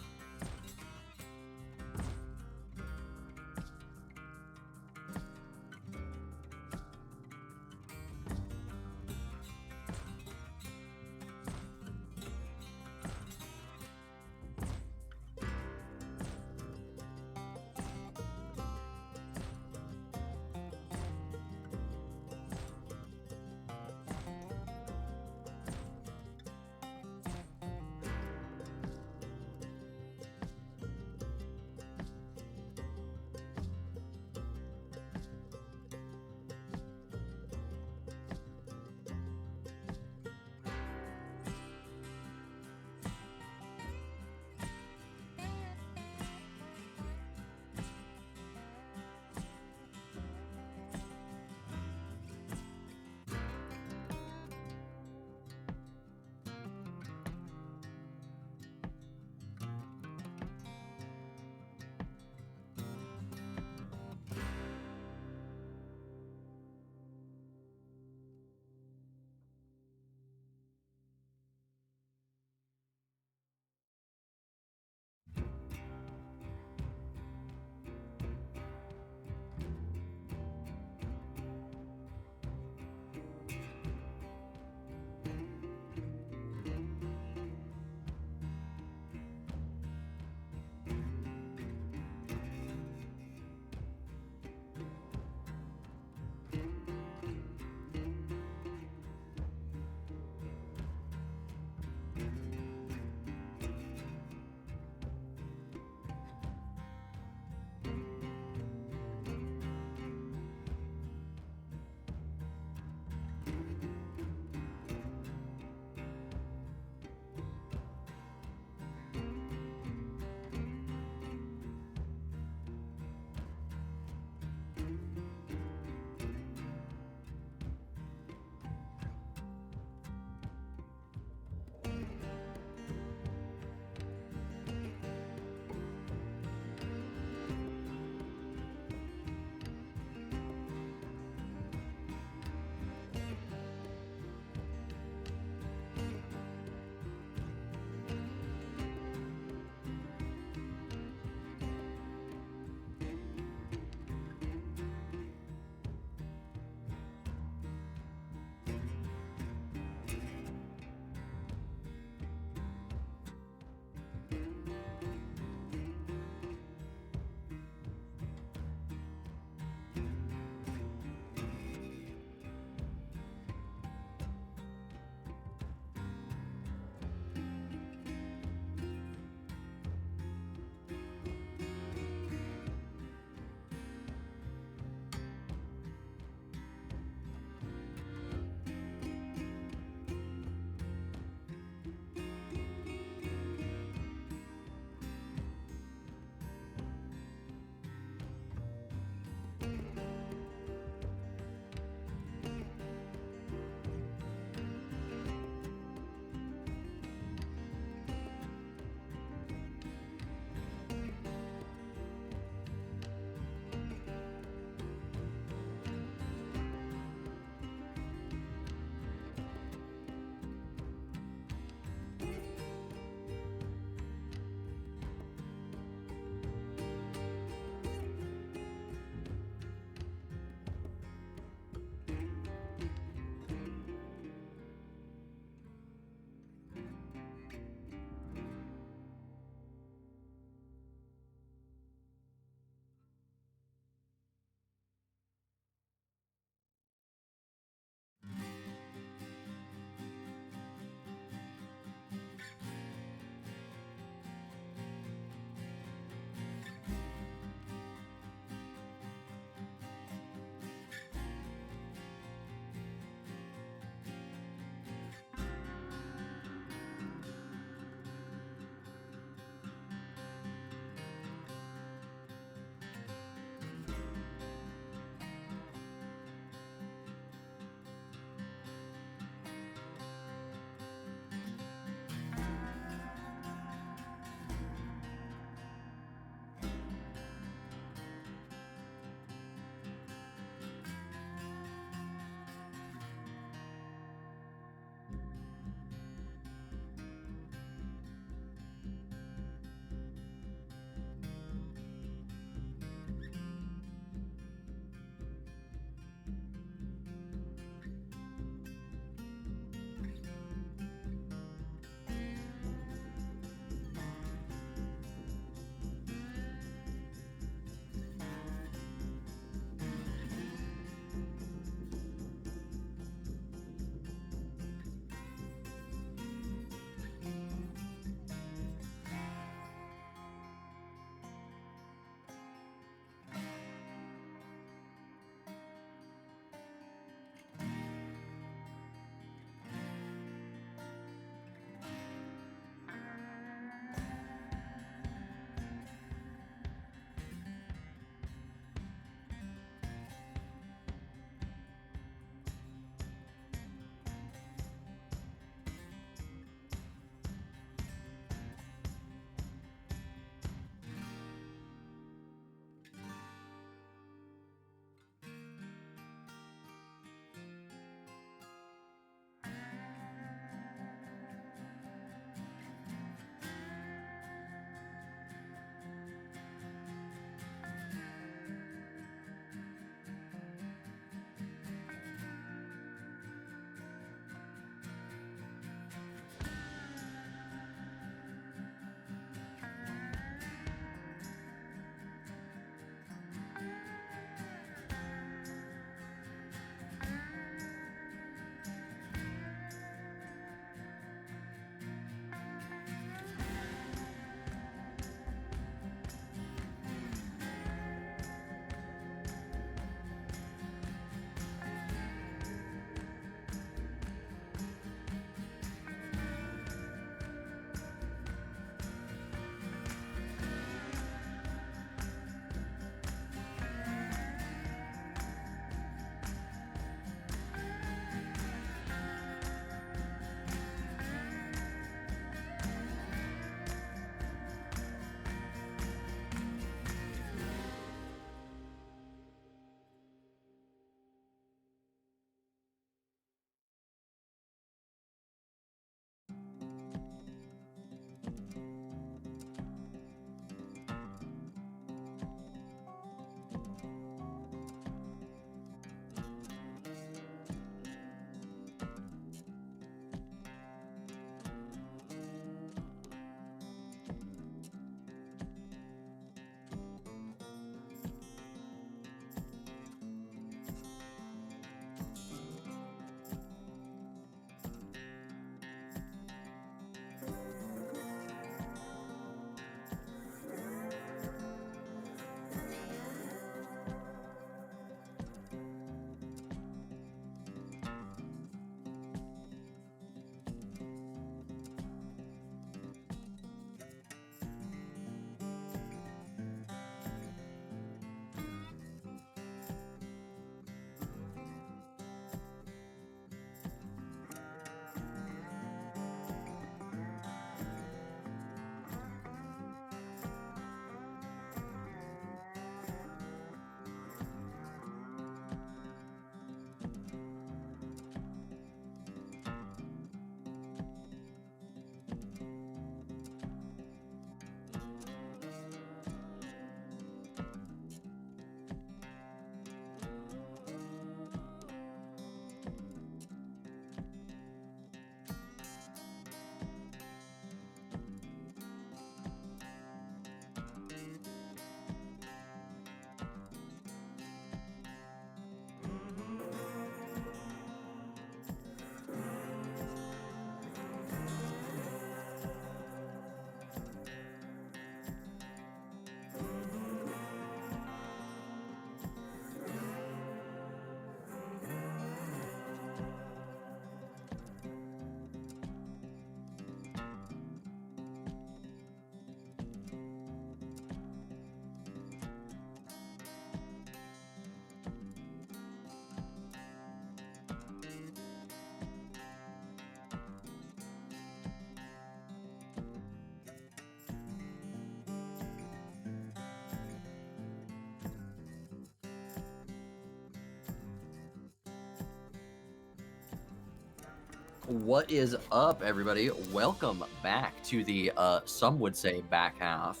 What is up, everybody? Welcome back to the some would say back half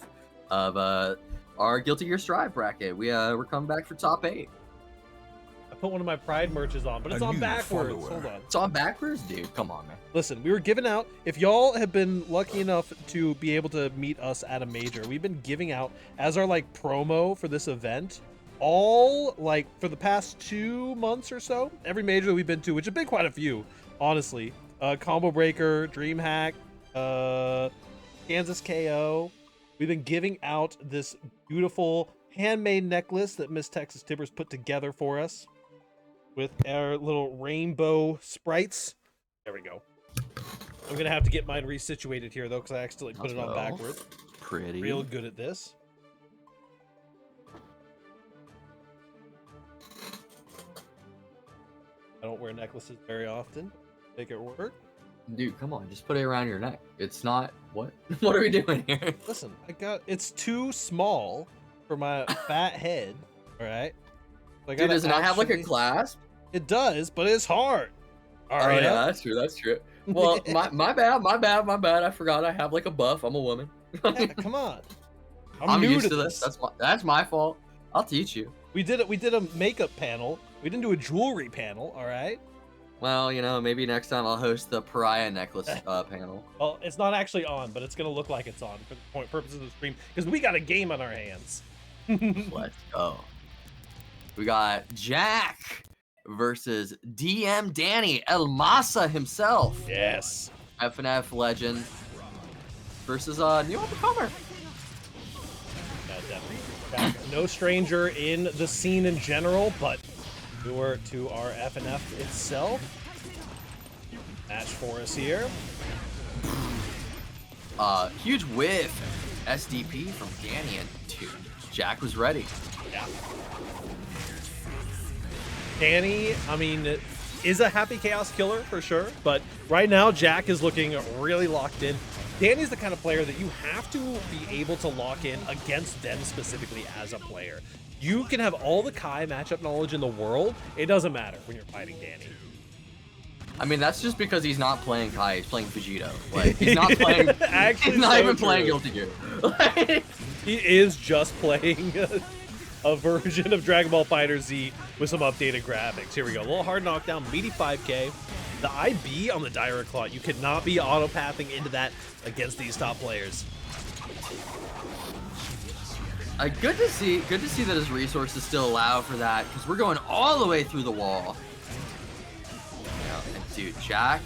of our Guilty Gear Strive bracket. We're coming back for top 8. I put one of my Pride merches on, but it's A on new backwards. follower. Hold on. It's on backwards, dude. Come on, man. Listen, we were giving out, if y'all have been lucky enough to be able to meet us at a major, we've been giving out as our like promo for this event, all like for the past 2 months or so, every major that we've been to, which have been quite a few, honestly. Combo Breaker, DreamHack, Kansas KO. We've been giving out this beautiful handmade necklace that Miss Texas Tibbers put together for us with our little rainbow sprites. There we go. I'm gonna have to get mine resituated here though, because I accidentally put it on backwards. Pretty. Real good at this. I don't wear necklaces very often. Make it work. Dude, come on. Just put it around your neck. It's not... What? What are we doing here? Listen, it's too small for my fat head. All right. So Dude, does it not have like a clasp? It does, but it's hard. All Oh, right. yeah, that's true. That's true. Well, my bad. I forgot I have like a buff. I'm a woman. Yeah, come on. I'm new used to this. That's my fault. I'll teach you. We did it. We did a makeup panel. We didn't do a jewelry panel. All right. Well, you know, maybe next time I'll host the Pariah necklace panel. Well, it's not actually on, but it's gonna look like it's on for the point purposes of the stream because we got a game on our hands. Let's go. We got Jack versus DM Danny El Masa himself. Yes. FNF legend versus new up-and-comer. Yeah, definitely. Jack, no stranger in the scene in general, but newer to our FNF itself. Match for us here. Huge whiff. SDP from Danny, and dude, Jack was ready. Yeah. Danny, I mean, is a happy chaos killer for sure, but right now Jack is looking really locked in. Danny's the kind of player that you have to be able to lock in against them specifically as a player. You can have all the Kai matchup knowledge in the world. It doesn't matter when you're fighting Danny. I mean, that's just because he's not playing Kai, he's playing Vegito. Like, he's not playing, Actually, he's not so even true. playing Guilty Gear. Like, He is just playing a version of Dragon Ball Fighter Z with some updated graphics. Here we go. A little hard knockdown, meaty 5K. The IB on the Direct Claw, you cannot be auto-pathing into that against these top players. good to see that his resources still allow for that, because we're going all the way through the wall. Yeah, and dude, Jack,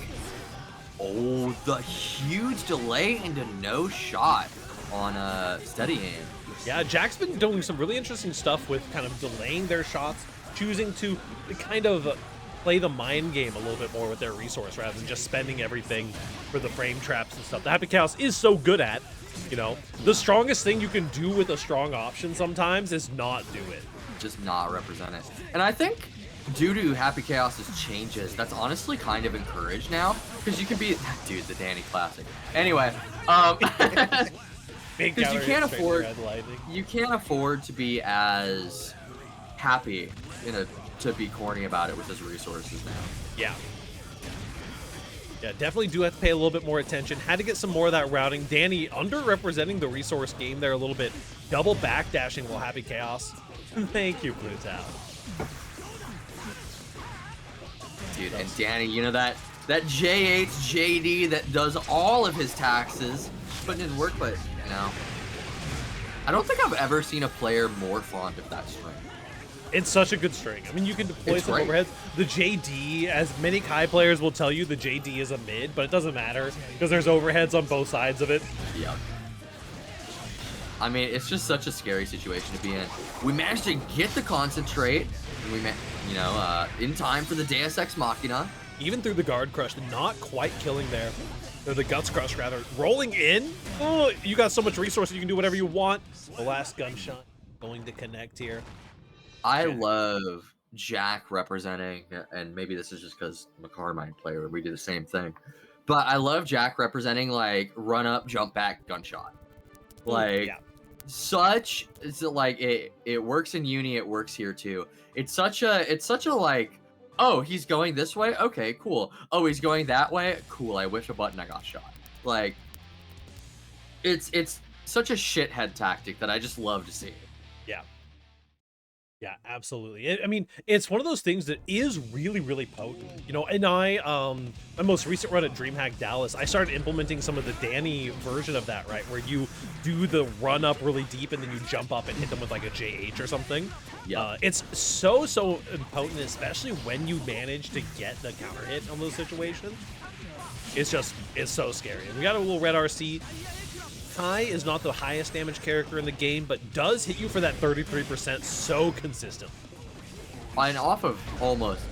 oh, the huge delay into no shot on steady aim. Yeah, Jack's been doing some really interesting stuff with kind of delaying their shots, choosing to kind of play the mind game a little bit more with their resource rather than just spending everything for the frame traps and stuff. The Happy Chaos is so good at, you know, the strongest thing you can do with a strong option sometimes is not do it. Just not represent it. And I think due to Happy Chaos's changes, that's honestly kind of encouraged now, because you can be, dude, the Danny classic. Anyway, because you can't afford to be as happy to be corny about it with his resources now. Yeah. Yeah, definitely do have to pay a little bit more attention. Had to get some more of that routing. Danny underrepresenting the resource game there a little bit. Double backdashing while Happy Chaos. Thank you, Brutal. Dude, and Danny, you know that JHJD that does all of his taxes, putting in work, but you know, I don't think I've ever seen a player more fond of that string. It's such a good string. I mean, you can deploy some great. overheads. The JD, as many Kai players will tell you, the JD is a mid, but it doesn't matter because there's overheads on both sides of it. Yep. I mean, it's just such a scary situation to be in. We managed to get the concentrate, and we in time for the Deus Ex Machina. Even through the guard crush, not quite killing there. Or the guts crush, rather. Rolling in. Oh, you got so much resources, you can do whatever you want. The last gunshot going to connect here. I love Jack representing, and maybe this is just because Makar might play, or we do the same thing, but I love Jack representing like run up, jump back, gunshot. Like, it's like it works in uni, it works here too. It's such a like Oh, he's going this way? Okay, cool. Oh, he's going that way? Cool, I wish a button I got shot. Like, it's such a shithead tactic that I just love to see. Yeah. Yeah, absolutely. I mean, it's one of those things that is really, really potent, you know. And my most recent run at DreamHack Dallas, I started implementing some of the Danny version of that, right, where you do the run up really deep and then you jump up and hit them with like a JH or something. Yeah, It's so potent, especially when you manage to get the counter hit on those situations. It's so scary. And we got a little red RC. Kai is not the highest damage character in the game, but does hit you for that 33% so consistent. and off of almost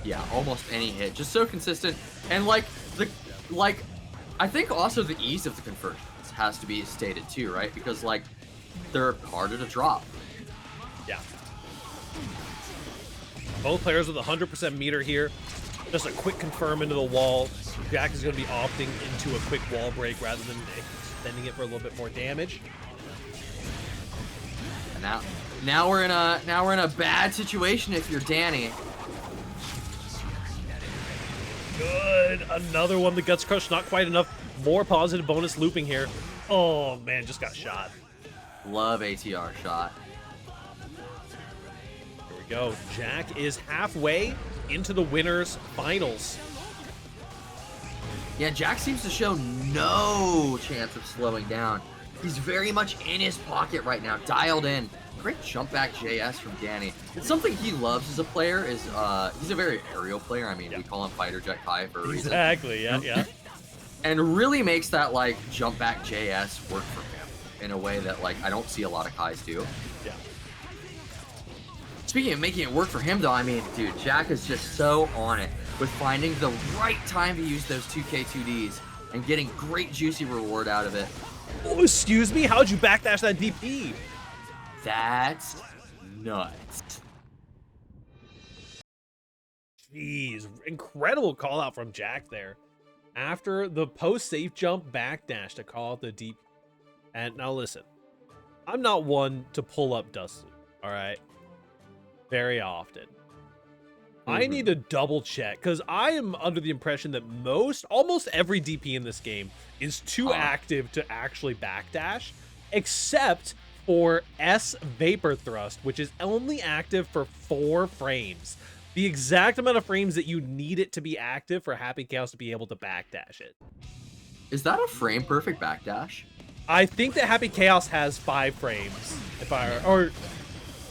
any hit, just so consistent. And like I think also the ease of the conversions has to be stated too, right? Because like they're harder to drop. Yeah. Both players with 100% meter here. Just a quick confirm into the wall. Jack is going to be opting into a quick wall break rather than extending it for a little bit more damage. And now we're in a bad situation if you're Danny. Good. Another one. The Guts Crush, not quite enough. More positive bonus looping here. Oh, man, just got shot. Love ATR shot. Here we go. Jack is halfway into the winners finals. Yeah, Jack seems to show no chance of slowing down. He's very much in his pocket right now, dialed in. Great jump back JS from Danny. It's something he loves as a player. Is he's a very aerial player. I mean, we call him Fighter Jet Kai for a reason. Exactly. Yeah. And really makes that like jump back JS work for him in a way that like I don't see a lot of Kais do. Yeah. Speaking of making it work for him, though, I mean, dude, Jack is just so on it with finding the right time to use those 2K2Ds and getting great juicy reward out of it. Oh, excuse me? How'd you backdash that DP? That's nuts. Jeez, incredible call out from Jack there. After the post safe jump backdash to call out the deep. And now listen, I'm not one to pull up dust loop, all right? Very often. I need to double check because I am under the impression that almost every DP in this game is too active to actually backdash, except for S Vapor Thrust, which is only active for 4 frames. The exact amount of frames that you need it to be active for Happy Chaos to be able to backdash it. Is that a frame perfect backdash? I think that Happy Chaos has 5 frames.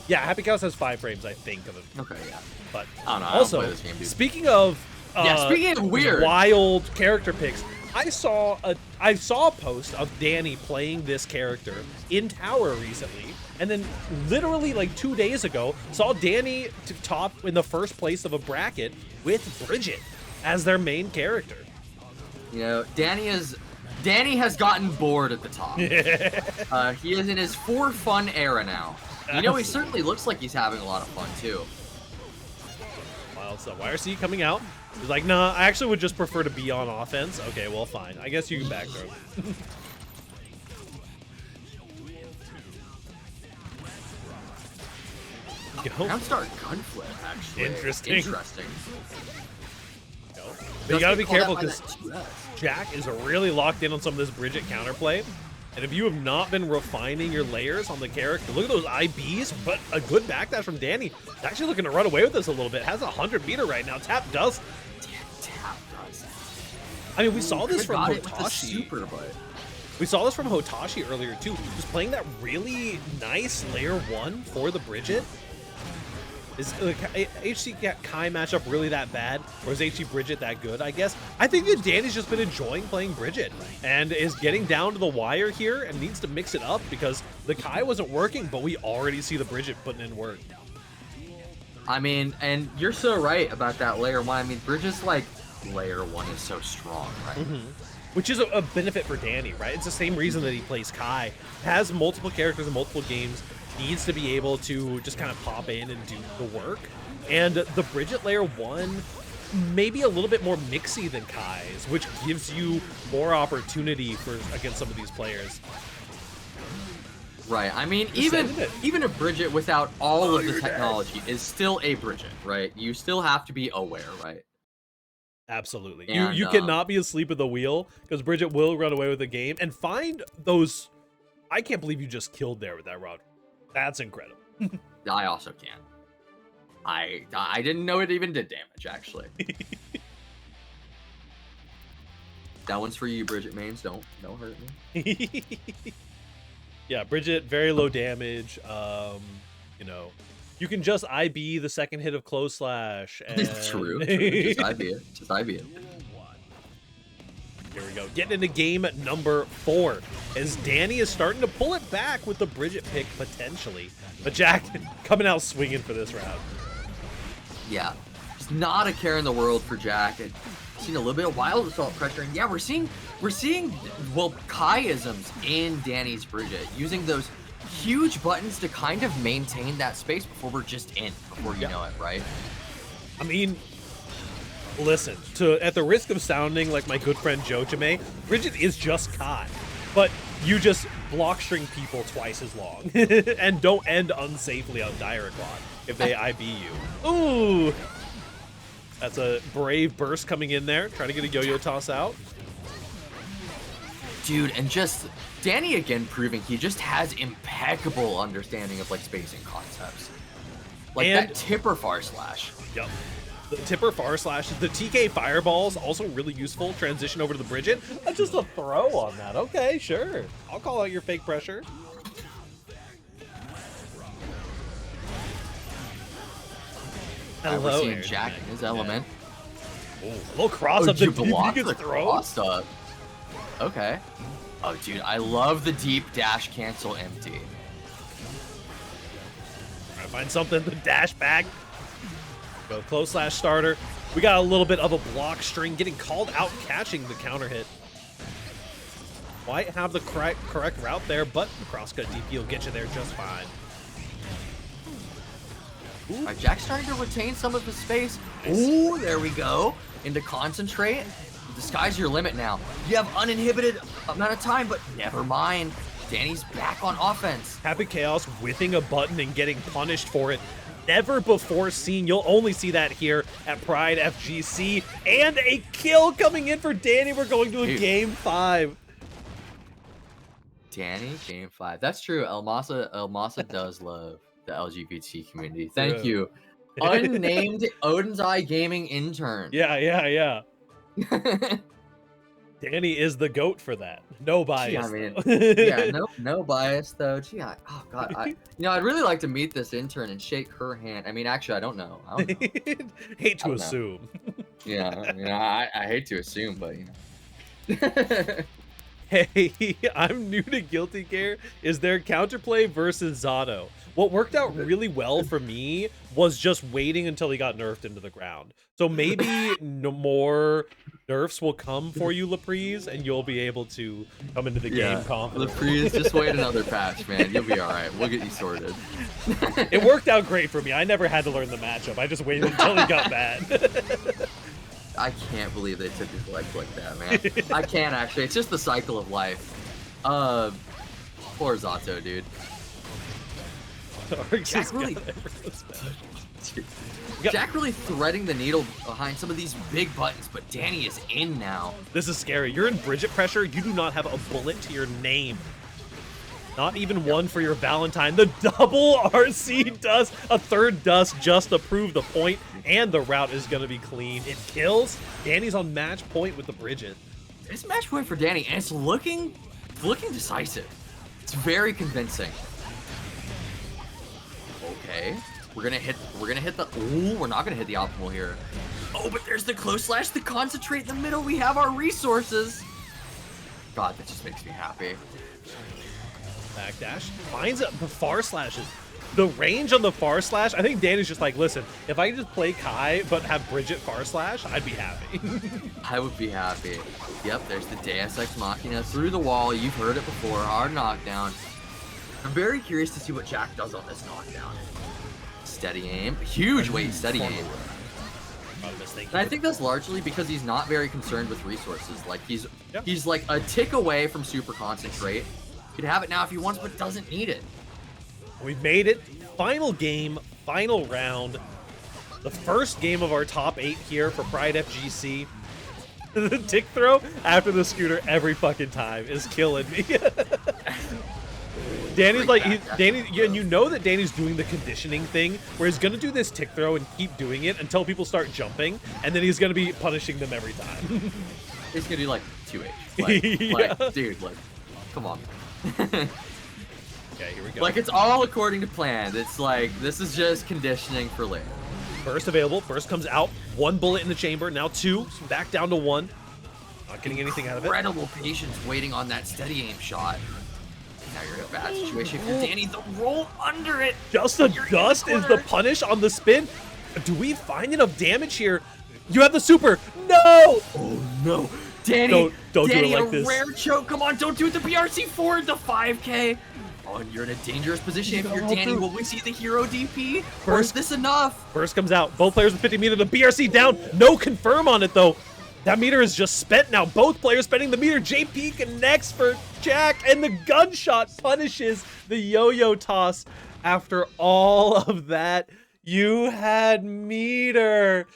Yeah, Happy Chaos has 5 frames, I think of it. Okay, yeah. But I don't know. also, I don't play this game, dude. speaking of speaking of weird wild character picks, I saw a post of Danny playing this character in Tower recently, and then literally like 2 days ago saw Danny to top in the first place of a bracket with Bridget as their main character. You know, Danny has gotten bored at the top. He is in his for fun era now. You know, he certainly looks like he's having a lot of fun too. Wild stuff. YRC coming out. He's like, nah, I actually would just prefer to be on offense. Okay, well, fine. I guess you can back throw. Round start gunflip, actually. Interesting. Interesting. But you gotta be careful because because Jack is really locked in on some of this Bridget counterplay. And if you have not been refining your layers on the character, look at those IBs, but a good backdash from Danny. He's actually looking to run away with this a little bit. Has 100 meter right now. Tap does. Tap does. I mean, we saw this from Hotashi. Super, but We saw this from Hotashi earlier too. Just playing that really nice layer 1 for the Bridget. Is HC Kai matchup really that bad? Or is HC Bridget that good, I guess? I think that Danny's just been enjoying playing Bridget and is getting down to the wire here and needs to mix it up because the Kai wasn't working, but we already see the Bridget putting in work. I mean, and you're so right about that layer 1. I mean, Bridget's like layer 1 is so strong, right? Which is a benefit for Danny, right? It's the same reason that he plays Kai. Has multiple characters in multiple games, needs to be able to just kind of pop in and do the work. And the Bridget layer 1 maybe a little bit more mixy than Kai's, which gives you more opportunity for against some of these players. Right. I mean, Just sending it. even a Bridget without all of the technology is still a Bridget, right? You still have to be aware, right? Absolutely. And, You cannot be asleep at the wheel because Bridget will run away with the game and find those. I can't believe you just killed there with that rod. That's incredible. I also can't. I didn't know it even did damage, actually. That one's for you, Bridget Mains. Don't hurt me. Yeah, Bridget, very low damage. You know, you can just IB the second hit of Close Slash. And... True. Just IB it. Just IB it. Here we go. Getting into game number 4 as Danny is starting to pull it back with the Bridget pick potentially. But Jack coming out swinging for this round. Yeah. Just not a care in the world for Jack. And seen a little bit of wild assault pressure. And yeah, we're seeing well, Kai-isms in Danny's Bridget, using those huge buttons to kind of maintain that space before we're just in, before you know it, right? I mean, listen, at the risk of sounding like my good friend Joe Jame, Bridget is just Kai, but you just block string people twice as long and don't end unsafely on Diaraclon if they IB you. Ooh! That's a brave burst coming in there, trying to get a yo-yo toss out. Dude, and just Danny again proving he just has impeccable understanding of like spacing concepts. Like And- that tipper far slash. Yep. The tipper far slash, the TK fireballs also really useful. Transition over to the Bridget. That's just a throw on that. Okay, sure. I'll call out your fake pressure. We're Hello, seeing Air Jack Jack. in his element. Oh, a little cross up you the blocked gets the thrown. cross up. Okay. Oh, dude, I love the deep dash cancel empty. Trying to find something to dash back. Go close slash starter. We got a little bit of a block string getting called out, catching the counter hit. Might have the correct route there, but the crosscut DP will get you there just fine. All right, Jack's starting to retain some of his space. Ooh, there we go. Into concentrate. The sky's your limit now. You have uninhibited amount of time, but never mind. Danny's back on offense. Happy Chaos whiffing a button and getting punished for it. Never before seen. You'll only see that here at PRIDEfgc. And a kill coming in for Danny. We're going to a Dude. game 5. Danny, game 5. That's true. El Masa does love the LGBT community. Thank True. you. Unnamed Odin's Eye Gaming intern. Yeah. Danny is the GOAT for that. No bias. Yeah, I mean, though. yeah, no bias though. Gee, oh god, I'd really like to meet this intern and shake her hand. I mean, actually, I don't know. Hate to I don't know. assume. Yeah, I hate to assume, but you know. Hey, I'm new to Guilty Gear. Is there counterplay versus Zato? What worked out really well for me was just waiting until he got nerfed into the ground. So maybe no more nerfs will come for you, Laprise, and you'll be able to come into the game confident. Laprise, just wait another patch, man. You'll be all right. We'll get you sorted. It worked out great for me. I never had to learn the matchup. I just waited until he got bad. I can't believe they took his legs like that, man. I can't actually. It's just the cycle of life. Poor Zato, dude. Jack really, Jack really threading the needle behind some of these big buttons, but Danny is in now. This is scary. You're in Bridget pressure. You do not have a bullet to your name. Not even one for your Valentine. The double RC does a third dust just to prove the point, and the route is going to be clean. It kills. Danny's on match point with the Bridget. It's match point for Danny, and it's looking decisive. It's very convincing. Okay, we're gonna hit the. Ooh, we're not gonna hit the optimal here. Oh, but there's the close slash, the concentrate in the middle. We have our resources. God, that just makes me happy. Backdash finds the far slashes. The range on the far slash, I think Danny's just like, listen, if I could just play Kai but have Bridget far slash, I'd be happy. I would be happy. Yep, there's the Deus Ex Machina through the wall. You've heard it before. Hard knockdown. I'm very curious to see what Jack does on this knockdown. Steady aim. Huge weight, steady aim. And I think that's largely because he's not very concerned with resources. Like he's like a tick away from super concentrate. He can have it now if he wants, but doesn't need it. We've made it. Final game, final round. The first game of our top 8 here for PRIDEfgc. The tick throw after the scooter every fucking time is killing me. Danny's like, Danny, and you know that Danny's doing the conditioning thing where he's gonna do this tick throw and keep doing it until people start jumping, and then he's gonna be punishing them every time. He's gonna do like 2H. Like, dude, like, come on. Okay, here we go. Like, it's all according to plan. It's like, this is just conditioning for later. First available, first comes out, 1 bullet in the chamber, now 2, back down to 1. Not getting anything out of it. Incredible patience waiting on that steady aim shot. Now you're in a bad situation for Danny. The roll under it. Just a dust is the punish on the spin. Do we find enough damage here? You have the super. No! Oh no. Danny, don't Danny, do it like this. Rare choke. Come on, don't do it. The PRC forward, the 5K. Oh, and you're in a dangerous position if you're Danny. Will we see the hero DP? Or is this enough? First comes out. Both players with 50 meter. The BRC down. No confirm on it, though. That meter is just spent now. Both players spending the meter. JP connects for Jack, and the gunshot punishes the yo-yo toss. After all of that, you had meter.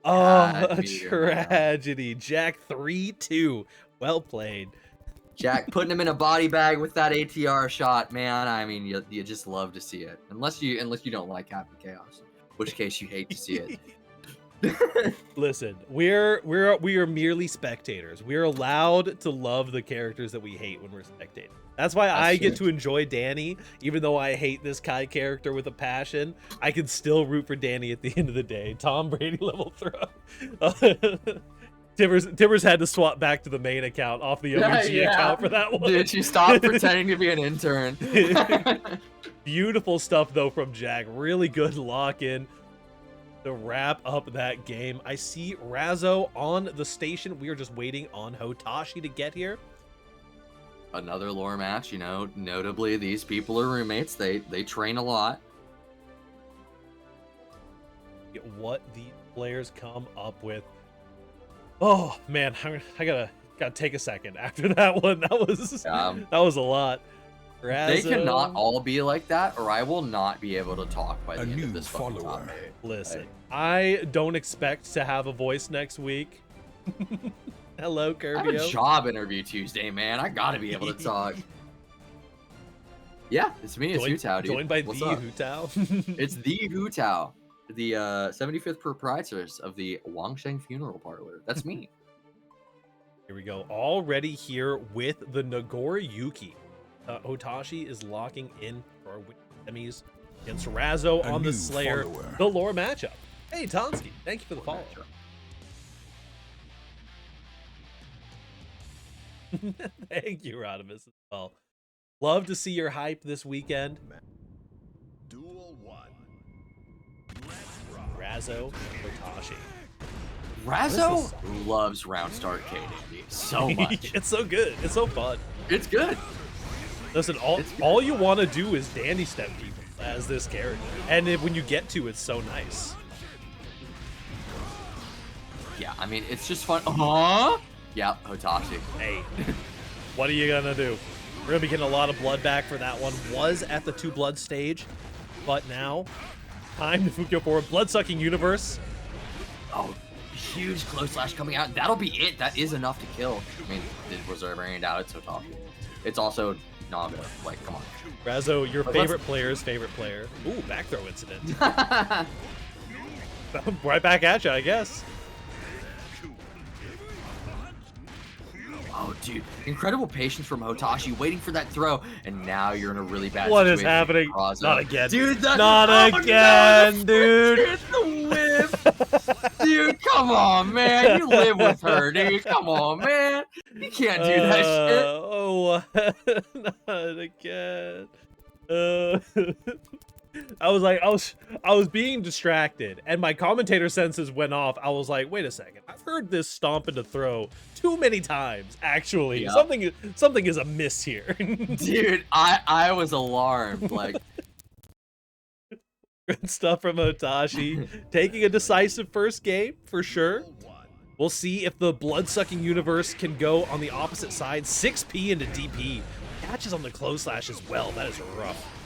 Oh, a tragedy. Jack 3-2. Well played. Jack putting him in a body bag with that ATR shot, man. I mean, you just love to see it. Unless you don't like Happy Chaos, in which case you hate to see it. Listen, we are merely spectators. We're allowed to love the characters that we hate when we're spectating. That's why I get to enjoy Danny, even though I hate this Kai character with a passion. I can still root for Danny at the end of the day. Tom Brady level throw. Timbers had to swap back to the main account off the OG account for that one. Dude, she stopped pretending to be an intern. Beautiful stuff though from Jack. Really good lock in to wrap up that game. I see Razzo on the station. We are just waiting on Hotashi to get here. Another lore match, you know, notably these people are roommates. They train a lot. What the players come up with. Oh man, I gotta take a second after that one. That was a lot. Razzo. They cannot all be like that, or I will not be able to talk by the end of this fucking top 8. Listen, I don't expect to have a voice next week. Hello, Kirby. I have a job interview Tuesday, man. I gotta be able to talk. Yeah, it's me. It's Hutao, dude. Joined by What's the up? Hutao. It's the Hutao, the 75th proprietors of the Wangsheng Funeral Parlor. That's me. Here we go. Already here with the Nagore Yuki. Hotashi is locking in for our semis against Razzo on the Slayer. The lore matchup. Hey, Tonsky. Thank you for the follow. Thank you, Rodimus, as well. Love to see your hype this weekend. Duel 1. Razzo, Hotashi. Razzo loves round start KD so much. It's so good. It's so fun. It's good. Listen, all you want to do is dandy step people as this character, and when you get to, it's so nice. Yeah, I mean, it's just fun. Huh? Yeah, Hotashi. Hey, what are you gonna do? We're gonna be getting a lot of blood back for that one. Was at the 2 blood stage, but now time to Fukyo forward. Blood-sucking universe. Oh, huge close slash coming out. That'll be it. That is enough to kill. I mean, was there any doubt? It's Hotashi. It's also Naga. Like, come on. Razzo, your favorite player's favorite player. Ooh, back throw incident. Right back at you, I guess. Oh, dude. Incredible patience from Hotashi, waiting for that throw, and now you're in a really bad What situation. is happening? Razzo. Not again. Dude, Not again, dude. It's the whip. Dude, come on, man. You live with her, dude. Come on, man. You can't do that shit. Oh, not again. I was being distracted, and my commentator senses went off. I was like, wait a second. I've heard this stomp into throw too many times. Actually, Yep. something is amiss here. Dude, I was alarmed. Like, good stuff from Hotashi. Taking a decisive first game for sure. We'll see if the blood-sucking universe can go on the opposite side. 6P into DP. catches on the close slash as well. That is rough.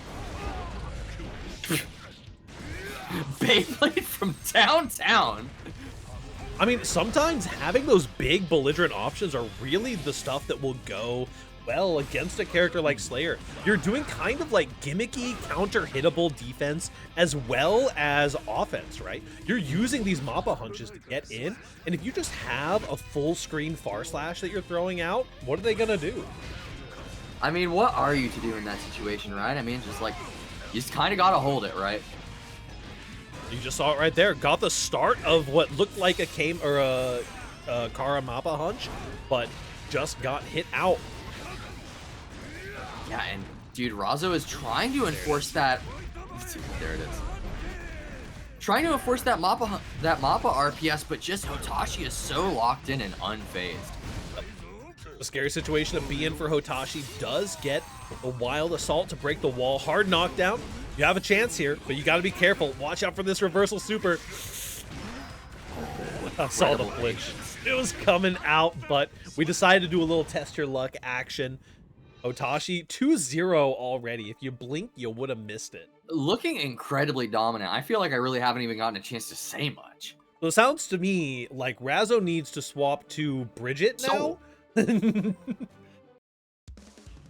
Beyblade from downtown. I mean, sometimes having those big belligerent options are really the stuff that will go well against a character like Slayer. You're doing kind of like gimmicky counter-hittable defense as well as offense, right? You're using these Mappa hunches to get in, and if you just have a full screen far slash that you're throwing out, what are they gonna do? I mean, what are you to do in that situation, right? I mean, just like, you just kind of got to hold it, right? You just saw it right there. Got the start of what looked like a Kara Mappa hunch, but just got hit out. Yeah, and dude, Razo is trying to enforce that. There it is. Trying to enforce that Mappa RPS, but just Hotashi is so locked in and unfazed. A scary situation to be in for Hotashi. Does get a wild assault to break the wall. Hard knockdown. You have a chance here, but you got to be careful. Watch out for this reversal super. I saw the flinch. It was coming out, but we decided to do a little test your luck action. Hotashi 2-0 already. If you blink, you would have missed it. Looking incredibly dominant. I feel like I really haven't even gotten a chance to say much. So it sounds to me like Razo needs to swap to Bridget now. Soul.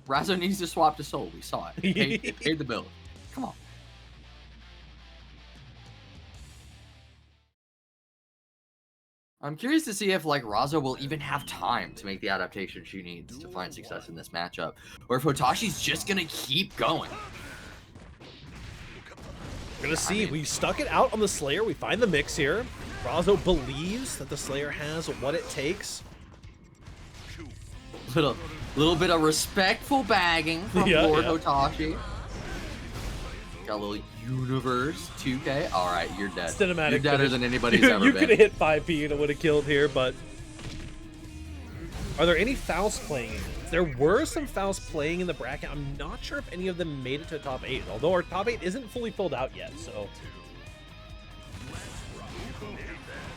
Razo needs to swap to Soul. We saw it. It paid the bill. Come on. I'm curious to see if like Razo will even have time to make the adaptation she needs to find success in this matchup, or if Hotashi's just gonna keep going. We're gonna see. We stuck it out on the Slayer. We find the mix here. Razo believes that the Slayer has what it takes. Little bit of respectful bagging from Lord Hotashi. Got a little universe 2K. All right, you're dead. Cinematic. You're deader than anybody's ever been. You could have hit 5P and it would have killed here, but are there any Faust playing in this? There were some Faust playing in the bracket. I'm not sure if any of them made it to top 8, although our top 8 isn't fully filled out yet, so.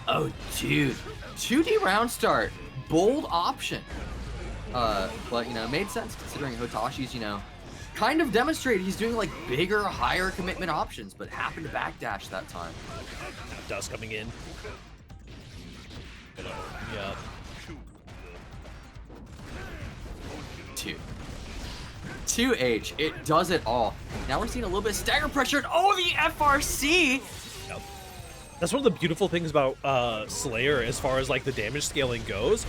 Oh, dude. 2D round start. Bold option. But, you know, it made sense considering Hotashi's, you know, kind of demonstrated he's doing like bigger, higher commitment options, but happened to backdash that time. Dust coming in. Yeah. 2H, it does it all. Now we're seeing a little bit of stagger pressure. Oh, the FRC! Yep. That's one of the beautiful things about Slayer as far as like the damage scaling goes.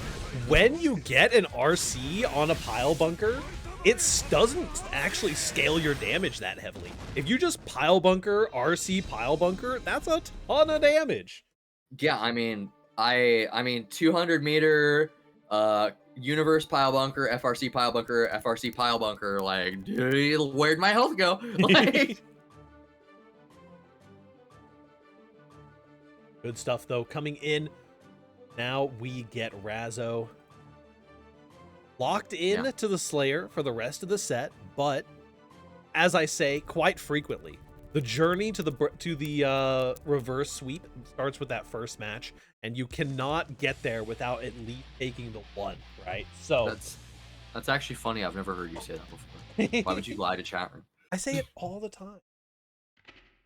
When you get an RC on a pile bunker, it doesn't actually scale your damage that heavily. If you just pile bunker, RC pile bunker, that's a ton of damage. Yeah, I mean 200 meter universe pile bunker, FRC pile bunker, FRC pile bunker, like, dude, where'd my health go? Like, good stuff though coming in. Now we get Razo locked in to the Slayer for the rest of the set, but as I say quite frequently, the journey to the reverse sweep starts with that first match, and you cannot get there without at least taking the one, right? So that's actually funny. I've never heard you say that before. Why would you lie to chat room? I say it all the time.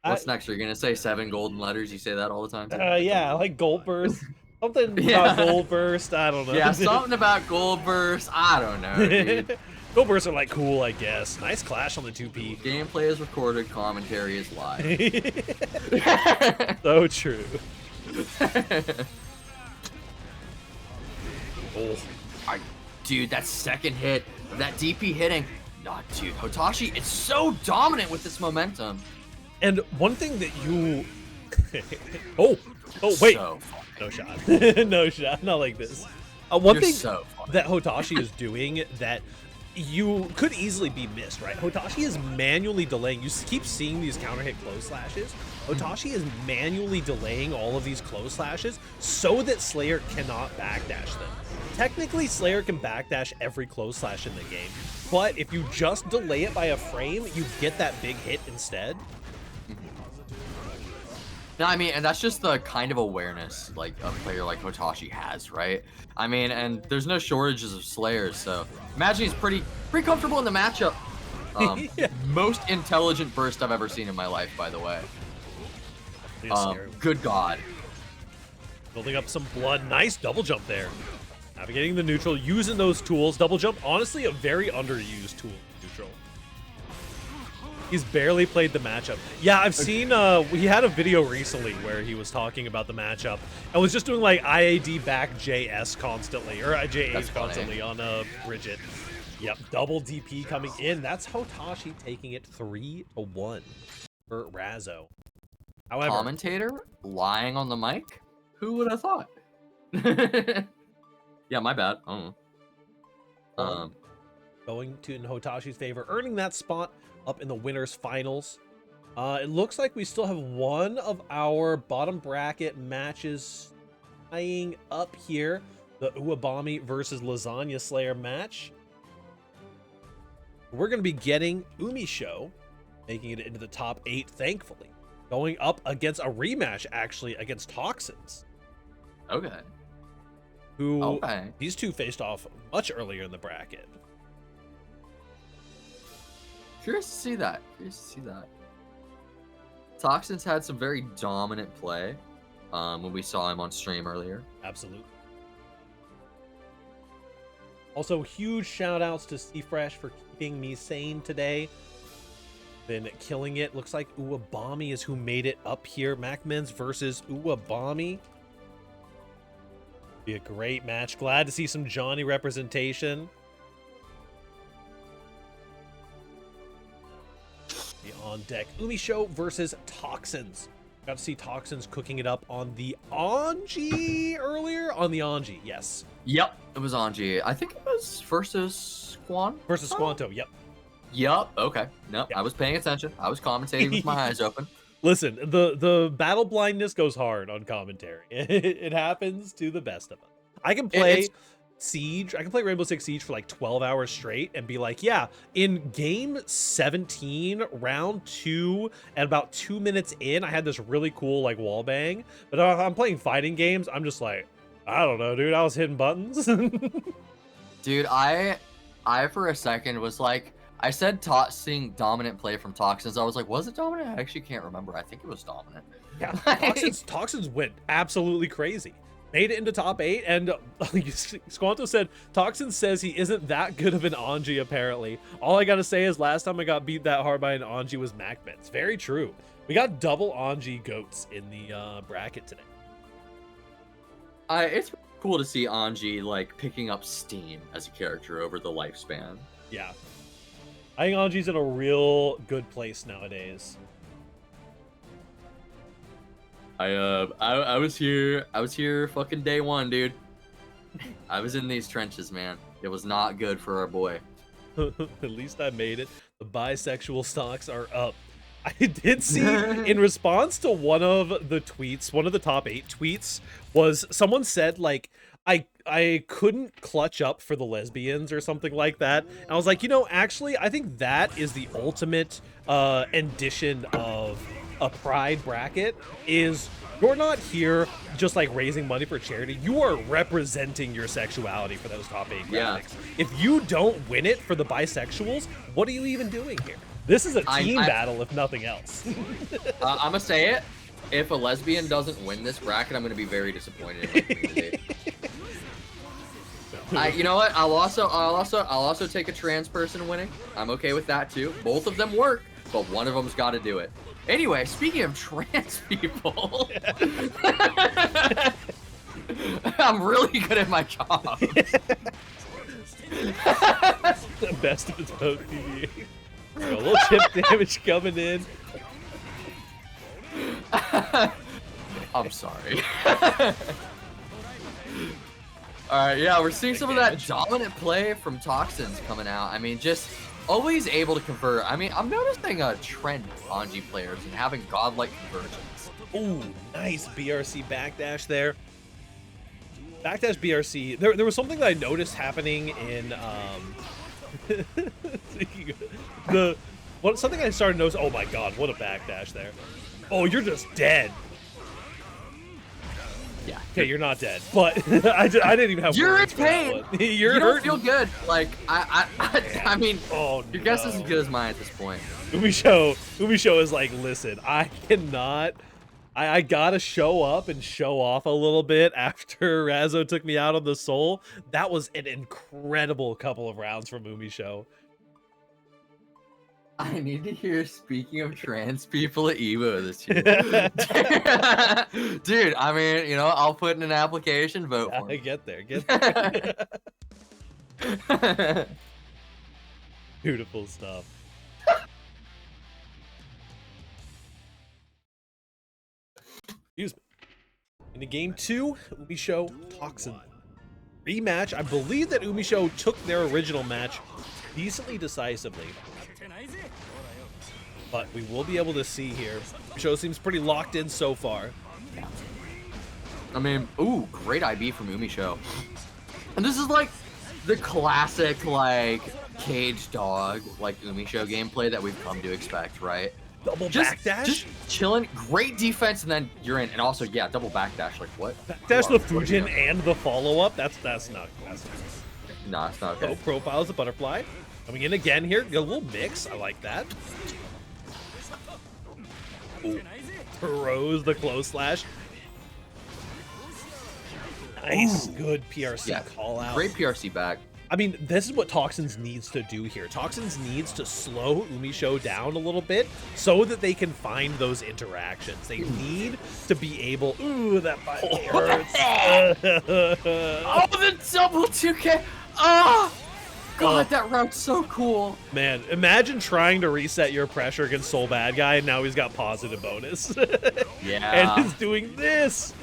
What's next? You're gonna say 7 golden letters? You say that all the time? Yeah, like Gold Burst. Something about Gold Burst. I don't know. Yeah, something about Gold Burst. I don't know, dude. Gold Bursts are like cool, I guess. Nice clash on the 2P. Gameplay is recorded, commentary is live. So true. Oh, dude, that second hit, that DP hitting. Nah, dude, Hotashi is so dominant with this momentum. and one thing that you... oh, wait. So no shot. No shot. Not like this. One thing so that Hotashi is doing that you could easily be missed, right? Hotashi is manually delaying. You keep seeing these counter hit close slashes. Hotashi is manually delaying all of these close slashes so that Slayer cannot backdash them. Technically, Slayer can backdash every close slash in the game, but if you just delay it by a frame, you get that big hit instead. No, I mean, and that's just the kind of awareness like a player like Hotashi has, right? I mean, and there's no shortages of Slayers, so imagine he's pretty comfortable in the matchup. Yeah. Most intelligent burst I've ever seen in my life, by the way. Scary. Good God. Building up some blood. Nice double jump there. Navigating the neutral, using those tools. Double jump, honestly, a very underused tool. Neutral. He's barely played the matchup. Yeah, I've seen, he had a video recently where he was talking about the matchup and was just doing like IAD back JS constantly, or JH constantly on Bridget. Yep, double DP coming in. That's Hotashi taking it 3-1 for Razzo. However, Commentator lying on the mic? Who would have thought? Yeah, my bad. Going to in Hotashi's favor, earning that spot up in the winners finals. It looks like we still have one of our bottom bracket matches tying up here. The Uwabami versus Lasagna Slayer match. We're going to be getting Umisho, making it into the top 8, thankfully. Going up against a rematch, actually, against Toxins. Okay. Who these two faced off much earlier in the bracket. Curious to see that. Toxins had some very dominant play when we saw him on stream earlier. Absolutely. Also, huge shout outs to Seafresh for keeping me sane today. Been killing it. Looks like Uwabami is who made it up here. Macmins versus Uwabami. Be a great match. Glad to see some Johnny representation. Be on deck. Umisho versus Toxins. Got to see Toxins cooking it up on the Anji earlier. On the Anji, yes. Yep, it was Anji. I think it was versus Squan. Versus Squanto, yep. Yep. Okay. No, Yep. I was paying attention. I was commentating with my eyes open. Listen, the battle blindness goes hard on commentary. It happens to the best of us. I can play Siege. I can play Rainbow Six Siege for like 12 hours straight and be like, yeah, in game 17, round 2, and about 2 minutes in, I had this really cool like wall bang. But I'm playing fighting games. I'm just like, I don't know, dude. I was hitting buttons. Dude, I for a second was like, I said seeing dominant play from Toxins. I was like, was it dominant? I actually can't remember. I think it was dominant. Yeah, Toxins went absolutely crazy. Made it into top 8, and Squanto said, Toxins says he isn't that good of an Anji, apparently. All I gotta say is last time I got beat that hard by an Anji was Macbeth. It's very true. We got double Anji goats in the bracket today. It's cool to see Anji, like, picking up steam as a character over the lifespan. Yeah. I think Anji's in a real good place nowadays. I was here fucking day one, dude. I was in these trenches, man. It was not good for our boy. At least I made it. The bisexual stocks are up. I did see in response to one of the tweets, one of the top 8 tweets, was someone said like, I couldn't clutch up for the lesbians or something like that. And I was like, you know, actually, I think that is the ultimate edition of a Pride bracket. Is you're not here just like raising money for charity. You are representing your sexuality for those top 8 graphics. Yeah. If you don't win it for the bisexuals, what are you even doing here? This is a team battle, if nothing else. I'm gonna say it. If a lesbian doesn't win this bracket, I'm gonna be very disappointed in my community. You know what? I'll also take a trans person winning. I'm okay with that too. Both of them work, but one of them's got to do it. Anyway, speaking of trans people, I'm really good at my job. The best of its both PvE. A little chip damage coming in. I'm sorry. Alright, yeah, we're seeing some of that dominant play from Toxins coming out. I mean, just always able to convert. I mean, I'm noticing a trend with Anji players and having godlike conversions. Ooh, nice BRC backdash there. Backdash BRC. There was something that I noticed happening in something I started to notice. Oh my god, what a backdash there. Oh, you're just dead. Okay, you're not dead, but I didn't even have You're in words for that pain. one. You don't hurting. feel good. Like I mean, Oh, your guess is as no. good as mine at this point. Umisho is like, listen, I cannot. I gotta show up and show off a little bit after Razzo took me out on the soul. That was an incredible couple of rounds from Umisho. I need to hear speaking of trans people at Evo this year. Dude, I mean, you know, I'll put in an application, vote for me. Get there, get there. Beautiful stuff. Excuse me. Into game 2, Umisho Toxin rematch. I believe that Umisho took their original match decently decisively, but we will be able to see here. Umisho seems pretty locked in so far. I mean, ooh, great IB from Umisho. And this is like the classic, like, cage dog, like Umisho gameplay that we've come to expect, right? Double backdash? Just chilling, great defense, and then you're in. And also, yeah, double backdash. Like, what? Backdash the Fujin and the follow-up? That's not classic. No, it's not okay. Low profiles the butterfly. Coming in again here. A little mix. I like that. Ooh. Throws the close slash. Nice. Ooh. Good PRC call out. Great PRC back. I mean, this is what Toxins needs to do here. Toxins needs to slow Umisho down a little bit so that they can find those interactions. They need to be able... Ooh, that finally hurts. Oh, the double 2K. Oh, God, that round's so cool. Man, imagine trying to reset your pressure against Soul Bad Guy, and now he's got positive bonus. Yeah. And he's doing this.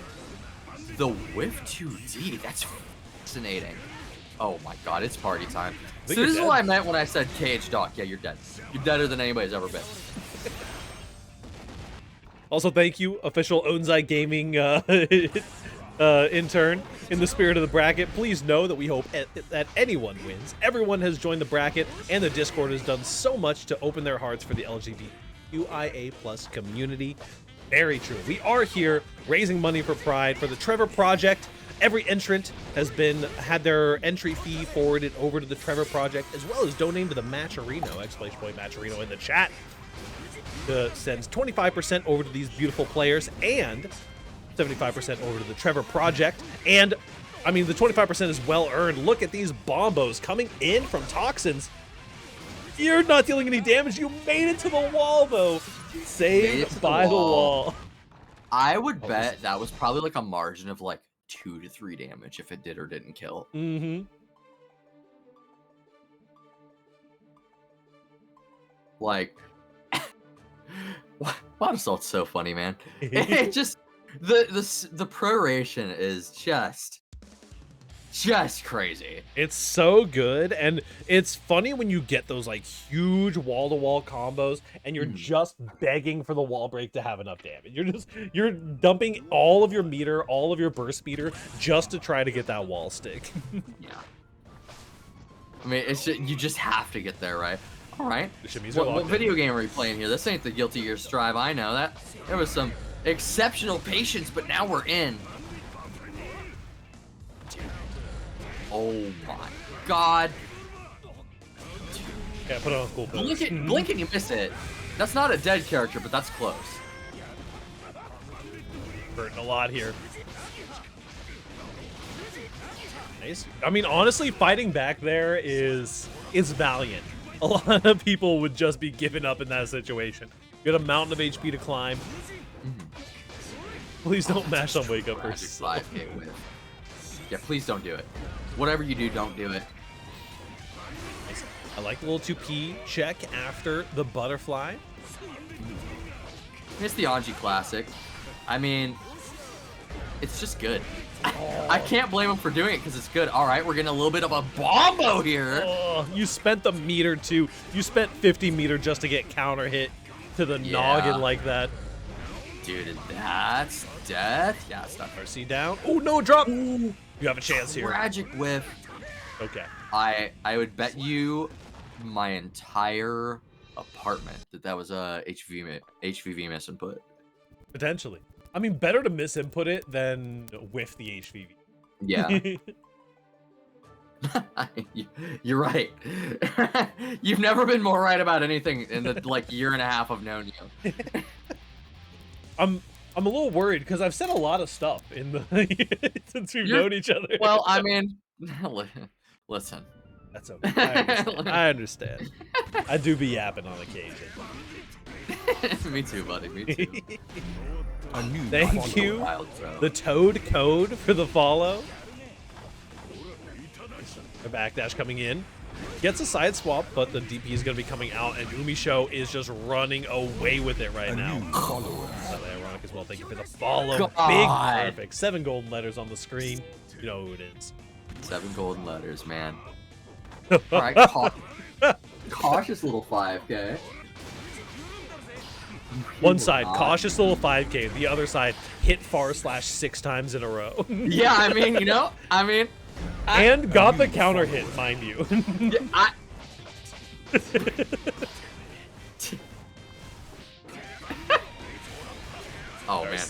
The whiff 2D, that's fascinating. Oh my God, it's party time. So this is what I meant when I said cage dog. Yeah, you're dead. You're deader than anybody's ever been. Also, thank you, official Onzai Gaming intern. In the spirit of the bracket, please know that we hope that anyone wins. Everyone has joined the bracket, and the Discord has done so much to open their hearts for the LGBTQIA+ community. Very true. We are here raising money for Pride for the Trevor Project. Every entrant has had their entry fee forwarded over to the Trevor Project, as well as donating to the Matcherino, exclamation point Matcherino in the chat. Sends 25% over to these beautiful players and 75% over to the Trevor Project. And, I mean, the 25% is well earned. Look at these bombos coming in from Toxins. You're not dealing any damage. You made it to the wall, though. Saved by the wall. I would bet that was probably like a margin of like 2 to 3 damage if it did or didn't kill. Mm-hmm. Like, Wild Assault's so funny, man. It just the proration is just crazy. It's so good, and it's funny when you get those like huge wall-to-wall combos and you're just begging for the wall break to have enough damage. You're dumping all of your meter, all of your burst meter just to try to get that wall stick. Yeah. I mean, it's just, you just have to get there, right? All right. What video game are you playing here? This ain't the Guilty Gear Strive. I know that. There was some exceptional patience, but now we're in. Oh my God. Yeah, put on a cool pose. Blink and you miss it. That's not a dead character, but that's close. Hurting a lot here. Nice. I mean, honestly, fighting back there is valiant. A lot of people would just be giving up in that situation. You got a mountain of HP to climb. Please don't mash on wake up first. Yeah, please don't do it. Whatever you do, don't do it. Nice. I like the little 2P check after the butterfly. It's the Anji classic. I mean, it's just good. I can't blame him for doing it because it's good. All right, we're getting a little bit of a bombo here. Oh, you spent the meter too. You spent 50 meter just to get counter hit to the noggin like that. Dude, that's death. Yeah, it's not RC down. Oh, no drop. Ooh. You have a chance here. Tragic whiff. Okay. I would bet you my entire apartment that was a HVV misinput. Potentially. I mean, better to misinput it than whiff the HVV. Yeah. You're right. You've never been more right about anything in the like year and a half I've known you. I'm a little worried because I've said a lot of stuff in the since we've known each other. Well, I mean, listen. That's okay. I understand. I do be yapping on occasion. Me too, buddy. Me too. A new Thank you, Wild throw. the Toad Code, for the follow. A backdash coming in. Gets a side swap, but the DP is going to be coming out, and Umisho is just running away with it right A now. new follower. Slightly ironic as well. Thank you for the follow. God. Big, perfect. 7 golden letters on the screen. You know who it is. 7 golden letters, man. All right, cautious little 5K. One side, cautious little 5K. The other side, hit / 6 times in a row. Yeah, I mean, you know, And got the counter hit, mind you. Oh man,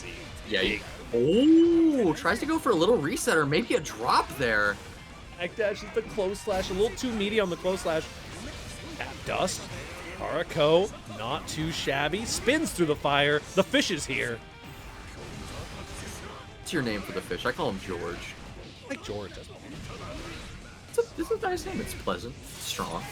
yeah. Oh, tries to go for a little reset or maybe a drop there. Backdash is the close slash, a little too meaty on the close slash. Tap dust. Harako, not too shabby. Spins through the fire. The fish is here. What's your name for the fish? I call him George. Like George as well. It's a nice name. It's pleasant, strong.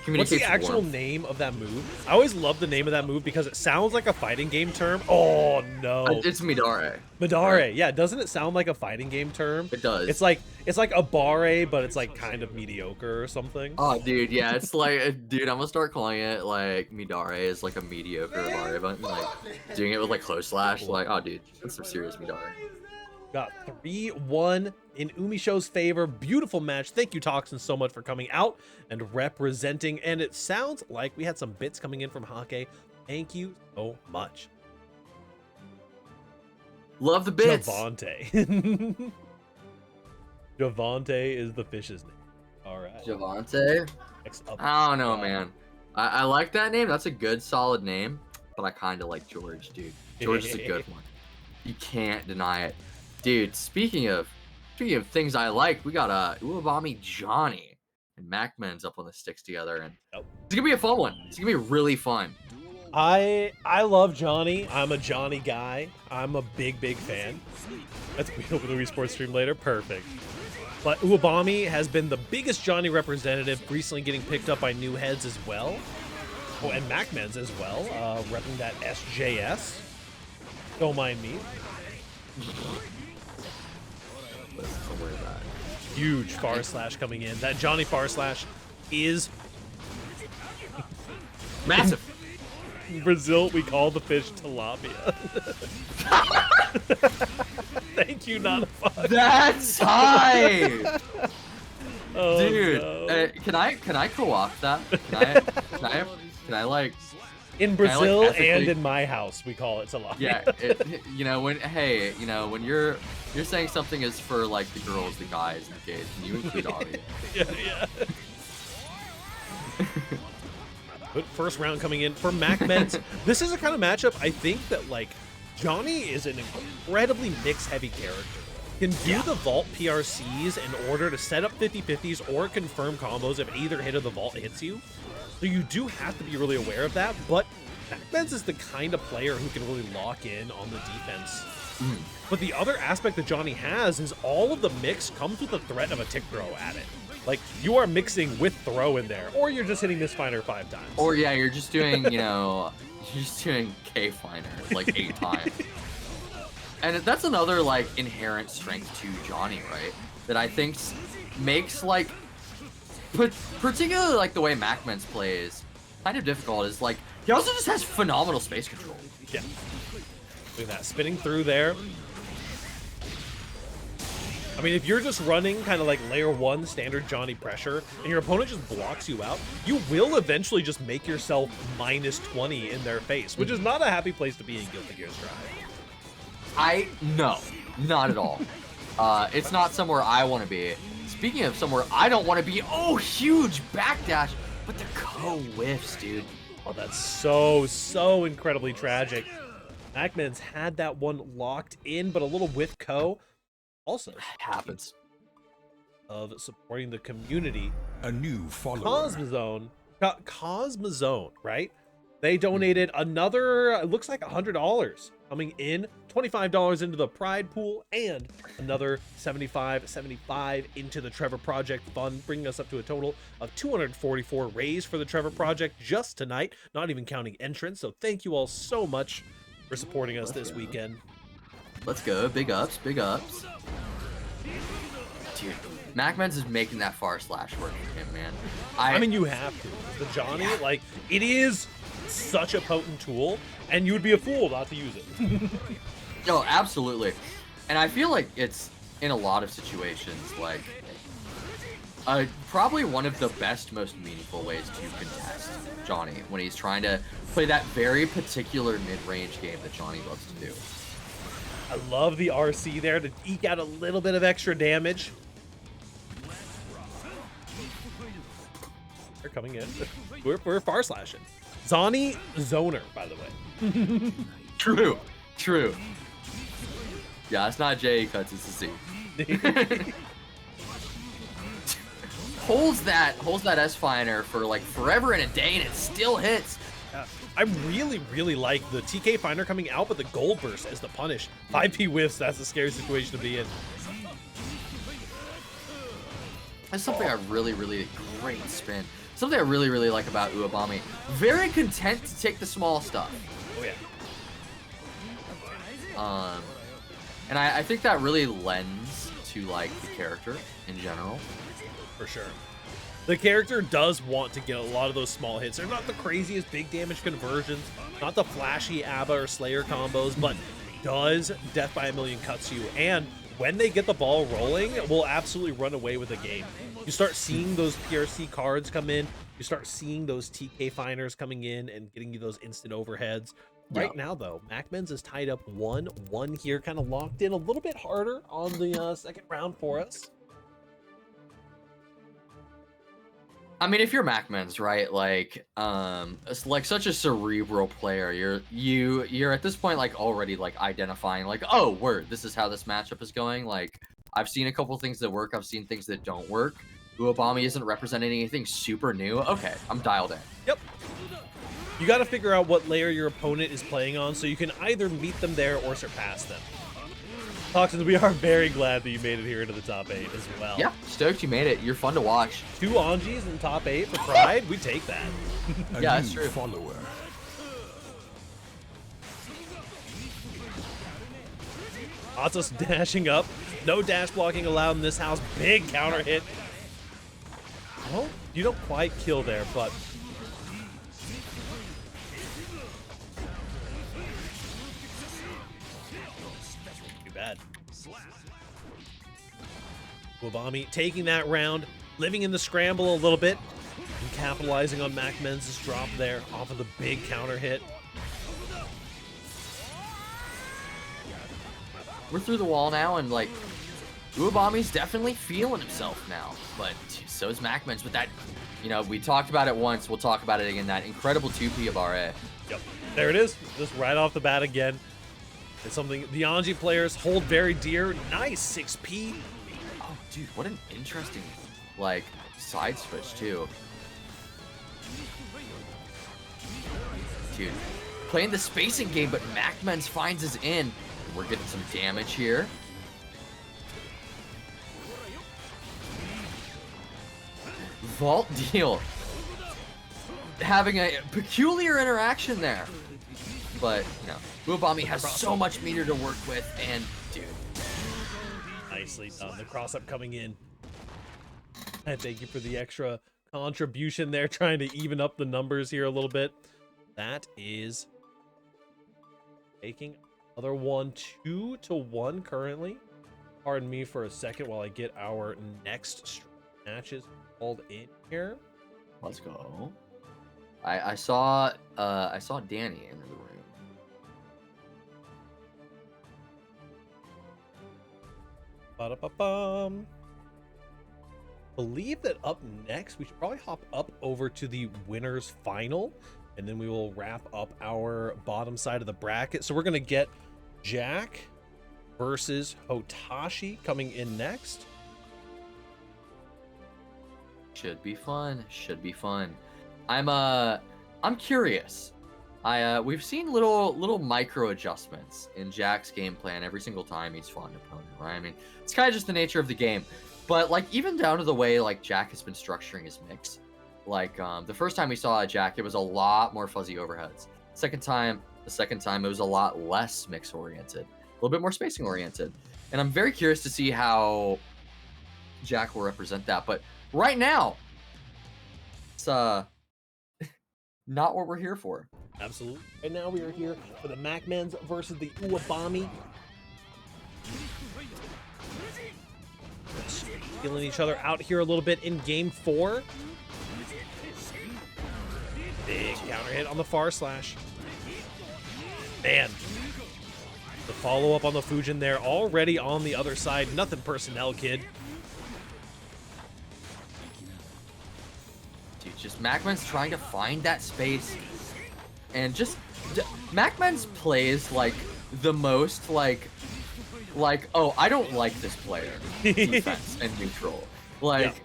What's the actual warm. name of that move? I always love the name of that move because it sounds like a fighting game term. Oh no. It's Midare. Midare, right? yeah. Doesn't it sound like a fighting game term? It does. It's like a bare, but it's like kind of mediocre or something. Oh, dude, yeah, it's like, dude, I'm gonna start calling it like Midare is like a mediocre bare, but like doing it with like close slash, like, oh, dude, that's some serious Midare. Got 3-1 in Umisho's favor. Beautiful match. Thank you, Toxin, so much for coming out and representing. And it sounds like we had some bits coming in from Hake. Thank you so much. Love the bits. Javante. Javante is the fish's name. All right. Javante. Next up. I don't know, man. I like that name. That's a good, solid name. But I kind of like George, dude. George is a good one. You can't deny it. Dude, speaking of things I like, we got Uwabami Johnny and MacMen's up on the sticks together, and it's gonna be a fun one. It's gonna be really fun. I love Johnny. I'm a Johnny guy. I'm a big fan. That's me over the Wii Sports stream later. Perfect. But Uwabami has been the biggest Johnny representative, recently getting picked up by new heads as well. Oh, and MacMen's as well, repping that SJS. Don't mind me. Huge far slash coming in. That Johnny far slash is Massive. in Brazil. We call the fish tilapia. Thank you, not a fuck. That's high. Oh, Dude, no. can I co-opt that? Can I like? In Brazil ethically- and in my house, we call it tilapia. Yeah, you know when you're saying something is for like the girls, the guys, and the kids, and you include audio. yeah. Good first round coming in for MacMen's. This is a kind of matchup I think that like Johnny is an incredibly mix-heavy character. Can do the vault PRCs in order to set up 50-50s or confirm combos if either hit of the vault hits you. So you do have to be really aware of that, but MacMen's is the kind of player who can really lock in on the defense. But the other aspect that Johnny has is all of the mix comes with the threat of a tick throw at it. Like, you are mixing with throw in there, or you're just hitting this finer 5 times. Or yeah, you're just doing, you're just doing K-Finer like 8 times. And that's another like inherent strength to Johnny, right? That I think makes like, particularly like the way MacMen's plays, kind of difficult is like, he also just has phenomenal space control. Yeah. Look at that, spinning through there. I mean, if you're just running kind of like layer 1 standard Johnny pressure, and your opponent just blocks you out, you will eventually just make yourself -20 in their face, which is not a happy place to be in Guilty Gear Strive. No, not at all. It's not somewhere I want to be. Speaking of somewhere I don't want to be, oh, huge backdash, but the co-whiffs, dude. Oh, that's so incredibly tragic. Macman's had that one locked in, but a little with Co. Also Happens. of supporting the community. A new follower. Cosmozone, right? They donated another, it looks like $100 coming in, $25 into the Pride pool, and another $75 into the Trevor Project fund, bringing us up to a total of $244 raised for the Trevor Project just tonight, not even counting entrance. So thank you all so much for supporting us this weekend. Let's go. Big ups, big ups. Dude, MacMens is making that far slash work for him, man. I mean, you have to. The Johnny, like, it is such a potent tool, and you would be a fool not to use it. No, absolutely. And I feel like it's, in a lot of situations, like, probably one of the best, most meaningful ways to contest Johnny when he's trying to play that very particular mid-range game that Johnny loves to do. I love the RC there to eke out a little bit of extra damage. They're coming in. We're far slashing. Zani Zoner, by the way. True. Yeah, it's not J cuts, it's a C. holds that S-Finer for like forever and a day, and it still hits. I really like the TK Finder coming out, but the Gold Burst as the punish. 5P whiffs, that's a scary situation to be in. That's something I really great spin. Something I really like about Uabami. Very content to take the small stuff. Oh yeah. And I think that really lends to like the character in general. For sure. The character does want to get a lot of those small hits. They're not the craziest big damage conversions, not the flashy ABBA or Slayer combos, but does Death by a Million cuts you. And when they get the ball rolling, will absolutely run away with the game. You start seeing those PRC cards come in. You start seeing those TK Finers coming in and getting you those instant overheads. Right now, though, MacMens is tied up 1-1 here, kind of locked in a little bit harder on the second round for us. I mean, if you're MacMens, right, like, it's like such a cerebral player, you're at this point like already like identifying like, oh, word, this is how this matchup is going. Like, I've seen a couple things that work, I've seen things that don't work. Uabami isn't representing anything super new. Okay, I'm dialed in. Yep. You got to figure out what layer your opponent is playing on so you can either meet them there or surpass them. Toxins, we are very glad that you made it here into the top 8 as well. Yeah, stoked you made it. You're fun to watch. 2 Anjis in top 8 for Pride. We take that. Yeah, that's true. Follower. Atos dashing up. No dash blocking allowed in this house. Big counter hit. Well, you don't quite kill there, but too bad. Uabami taking that round, living in the scramble a little bit, and capitalizing on MacMens' drop there off of the big counter hit. We're through the wall now, and like, Uabami's definitely feeling himself now, but so is MacMens with that, you know, we talked about it once, we'll talk about it again, that incredible 2P of RA. Yep, there it is, just right off the bat again. It's something the Anji players hold very dear. Nice 6P. Oh, dude, what an interesting, like, side switch, too. Dude, playing the spacing game, but MacMens finds his in. We're getting some damage here. Vault Deal. Having a peculiar interaction there. But, you know, Uabami has so much meter to work with, and, dude. Nicely done. The cross-up coming in. And thank you for the extra contribution there, trying to even up the numbers here a little bit. That is taking another one, 2-1 currently. Pardon me for a second while I get our next matches called in here. Let's go. I saw Danny enter the room. Ba-da-ba-bum. Believe that up next we should probably hop up over to the winners final. And then we will wrap up our bottom side of the bracket. So we're going to get Jack versus Hotashi coming in next. Should be fun. Should be fun. I'm curious. We've seen little micro adjustments in Jack's game plan every single time he's fought an opponent, right? I mean, it's kind of just the nature of the game. But like even down to the way like Jack has been structuring his mix. Like the first time we saw Jack, it was a lot more fuzzy overheads. The second time it was a lot less mix oriented, a little bit more spacing oriented. And I'm very curious to see how Jack will represent that. But right now, it's not what we're here for. Absolutely. And now we are here for the Macmans versus the Uwabami. Feeling each other out here a little bit in game 4. Big counter hit on the far slash. Man. The follow-up on the Fujin there, already on the other side. Nothing personnel, kid. Dude, just Macman's trying to find that space. And just... Macman's plays, like, the most, like, oh, I don't like this player. Defense and neutral. Like,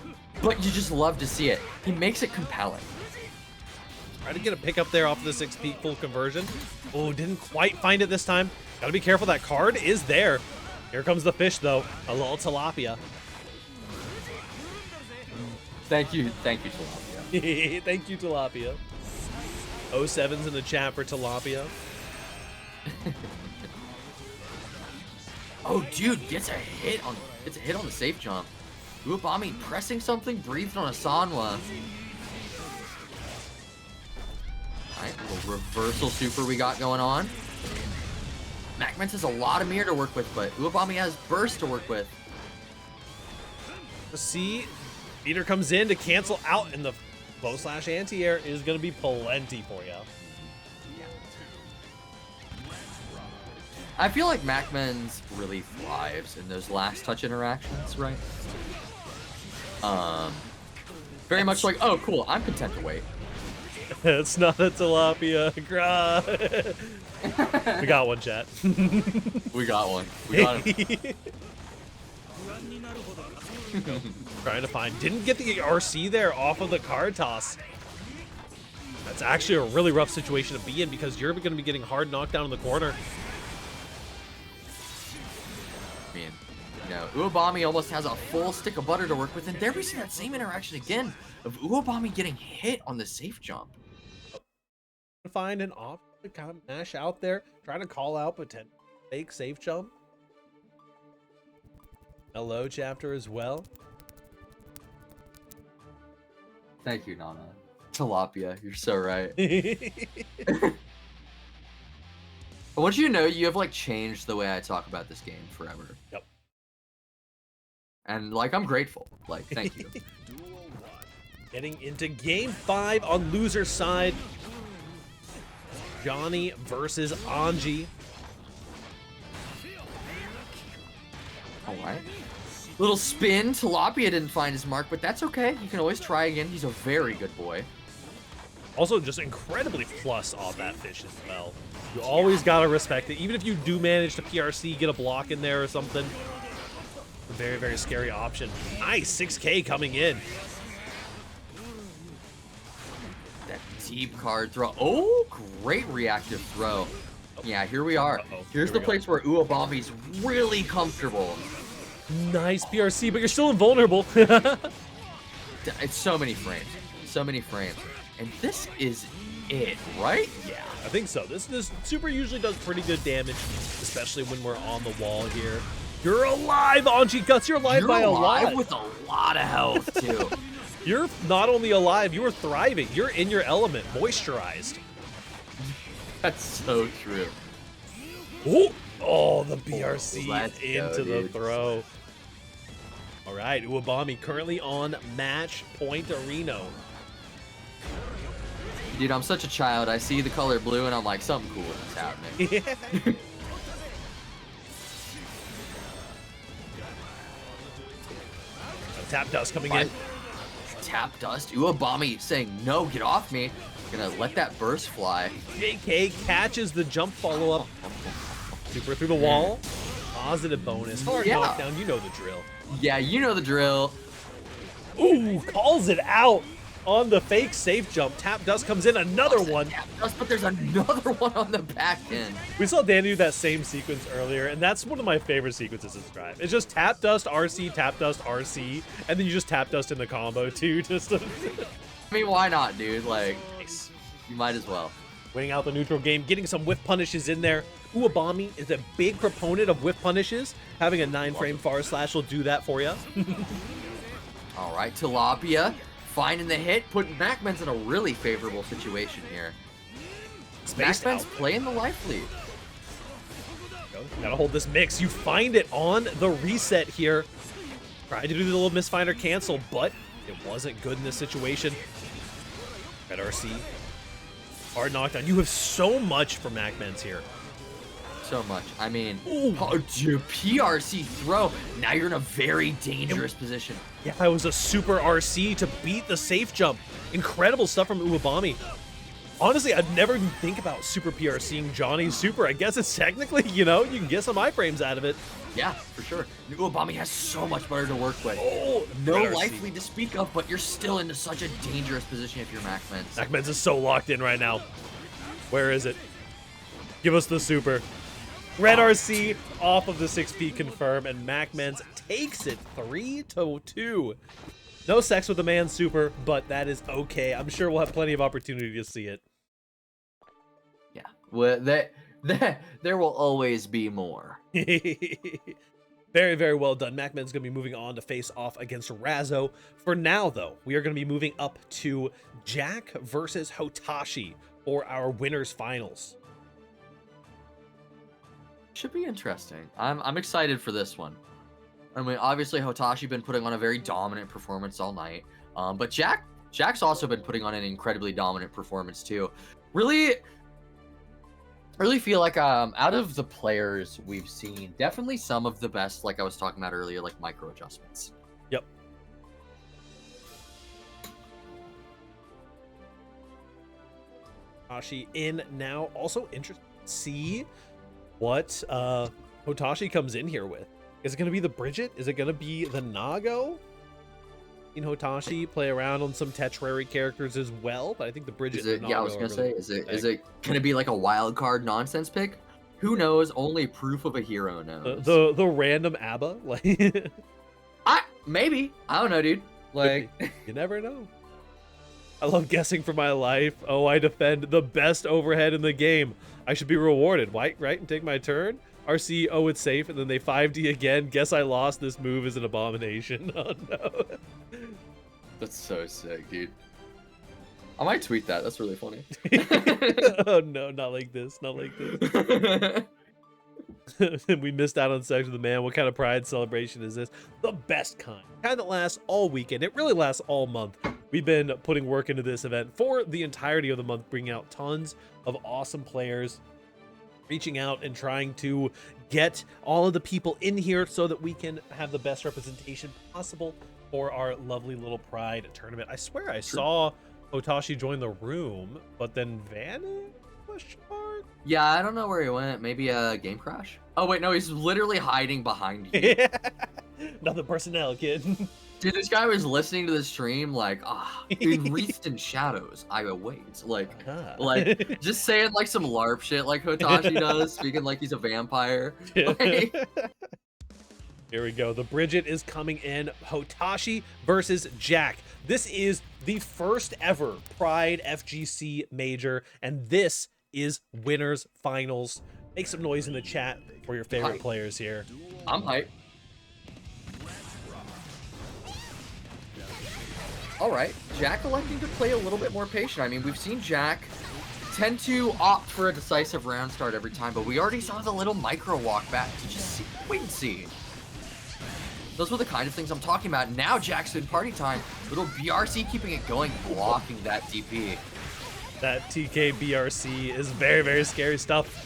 yeah. But you just love to see it. He makes it compelling. Try to get a pickup there off of the 6P full conversion. Oh, didn't quite find it this time. Gotta be careful, that card is there. Here comes the fish, though. A little tilapia. Thank you, tilapia. Thank you, tilapia. 07's in the chat for tilapia. Oh, dude, gets a hit on the safe jump. Uwabami pressing something, breathed on a Sanwa. Alright, little reversal super we got going on. Macmans has a lot of mirror to work with, but Uwabami has burst to work with. See, Peter comes in to cancel out, and the bow slash anti-air is going to be plenty for you. I feel like Macmans really thrives in those last touch interactions, right? Very much like, oh, cool, I'm content to wait. It's not a tilapia. We got one, chat. We got one. We got him. Trying to find. Didn't get the RC there off of the card toss. That's actually a really rough situation to be in because you're going to be getting hard knocked down in the corner. I mean, you know, Uwabami almost has a full stick of butter to work with, and there we see that same interaction again of Uwabami getting hit on the safe jump. Find an option to kind of mash out there, trying to call out potential fake safe jump. Hello, chapter as well. Thank you, Nana. Tilapia, you're so right. I want you to know you have like changed the way I talk about this game forever. Yep. And like I'm grateful. Like, thank you. Getting into game 5 on loser's side. Johnny versus Anji. Alright. Little spin. Tilapia didn't find his mark, but that's okay. You can always try again. He's a very good boy. Also, just incredibly plus on that fish as well. You always gotta respect it. Even if you do manage to PRC, get a block in there or something. A very, very scary option. Nice, 6K coming in. That deep card throw. Oh, great reactive throw. Yeah, here we are. Here's the place where Uwabami's really comfortable. Nice PRC, but you're still invulnerable. It's so many frames. So many frames. And this is it, right? Yeah. I think so. This super usually does pretty good damage, especially when we're on the wall here. You're alive, Anji Guts. You're alive by a lot. You're alive with a lot of health, too. You're not only alive, you are thriving. You're in your element, moisturized. That's so true. Ooh. Oh, the BRC into the dude. throw. All right, Uwabami currently on match point Reno. Dude, I'm such a child. I see the color blue and I'm like, something cool is happening. Yeah. Tap dust coming in. tap dust. Uabami saying, no, get off me. Gonna let that burst fly. JK catches the jump follow-up. Super through the wall. Positive bonus. Hard knockdown, you know the drill. Yeah, you know the drill. Ooh, calls it out on the fake safe jump. Tap dust comes in, another one. Tap dust, but there's another one on the back end. We saw Danny do that same sequence earlier, and that's one of my favorite sequences in Strive. It's just tap dust, RC, tap dust, RC, and then you just tap dust in the combo too. Just to... I mean, why not, dude? Like, Nice. you might as well. Winning out the neutral game, getting some whiff punishes in there. Uabami is a big proponent of whiff punishes. Having a 9-frame far slash will do that for you. All right, Tilapia finding the hit, putting Macmans in a really favorable situation here. Macmans playing the life lead. Gotta hold this mix. You find it on the reset here. Tried to do the little misfinder cancel, but it wasn't good in this situation. Red RC. Hard knockdown. You have so much for Macmans here. So much. I mean, PRC throw. Now you're in a very dangerous position. Yeah, it was a super RC to beat the safe jump. Incredible stuff from Uabami. Honestly, I'd never even think about super PRCing Johnny's super. I guess it's technically, you know, you can get some iframes out of it. Yeah, for sure. Uabami has so much butter to work with. Oh, no Red life RC. lead to speak of, but you're still into such a dangerous position if you're Macmans. Macmans is so locked in right now. Where is it? Give us the super. Red RC off of the 6P confirm, and Macmans takes it 3-2. No sex with the man super, but that is okay. I'm sure we'll have plenty of opportunity to see it. Yeah, well, there will always be more. Very, very well done. Macman's going to be moving on to face off against Razzo. For now, though, we are going to be moving up to Jack versus Hotashi for our winners finals. Should be interesting. I'm excited for this one. I mean, obviously Hotashi been putting on a very dominant performance all night, but Jack's also been putting on an incredibly dominant performance too. Really feel like out of the players we've seen, definitely some of the best, like I was talking about earlier, like micro adjustments. Yep. Hotashi in now. Also interesting to see what Hotashi comes in here with. Is it going to be the Bridget? Is it going to be the Nago? In Hotashi play around on some Tetrary characters as well, but I think the Bridget. Is it? and Yeah, I Nago was gonna are say, really is it gonna be like a wild card nonsense pick? Who knows? Only proof of a hero knows. the random ABBA? Like, Maybe. I don't know, dude. Like, you never know. I love guessing for my life. Oh, I defend the best overhead in the game. I should be rewarded. Right? And take my turn. RC, oh, it's safe. And then they 5D again. Guess I lost. This move is an abomination. Oh, no. that's so sick, dude. I might tweet that. That's really funny. Oh, no. Not like this. Not like this. We missed out on sex with the man. What kind of pride celebration is this? The best kind. Kind that lasts all weekend. It really lasts all month. We've been putting work into this event for the entirety of the month, bringing out tons of awesome players, reaching out and trying to get all of the people in here so that we can have the best representation possible for our lovely little Pride tournament. I swear I saw Hotashi join the room, but then vanished? Question mark? Yeah, I don't know where he went. Maybe a game crash? Oh, wait, no, he's literally hiding behind you. Nothing personnel, kid. Dude, this guy was listening to the stream like, in wreathed in shadows, I await. Like, just saying like some LARP shit like Hotashi does, speaking like he's a vampire. Like, here we go. The Bridget is coming in. Hotashi versus Jack. This is the first ever Pride FGC major, and this is winners finals. Make some noise in the chat for your favorite Hype. players here. I'm hyped. All right, Jack electing to play a little bit more patient. I mean, we've seen Jack tend to opt for a decisive round start every time, but we already saw the little micro walk back to just wait and see. Those were the kind of things I'm talking about. Now Jack's in party time. Little BRC keeping it going, blocking that DP. That TK BRC is very, very scary stuff.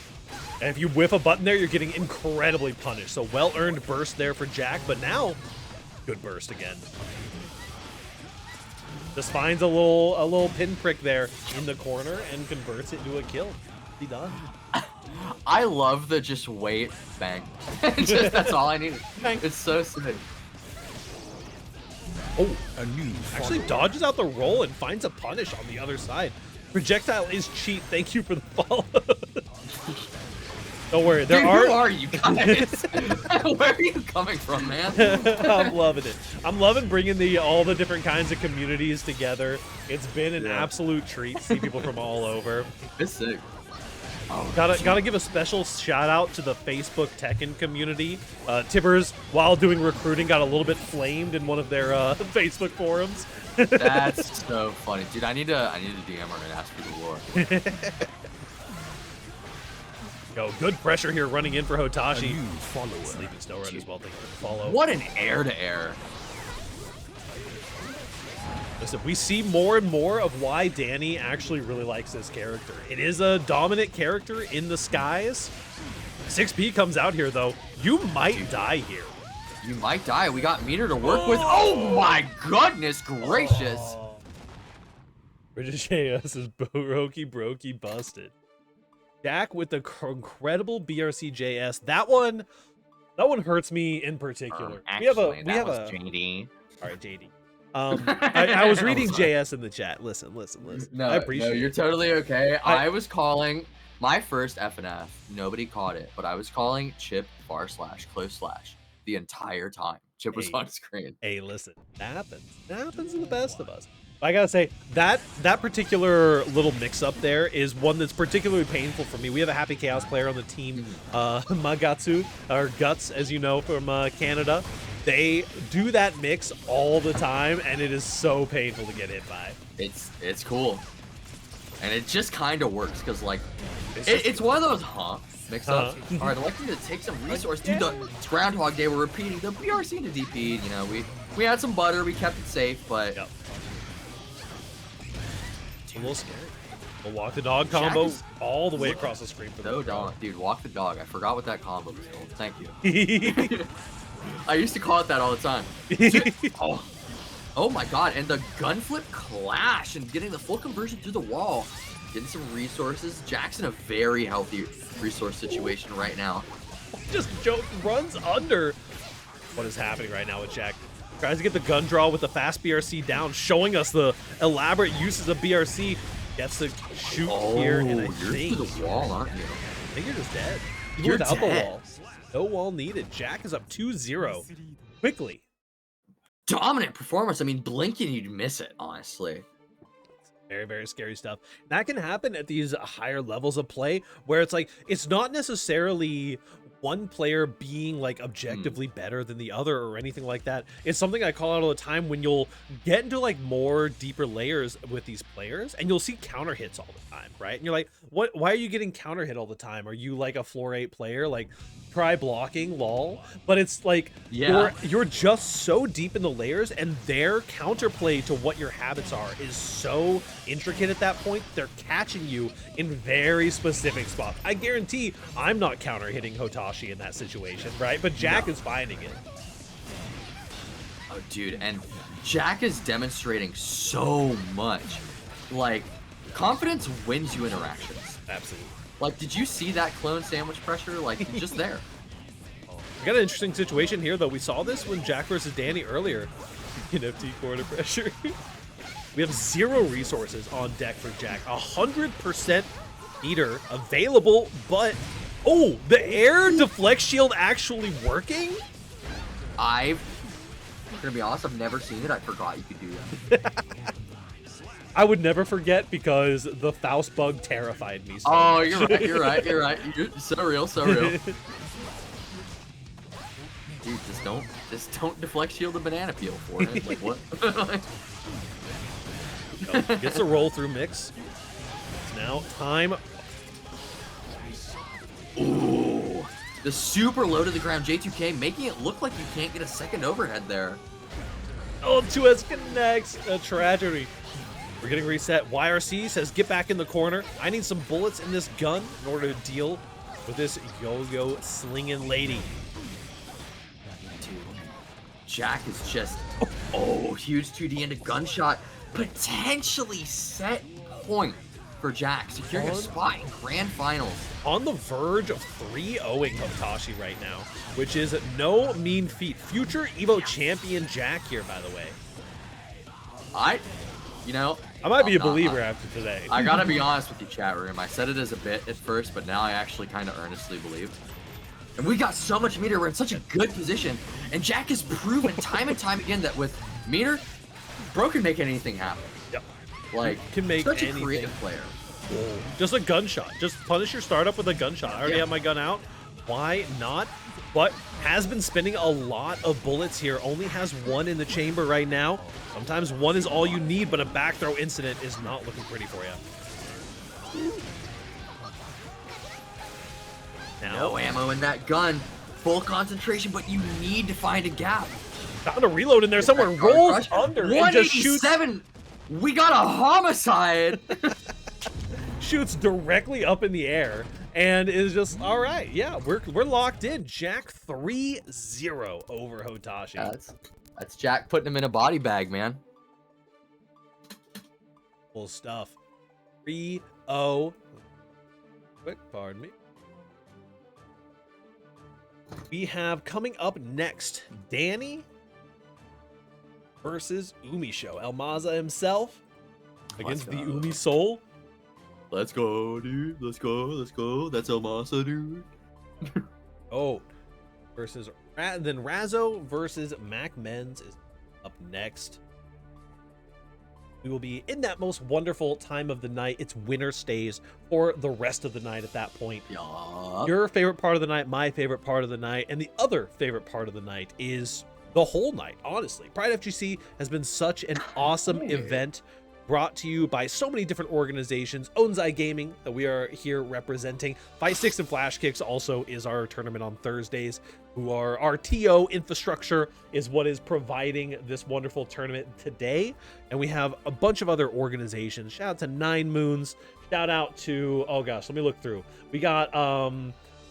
And if you whiff a button there, you're getting incredibly punished. So well-earned burst there for Jack, but now good burst again. Just finds a little pinprick there in the corner and converts it into a kill. Be done. I love the just wait, bang. Just that's all I need. Bang. It's so sick. Oh, A new actually dodges out the roll and finds a punish on the other side. Projectile is cheat. Thank you for the follow. Don't worry, there Dude, are. who are you guys? Where are you coming from, man? I'm loving it. I'm loving bringing all the different kinds of communities together. It's been an absolute treat to see people from all over. It's sick. Oh, Gotta give a special shout out to the Facebook Tekken community. Tibbers, while doing recruiting, got a little bit flamed in one of their Facebook forums. that's so funny, dude. I need to DM her and ask for the lore. Yo, good pressure here running in for a Hotashi. new follower. Sleeping Snow Run as well. Thank you for the follow. What an air to air. Listen, we see more and more of why Danny actually really likes this character. It is a dominant character in the skies. 6P comes out here, though. You might die here. You might die. We got meter to work with. Oh my goodness gracious. British JS is brokey busted. Jack with the incredible BRC JS. That one hurts me in particular. Actually, we have a JD. All right, JD. I was reading JS in the chat. Listen. No, I appreciate you're it. totally okay. I was calling my first FNF. Nobody caught it, but I was calling Chip / close / the entire time. Chip was on screen. Hey, listen, that happens. That happens to the best of us. I gotta say, that particular little mix-up there is one that's particularly painful for me. We have a Happy Chaos player on the team, Magatsu, or Guts, as you know, from Canada. They do that mix all the time, and it is so painful to get hit by. It's cool. And it just kind of works, because, like, it's one of those, mix-ups. All right, I'd like you to take some resource. Dude, it's Groundhog Day. We're repeating the BRC into DP. You know, we had some butter. We kept it safe, but... Yep. It's a little scary. The walk the dog combo all the way across the screen for the dog. Dude, walk the dog. I forgot what that combo was called. Thank you. I used to call it that all the time. Oh my god, and the gun flip clash and getting the full conversion through the wall. Getting some resources. Jack's in a very healthy resource situation right now. Just runs under. What is happening right now with Jack? Tries to get the gun draw with the fast BRC down, showing us the elaborate uses of BRC. Gets to shoot here, and I think you're to the wall, aren't you? I think you're just dead. Even You're without dead. the wall. No wall needed. Jack is up 2-0 quickly. Dominant performance. I mean, blink and you'd miss it, honestly. Very, very scary stuff. That can happen at these higher levels of play where it's like, it's not necessarily one player being like objectively better than the other or anything like that. It's something I call out all the time when you'll get into like more deeper layers with these players and you'll see counter hits all the time, right? And you're like, why are you getting counter hit all the time? Are you like a floor 8 player? Like, try blocking, lol. But it's like, you're just so deep in the layers, and their counterplay to what your habits are is so intricate at that point. They're catching you in very specific spots. I guarantee I'm not counter hitting Hotashi in that situation, right? But Jack is finding it. Oh, dude, and Jack is demonstrating so much. Like, confidence wins you interactions. Absolutely. Like, did you see that clone sandwich pressure? Like, just there. We got an interesting situation here, though. We saw this when Jack versus Danny earlier. NFT corner pressure. We have 0 resources on deck for Jack. 100% meter available, but... Oh, the air deflect shield actually working? I'm gonna be honest, I've never seen it. I forgot you could do that. I would never forget because the Faust bug terrified me so Oh, much. you're right, you're right, you're right. You're so real, so real. Dude, just don't deflect shield a banana peel for it. Like, what? Gets a roll through mix. It's now time. Ooh. The super low to the ground J2K, making it look like you can't get a second overhead there. Oh, 2S connects. A tragedy. We're getting reset. YRC says, get back in the corner. I need some bullets in this gun in order to deal with this yo-yo slinging lady. Dude, Jack is just, huge 2D into gunshot. potentially set point for Jack, securing a spot in grand finals. On the verge of 3-0ing Hotashi right now, which is no mean feat. Future Evo champion Jack here, by the way. You know, I might be a believer after today. I gotta be honest with you, chat room. I said it as a bit at first, but now I actually kind of earnestly believe. And we got so much meter. We're in such a good position. And Jack has proven time and time again that with meter, bro can make anything happen. Yep. Like, can make such anything. a creative player. Just a gunshot. Just punish your startup with a gunshot. I already have my gun out. Why not? But has been spending a lot of bullets here. Only has one in the chamber right now. Sometimes one is all you need, but a back throw incident is not looking pretty for you. Now, No ammo in that gun. Full concentration, but you need to find a gap. found a reload in there somewhere. Rolls under and just shoots. 187. We got a homicide. Shoots directly up in the air and is just all right. Yeah, we're locked in. Jack 3-0 over Hotashi. Yeah, that's Jack putting him in a body bag, man. Full stuff. 3-0. Quick, pardon me. We have coming up next Danny versus Umisho. Elmaza himself against the Umi Soul. Let's go, dude. Let's go. Let's go. That's Elmasa, dude. Oh, versus then Razzo versus Mac Menz is up next. We will be in that most wonderful time of the night. It's winter stays for the rest of the night at that point. Yup. Your favorite part of the night, my favorite part of the night, and the other favorite part of the night is the whole night, honestly. PRIDEfgc has been such an awesome event brought to you by so many different organizations. Onzai Gaming, that we are here representing. Fight Sticks and Flash Kicks also is our tournament on Thursdays, who are our TO infrastructure is what is providing this wonderful tournament today. And we have a bunch of other organizations. Shout out to Nine Moons. Shout out to, oh gosh, let me look through. We got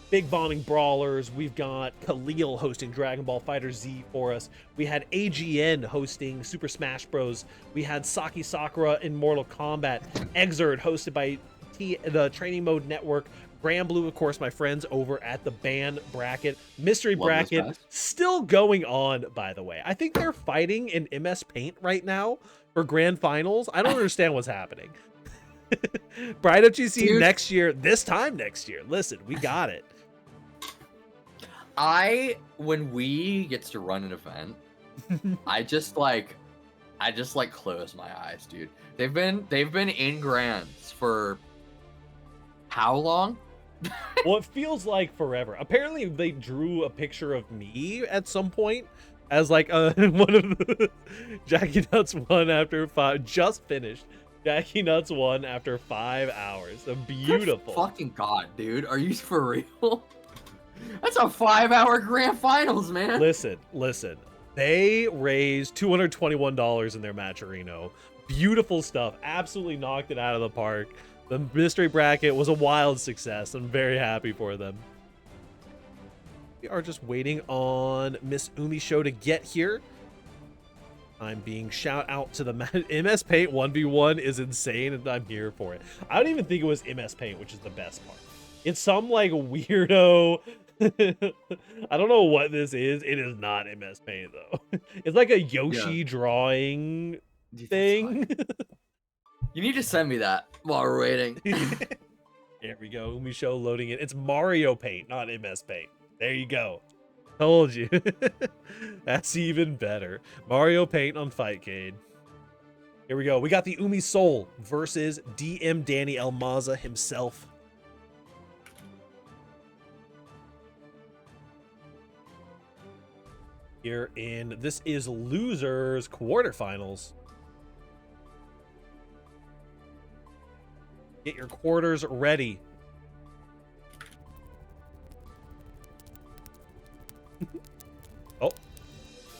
Big Bombing Brawlers. We've got Khalil hosting Dragon Ball Fighter Z for us. We had AGN hosting Super Smash Bros. We had Saki Sakura in Mortal Kombat. Exerd hosted by the Training Mode Network. Grand Blue, of course, my friends over at the Ban Bracket. Mystery Bracket still going on, by the way. I think they're fighting in MS Paint right now for Grand Finals. I don't understand what's happening. PRIDEfgc next year, this time next year. Listen, we got it. When we gets to run an event, I just like close my eyes, dude. They've been in grands for how long? Well, it feels like forever. Apparently they drew a picture of me at some point as like one of the Jackie Nuts won after 5, just finished. Jackie Nuts won after 5 hours. A beautiful. Good fucking God, dude. Are you for real? That's a 5-hour grand finals, man. Listen. They raised $221 in their Matcherino. Beautiful stuff. Absolutely knocked it out of the park. The mystery bracket was a wild success. I'm very happy for them. We are just waiting on Miss Umisho to get here. I'm being shout out to the MS Paint 1v1 is insane, and I'm here for it. I don't even think it was MS Paint, which is the best part. It's some like weirdo. I don't know what this is. It is not MS Paint though. It's like a Yoshi drawing thing. You need to send me that while we're waiting. There we go. Umisho loading it. It's Mario Paint, not MS Paint. There you go. Told you. That's even better. Mario Paint on Fightcade. Here we go. We got the Umi Soul versus DM Danny Elmaza himself. Here in this is losers quarterfinals. Get your quarters ready. Oh,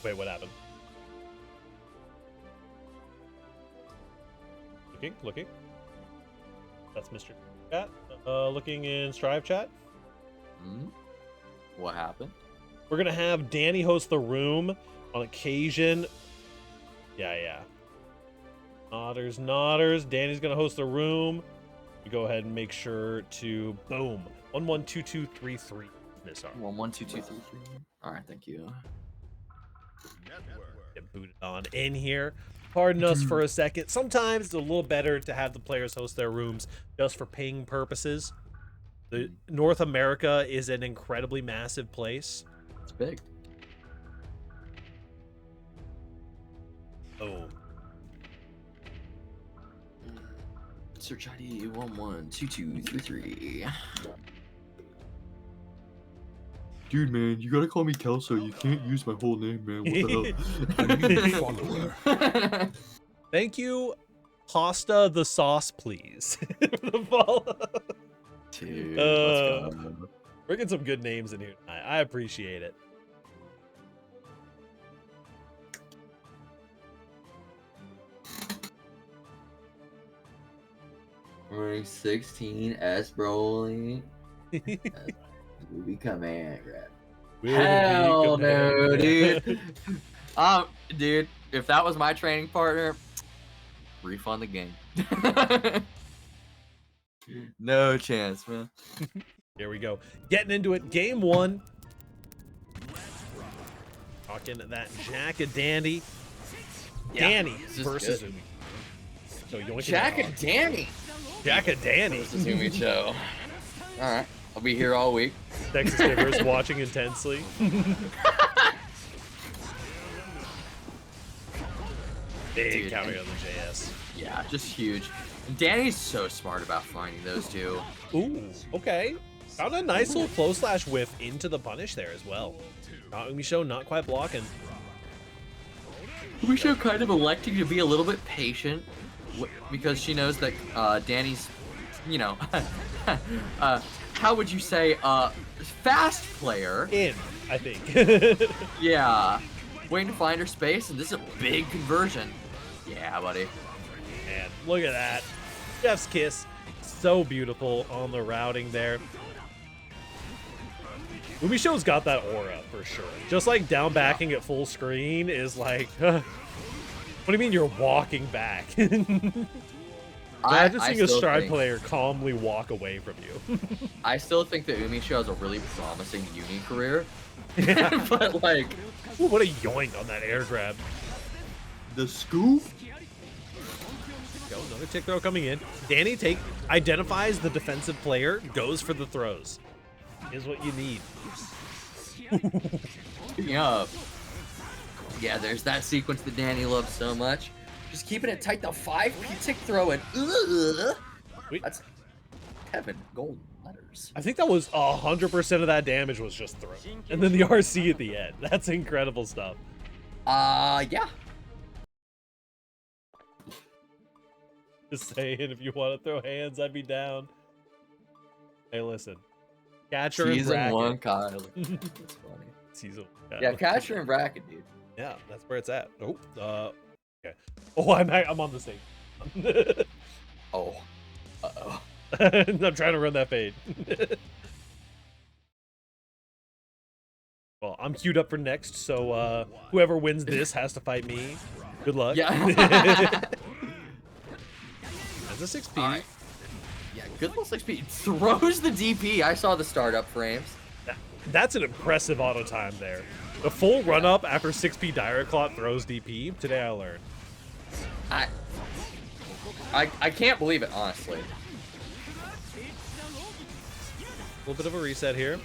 wait, what happened? Looking. That's Mr. Chat. Looking in Strive chat. What happened? We're gonna have Danny host the room on occasion. Yeah. Nodders. Danny's gonna host the room. We go ahead and make sure to boom. 112233. Miss R. 112233. All right, thank you. Get booted on in here. Pardon us for a second. Sometimes it's a little better to have the players host their rooms just for ping purposes. The North America is an incredibly massive place. It's big. Oh. Search ID 112233. Dude, man, you gotta call me Kelso. You can't use my whole name, man. What the hell? Thank you, Pasta the Sauce, please. For the follow. Dude, let's go. We're getting some good names in here tonight. I appreciate it. We're 16 S Broly. Movie command grab. Hell no, dude. Dude, if that was my training partner, refund the game. No chance, man. Here we go. Getting into it. Game 1. Talking that Jack-a-Dandy. Danny versus Umi. So Jack-a-Danny. Jack-a-Danny. This is Umi show. All right. I'll be here all week. Texas Givers watching intensely. Big counter on the JS. Yeah, just huge. And Danny's so smart about finding those two. Ooh, okay. Found a nice little close slash whiff into the punish there as well. Umisho not quite blocking. Umisho kind of electing to be a little bit patient because she knows that Danny's, you know, how would you say, fast player. I think. Yeah. Waiting to find her space, and this is a big conversion. Yeah, buddy. Man, look at that. Chef's kiss. So beautiful on the routing there. Umisho's got that aura for sure. Just like down backing at full screen is like, what do you mean you're walking back? Imagine seeing a Stride player calmly walk away from you. I still think that Umisho has a really promising uni career. Yeah. But like, ooh, what a yoink on that air grab. The scoop. Go, another tick throw coming in. Danny identifies the defensive player, goes for the throws. Is what you need. Yeah. Yeah, there's that sequence that Danny loves so much. Just keeping it tight, the 5 tick throw and that's Kevin golden letters. I think that was 100% of that damage was just throw. And then the RC at the end. That's incredible stuff. Yeah. Just saying, if you want to throw hands, I'd be down. Hey, listen. Catcher and Season bracket. 1, Kyle. That's funny. Season 1. Yeah, catcher and bracket, dude. Yeah, that's where it's at. Oh, okay. Oh, I'm on the same. Oh. Uh-oh. I'm trying to run that fade. Well, I'm queued up for next, so whoever wins this has to fight me. Good luck. Yeah. That's a 6P. Right. Yeah, good little 6P. Throws the DP. I saw the startup frames. That's an impressive auto time there. The full run up after 6P Direct Clot throws DP. Today I learned. I can't believe it, honestly. A little bit of a reset here.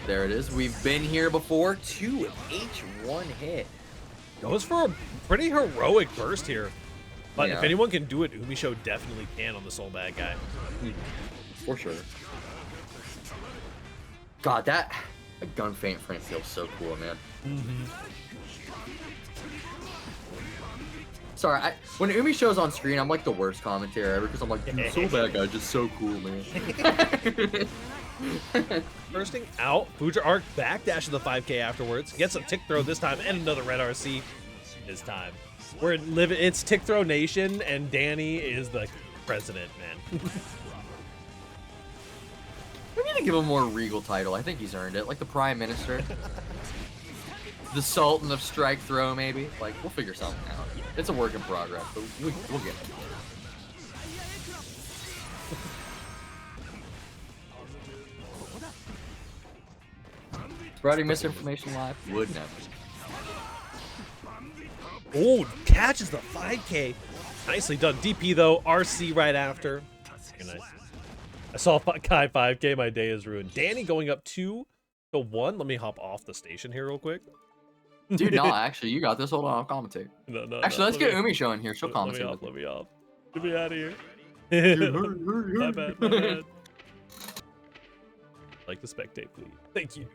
There it is. We've been here before. 2 H1 hit. Goes for a pretty heroic burst here. But Yeah. if anyone can do it, Umisho definitely can on the Soul Bad guy. For sure. God, that gun feint frame feels so cool, man. Sorry, when Umi shows on screen, I'm like the worst commentator ever because I'm like, dude, Soul Bad guy, just so cool, man. Bursting out, Fuja Arc backdash to the 5K afterwards. Gets a tick throw this time and another red RC this time. It's tick throw nation and Danny is the president, man. We need to give him a more regal title. I think he's earned it, like the Prime Minister. the Sultan of Strike Throw, maybe. Like, we'll figure something out. It's a work in progress, but we'll get it. Spreading misinformation live would never. Oh, catches the 5K. Nicely done. DP though. RC right after. Very nice. I saw Kai 5K. My day is ruined. Danny going up 2-1. Let me hop off the station here real quick. Dude, no, actually, you got this. Hold on, I'll commentate. No, Actually, let's get Umi Show in here. She'll commentate. Let me off. Get me out of here. Hurry. My bad. Like the spectate, please. Thank you.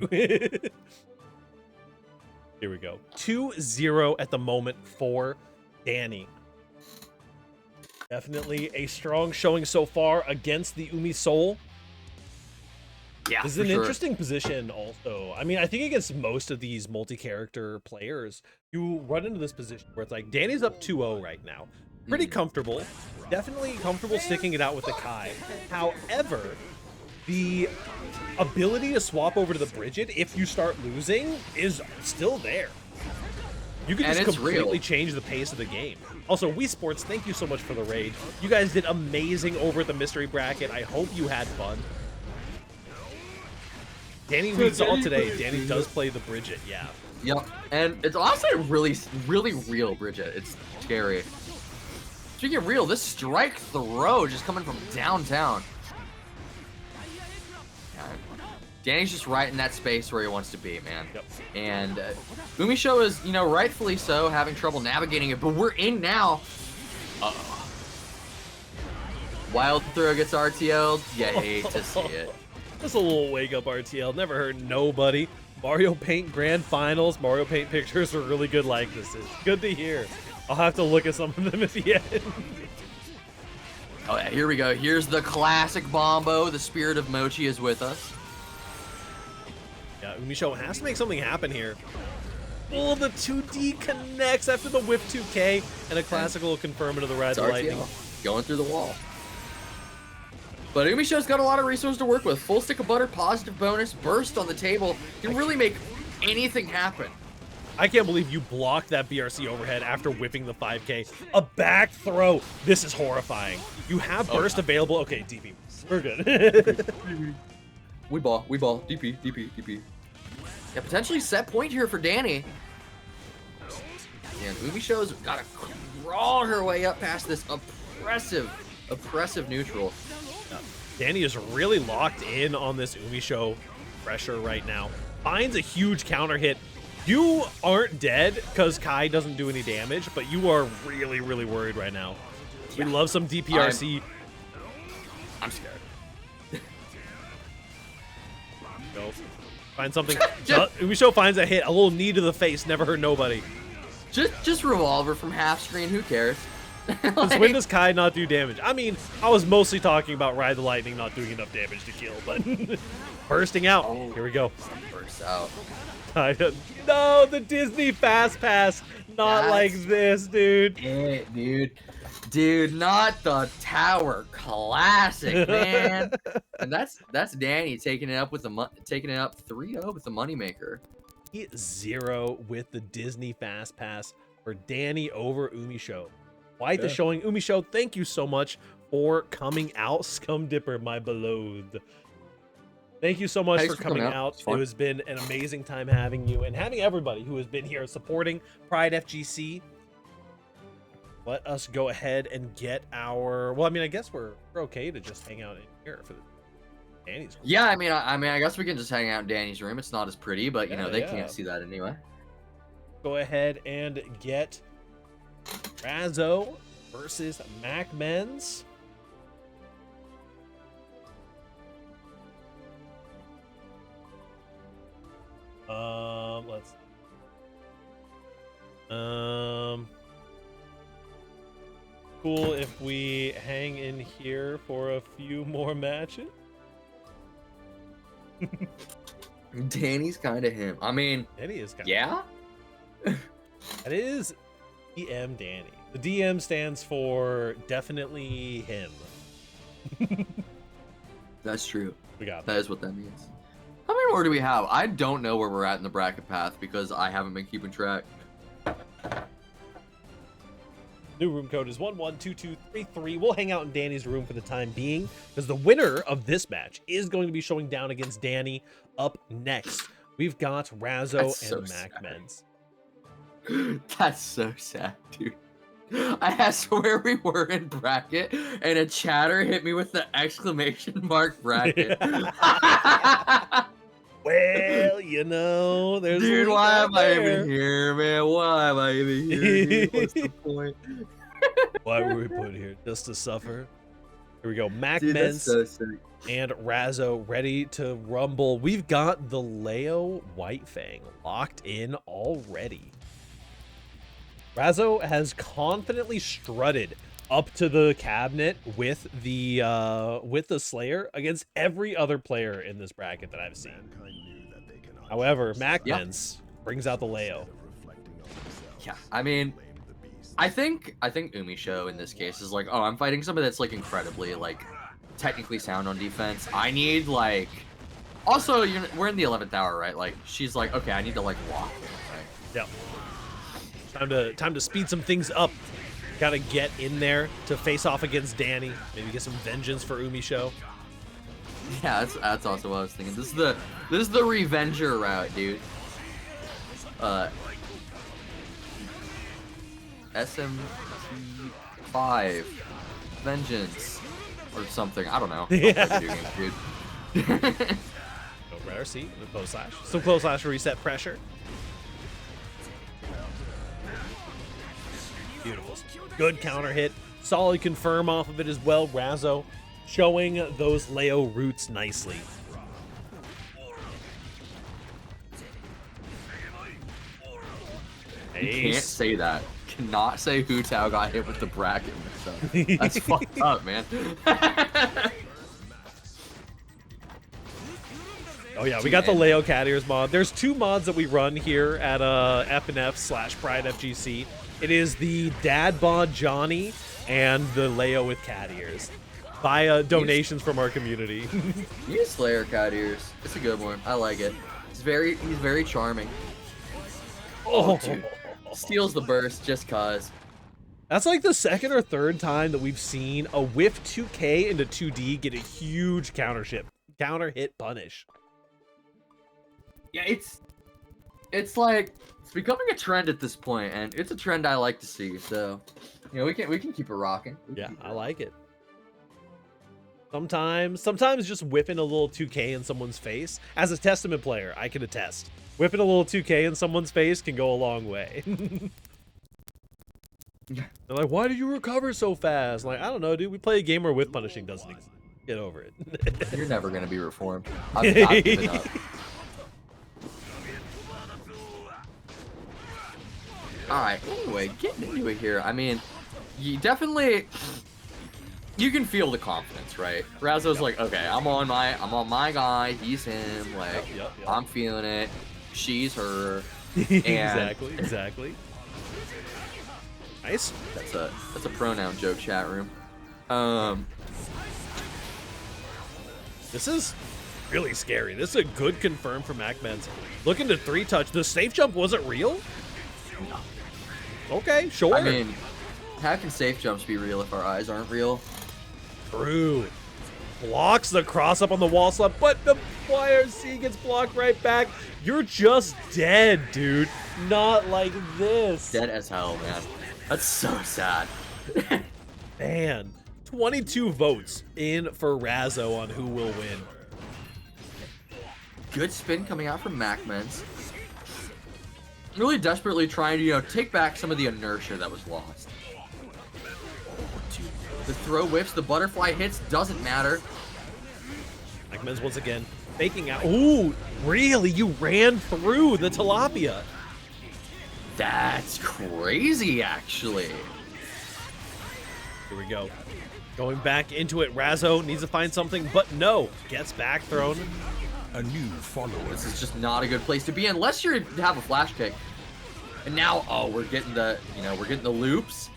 Here we go. 2-0 at the moment for Danny. Definitely a strong showing so far against the Umi Soul. Yeah, This is an interesting position also. I mean, I think against most of these multi-character players, you run into this position where it's like, Danny's up 2-0 right now. Pretty comfortable. Definitely comfortable sticking it out with the Kai. However, the ability to swap over to the Bridget if you start losing is still there. You can And just it's completely real. change the pace of the game. Also, Wii Sports, thank you so much for the raid. You guys did amazing over the mystery bracket. I hope you had fun. Danny, we saw today, Danny does play the Bridget, yeah. Yep, and it's honestly really real, Bridget. It's scary. Speaking of real, this strike throw just coming from downtown. Yeah, Danny's just right in that space where he wants to be, man. Yep. And Umi Show is, you know, rightfully so, having trouble navigating it, but we're in now. Uh-oh. Wild throw gets RTO'd. You hate to see it. Just a little wake up RTL. Never hurt nobody. Mario Paint Grand Finals. Mario Paint pictures are really good likenesses. Good to hear. I'll have to look at some of them at the end. Oh yeah, here we go. Here's the classic Bombo. The spirit of Mochi is with us. Yeah, Umisho has to make something happen here. Oh, the 2D connects after the whip 2K and a classical confirm into the Ride It's the Lightning. RTL going through the wall. But Umisho's got a lot of resources to work with. Full stick of butter, positive bonus, burst on the table. Can really make anything happen. I can't believe you blocked that BRC overhead after whipping the 5K. A back throw. This is horrifying. You have burst available. Okay, DP. We're good. We ball. DP. Yeah, potentially set point here for Danny. And Umisho's got to crawl her way up past this oppressive neutral. Danny is really locked in on this Umisho pressure right now. Finds a huge counter hit. You aren't dead because Kai doesn't do any damage, but you are really, really worried right now. We love some DPRC. I'm scared. Go. Find something. Umisho finds a hit. A little knee to the face. Never hurt nobody. Just revolver from half screen. Who cares? Since when does Kai not do damage? I mean, I was mostly talking about Ride the Lightning not doing enough damage to kill, but bursting out. Oh. Here we go. Burst out. No, the Disney Fast Pass. Not like this, dude. Dude, not the Tower Classic, man. And that's Danny taking it up with the 3-0 with the moneymaker. 0 with the Disney Fast Pass for Danny over Umisho. Quite the showing. Umisho, thank you so much for coming out. Scum Dipper, my beloved. Thank you so much for coming out. It has been an amazing time having you and having everybody who has been here supporting PRIDEfgc. Let us go ahead and get our... Well, I mean, I guess we're okay to just hang out in here for Danny's room. Yeah, I mean, I guess we can just hang out in Danny's room. It's not as pretty, but you know they can't see that anyway. Go ahead and get Razzo versus Mac Men's. Let's cool if we hang in here for a few more matches. Danny's kind of him. I mean, Danny is kind yeah. It is DM Danny. The DM stands for definitely him. That's true. We got That is what that means. How many many more do we have? I don't know where we're at in the bracket path because I haven't been keeping track. New room code is 112233. We'll hang out in Danny's room for the time being because the winner of this match is going to be showing down against Danny up next. We've got Razzo and MacMens. That's so sad, dude. I asked where we were in bracket, and a chatter hit me with the exclamation mark bracket. Well, you know, there's dude, why am I even here, man? Why am I even here? Dude? What's the point? Why were we put here? Just to suffer? Here we go. Dude, that's MacMens so sick. and Razzo ready to rumble. We've got the Leo Whitefang locked in already. Razzo has confidently strutted up to the cabinet with the Slayer against every other player in this bracket that I've seen. However, MacMens brings out the Leo. Yeah, I mean, I think Umisho in this case is like, oh, I'm fighting somebody that's like incredibly like technically sound on defense. I need like, also we're in the 11th hour, right? Like she's like, okay, I need to like walk, right? Yeah. Time to speed some things up. Gotta get in there to face off against Danny. Maybe get some vengeance for Umisho. Yeah, that's also what I was thinking. This is the Revenger route, dude. SMT5 Vengeance or something. I don't know. Yeah. Dude. Over our seat with close slash. Some close slash to reset pressure. Beautiful. Good counter hit. Solid confirm off of it as well. Razzo showing those Leo roots nicely. You can't say that. Cannot say Hu Tao got hit with the bracket. That's fucked up, man. Oh yeah, we got the Leo Cat Ears mod. There's two mods that we run here at FNF/PRIDEfgc. It is the Dad Bod Johnny and the Leo with cat ears via donations from our community. Use Slayer cat ears. It's a good one. I like it. He's very charming. Oh, dude. Steals the burst just cause. That's like the second or third time that we've seen a whiff 2K into 2D get a huge counter hit punish. Yeah, it's like it's becoming a trend at this point, and it's a trend I like to see. So, you know, we can keep it rocking. Yeah, I like it. Sometimes just whipping a little 2K in someone's face. As a Testament player, I can attest. Whipping a little 2K in someone's face can go a long way. They're like, why did you recover so fast? Like, I don't know, dude. We play a game where whip punishing doesn't exist. Get over it. You're never gonna be reformed. I've given up. Alright, anyway, getting into it here. I mean, you can feel the confidence, right? Razzo's like, okay, I'm on my guy, he's him, like, Yep. I'm feeling it, she's her. Exactly. Nice. That's a pronoun joke, chat room. This is really scary. This is a good confirm for MacMens. Looking to 3-touch. The safe jump wasn't real? No. Okay, sure. I mean, how can safe jumps be real if our eyes aren't real? True. Blocks the cross up on the wall slap, but the YRC gets blocked right back. You're just dead, dude. Not like this. Dead as hell, man. That's so sad. Man, 22 votes in for Razzo on who will win. Good spin coming out from MacMens. Really desperately trying to, you know, take back some of the inertia that was lost. The throw whiffs, the butterfly hits, doesn't matter. MacMens once again faking out. Ooh, really? You ran through the tilapia. That's crazy, actually. Here we go. Going back into it. Razzo needs to find something, but no. Gets back thrown. A new follower. This is just not a good place to be unless you have a flash kick. And now, oh, we're getting the loops.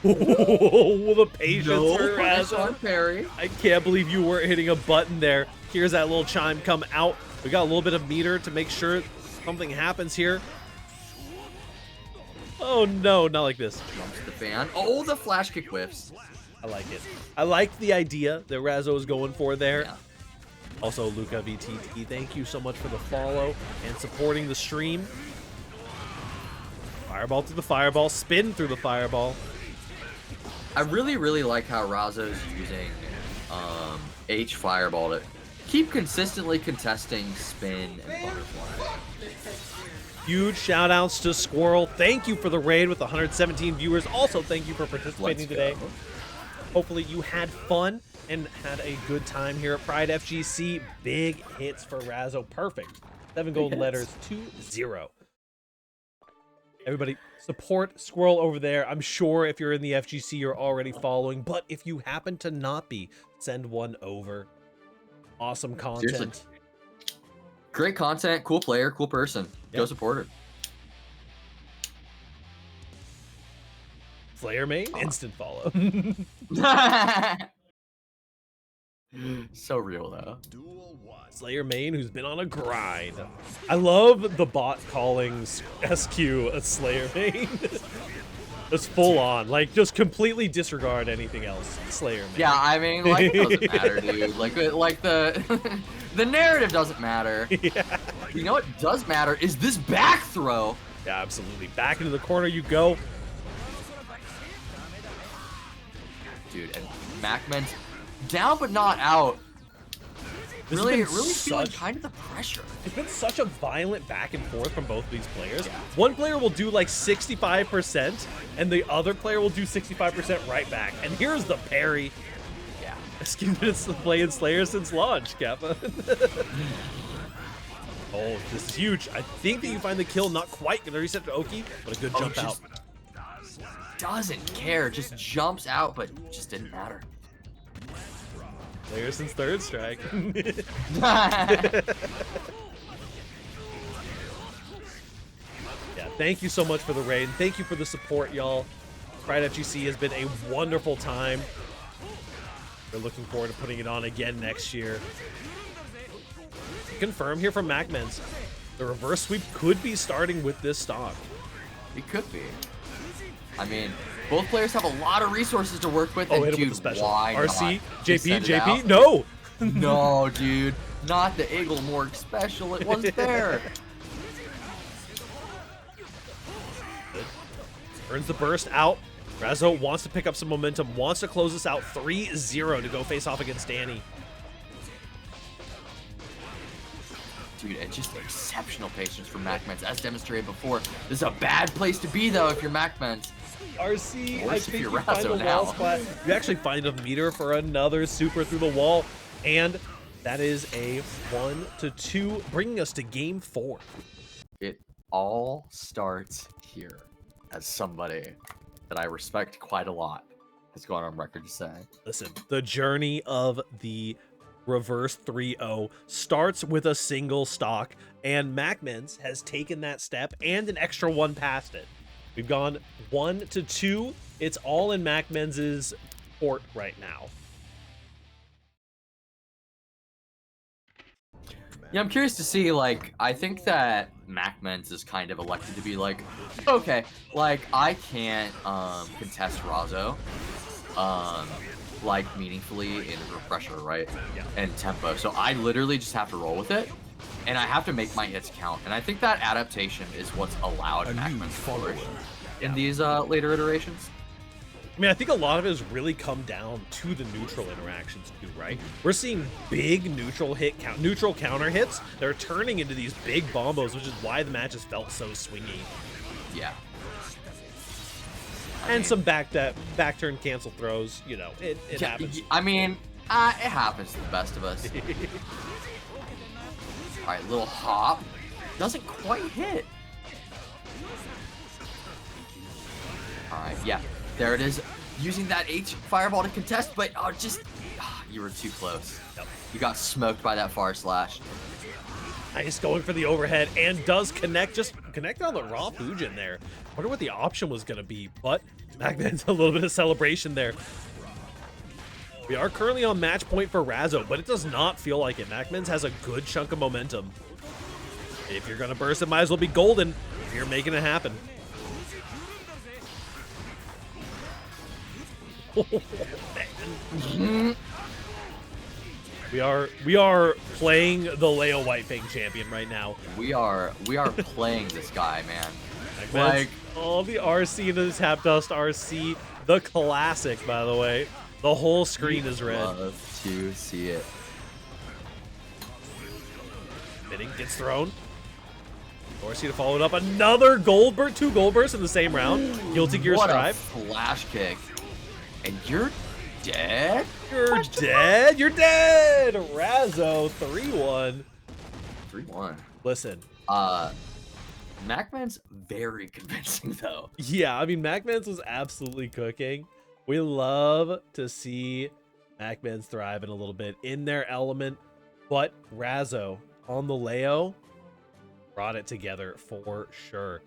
Oh, the patience No for punish Razzo. on parry. I can't believe you weren't hitting a button there. Here's that little chime come out We got a little bit of meter to make sure something happens here. Oh no, not like this. Jumps the fan. Oh, the flash kick whiffs. I like it. I like the idea that Razzo is going for there. Yeah. Also, Luca VTT, thank you so much for the follow and supporting the stream. Fireball through the fireball, spin through the fireball. I really, really like how Razzo's using H Fireball to keep consistently contesting spin and butterfly. Huge shout outs to Squirrel. Thank you for the raid with 117 viewers. Also, thank you for participating today. Hopefully you had fun and had a good time here at Pride FGC. Big hits for Razzo. Perfect. 7 golden letters, 2-0. Everybody, support Squirrel over there. I'm sure if you're in the FGC, you're already following. But if you happen to not be, send one over. Awesome content. Seriously. Great content, cool player, cool person. Go support her. Slayer main, instant follow. So real though. Duel 1. Slayer main who's been on a grind. I love the bot calling SQ a Slayer main. It's full on, like just completely disregard anything else. Slayer main. Yeah, I mean, like it doesn't matter, dude. Like the the narrative doesn't matter. Yeah. You know what does matter is this back throw. Yeah, absolutely. Back into the corner you go. Dude, and Macman's down but not out. This has Really been feeling such- kind of the pressure. It's been such a violent back and forth from both these players. Yeah. One player will do like 65%, and the other player will do 65% right back. And here's the parry. Yeah. Excuse me, it's playing Slayer since launch, Kappa. Oh, this is huge. I think that you find the kill, not quite gonna reset to Oki, but a good jump out. Doesn't care, just jumps out, but just didn't matter. Slayer since third strike. Yeah, thank you so much for the raid. And thank you for the support, y'all. Pride FGC has been a wonderful time. We're looking forward to putting it on again next year. Confirm here from MacMens. The reverse sweep could be starting with this stock. It could be. I mean, both players have a lot of resources to work with. Oh, and hit him dude, with the special. why RC, not? Just JP, send it JP, out. no! No, dude. Not the Eaglemorg special. It wasn't there. Earns the burst out. Razzo wants to pick up some momentum, wants to close this out 3-0 to go face off against Danny. Dude, and just exceptional patience from MacMens, as demonstrated before. This is a bad place to be, though, if you're MacMens. RC, I Worse if think you're you find the Razzo now. wall spot. You actually find a meter for another super through the wall, and that is a 1-2, bringing us to game 4. It all starts here, as somebody that I respect quite a lot has gone on record to say. Listen, the journey of the reverse 3-0 starts with a single stock, and MacMens has taken that step and an extra one past it. We've gone 1-2. It's all in MacMens' court right now. Yeah, I'm curious to see, like, I think that MacMens is kind of elected to be like, okay, like, I can't contest Razzo, like, meaningfully in refresher, right? Yeah. And tempo. So I literally just have to roll with it, and I have to make my hits count. And I think that adaptation is what's allowed A new MacMens to follower. flourish in these later iterations. I mean, I think a lot of it has really come down to the neutral interactions too, right? We're seeing big neutral neutral counter hits. They're turning into these big bombos, which is why the matches felt so swingy. Yeah. And some back turn cancel throws, you know, it Yeah, happens. I mean, it happens to the best of us. All right, little hop. Doesn't quite hit. All right, yeah. There it is. Using that H fireball to contest, but you were too close. Yep. You got smoked by that far slash. Nice, going for the overhead, and does connect, just connect on the raw Fujin there. Wonder what the option was going to be, but back then, a little bit of celebration there. We are currently on match point for Razzo, but it does not feel like it. MacMens has a good chunk of momentum. If you're gonna burst, it might as well be golden if you're making it happen. We are playing the Leo Whitefang champion right now. We are playing this guy, man. Like all the RC into the Tap Dust RC, the classic, by the way. The whole screen is red. Love to see it. Fitting gets thrown. RC to follow it up. Another gold burst, 2 gold bursts in the same round. Guilty Gear Strive. Flash kick. And you're dead? You're dead. You're dead. Razzo 3-1. 3-1. Listen. MacMan's very convincing though. Yeah, I mean MacMans was absolutely cooking. We love to see MacMans thrive in a little bit in their element, but Razzo on the Leo brought it together for sure.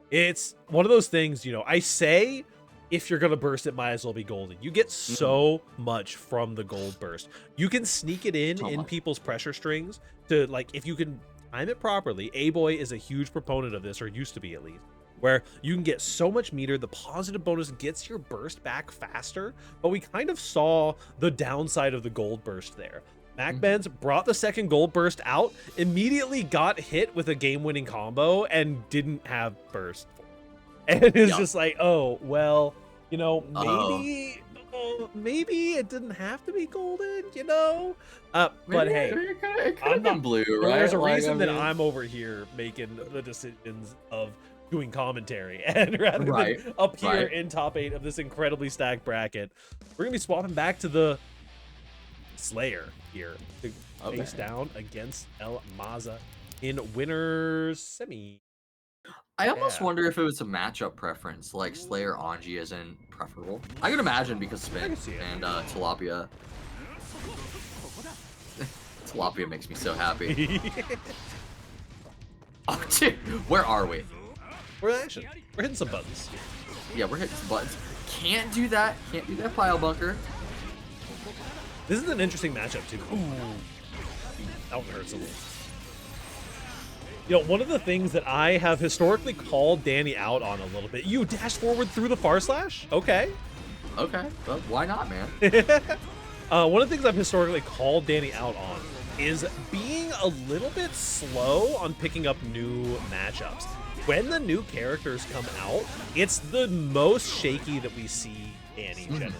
It's one of those things, you know, I say if you're gonna burst, it might as well be golden. You get so much from the gold burst. You can sneak it in people's pressure strings to, like, if you can time it properly. A-Boy is a huge proponent of this, or used to be at least, where you can get so much meter. The positive bonus gets your burst back faster, but we kind of saw the downside of the gold burst there. MacMens brought the second gold burst out, immediately got hit with a game-winning combo, and didn't have burst. And it's just like, oh, well, you know, maybe it didn't have to be golden, you know? But hey, I'm not blue, right? There's a reason that I'm over here making the decisions of doing commentary, and rather than up here in top 8 of this incredibly stacked bracket, we're gonna be swapping back to the Slayer here to face down against El Maza in winners semi. I almost wonder if it was a matchup preference, like Slayer Anji isn't preferable. I can imagine because Spin and Tilapia. Tilapia makes me so happy. Oh, dude, where are we? We're action. We're hitting some buttons. Yeah, we're hitting some buttons. Can't do that. Can't do that pile bunker. This is an interesting matchup too. Ooh, that one hurts a little. You know, one of the things that I have historically called Danny out on a little bit. You dash forward through the far slash? Okay. Okay. Well, why not, man? One of the things I've historically called Danny out on is being a little bit slow on picking up new matchups. When the new characters come out, it's the most shaky that we see Danny generally.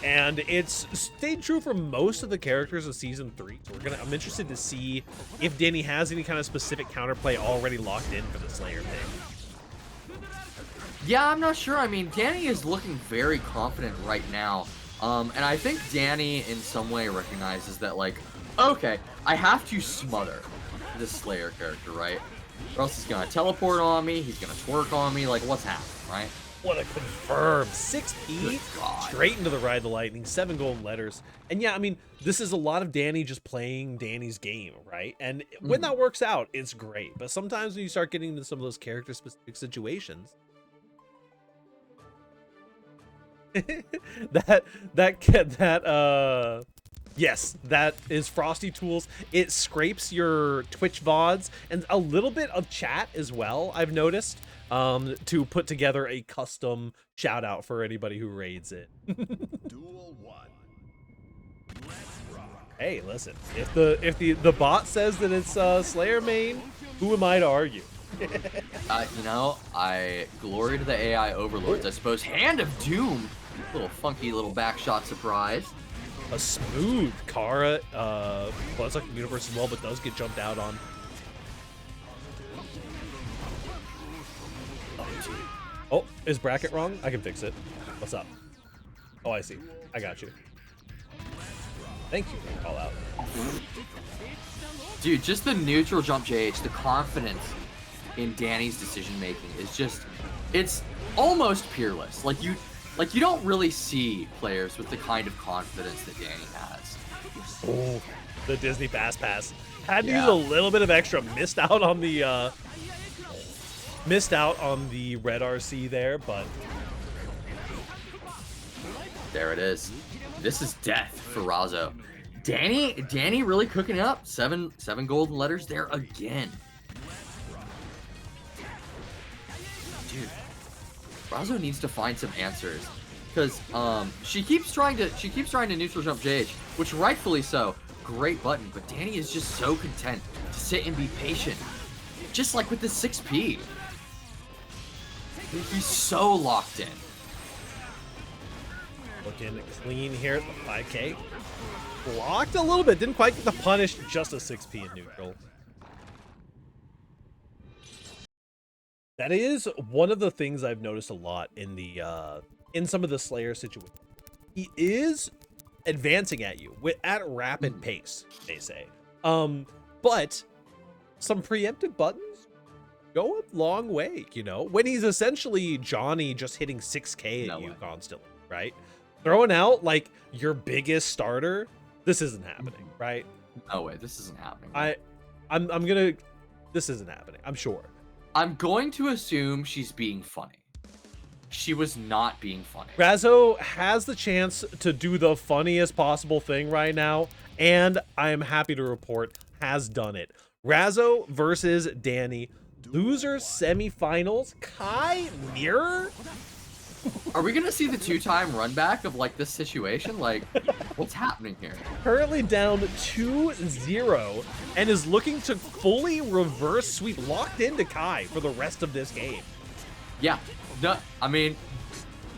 And it's stayed true for most of the characters of Season 3. So I'm interested to see if Danny has any kind of specific counterplay already locked in for the Slayer thing. Yeah, I'm not sure. I mean, Danny is looking very confident right now. And I think Danny in some way recognizes that, like, okay, I have to smother this Slayer character, right? Or else he's gonna teleport on me, he's gonna twerk on me, like, what's happening, right? What a confirm. 6P straight into the Ride the Lightning, 7 golden letters. And yeah, I mean, this is a lot of Danny just playing Danny's game, right? And when that works out, it's great. But sometimes when you start getting into some of those character specific situations, yes, that is Frosty Tools. It scrapes your Twitch VODs and a little bit of chat as well, I've noticed, to put together a custom shout out for anybody who raids it. Duel 1. Let's rock. Hey, listen, if the bot says that it's Slayer main, who am I to argue? You know, I glory to the AI overlords, I suppose. Hand of Doom, little funky little backshot surprise. A smooth Kara, plus like universe as well, but does get jumped out on. Oh, is bracket wrong? I can fix it. What's up? Oh, I see. I got you. Thank you for the call out. Dude, just the neutral jump JH, the confidence in Danny's decision making is just, it's almost peerless. Like you don't really see players with the kind of confidence that Danny has. Oh, the Disney Fast Pass. Had to use a little bit of extra. Missed out on the red RC there, but there it is. this is death for Razo. Danny really cooking it up. Seven golden letters there again. Dude, Razo needs to find some answers. Because she keeps trying to neutral jump JH, which rightfully so. Great button, but Danny is just so content to sit and be patient. Just like with the 6P. He's so locked in. Looking clean here at the 5K. Blocked a little bit. Didn't quite get the punish. Just a 6P in neutral. That is one of the things I've noticed a lot in the in some of the Slayer situations. He is advancing at you at rapid pace, they say. But some preemptive buttons go a long way, you know, when he's essentially Johnny just hitting 6K at you constantly, right? Throwing out like your biggest starter, this isn't happening, right? No way, this isn't happening. This isn't happening, I'm sure. I'm going to assume she's being funny. She was not being funny. Razo has the chance to do the funniest possible thing right now, and I am happy to report has done it. Razo versus Danny, losers semifinals. Kai mirror. Are we gonna see the 2-time run back of like this situation? Like, what's happening here? Currently down 2-0 and is looking to fully reverse sweep, locked into Kai for the rest of this game. Yeah, no, I mean,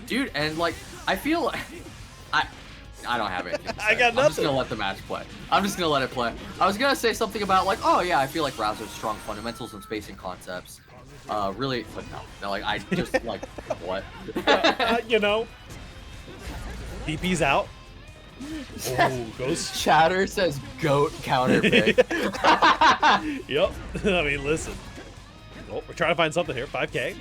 dude, and like, I feel like I don't have anything to say. I got nothing. I'm just gonna let the match play. I'm just gonna let it play. I was gonna say something about like, oh yeah, I feel like Razo's strong fundamentals and spacing concepts. Really, but no, like I just like what? You know, DP's out. Oh, goes. Chatter says goat counter pick. Yep. I mean, listen. Oh, we're trying to find something here. 5K.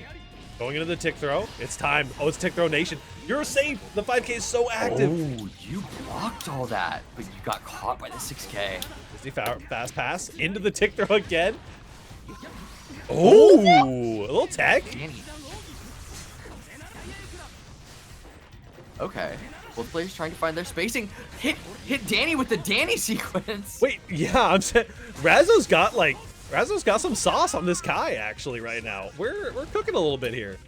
Going into the tick throw. It's time. Oh, it's tick throw nation. You're safe. The 5K is so active. Oh, you blocked all that, but you got caught by the 6K. Disney fast pass into the tick throw again. Oh, a little tech. Danny. Okay. Both players trying to find their spacing. Hit Danny with the Danny sequence. Wait, yeah, I'm saying Razo's got some sauce on this Kai actually right now. We're cooking a little bit here.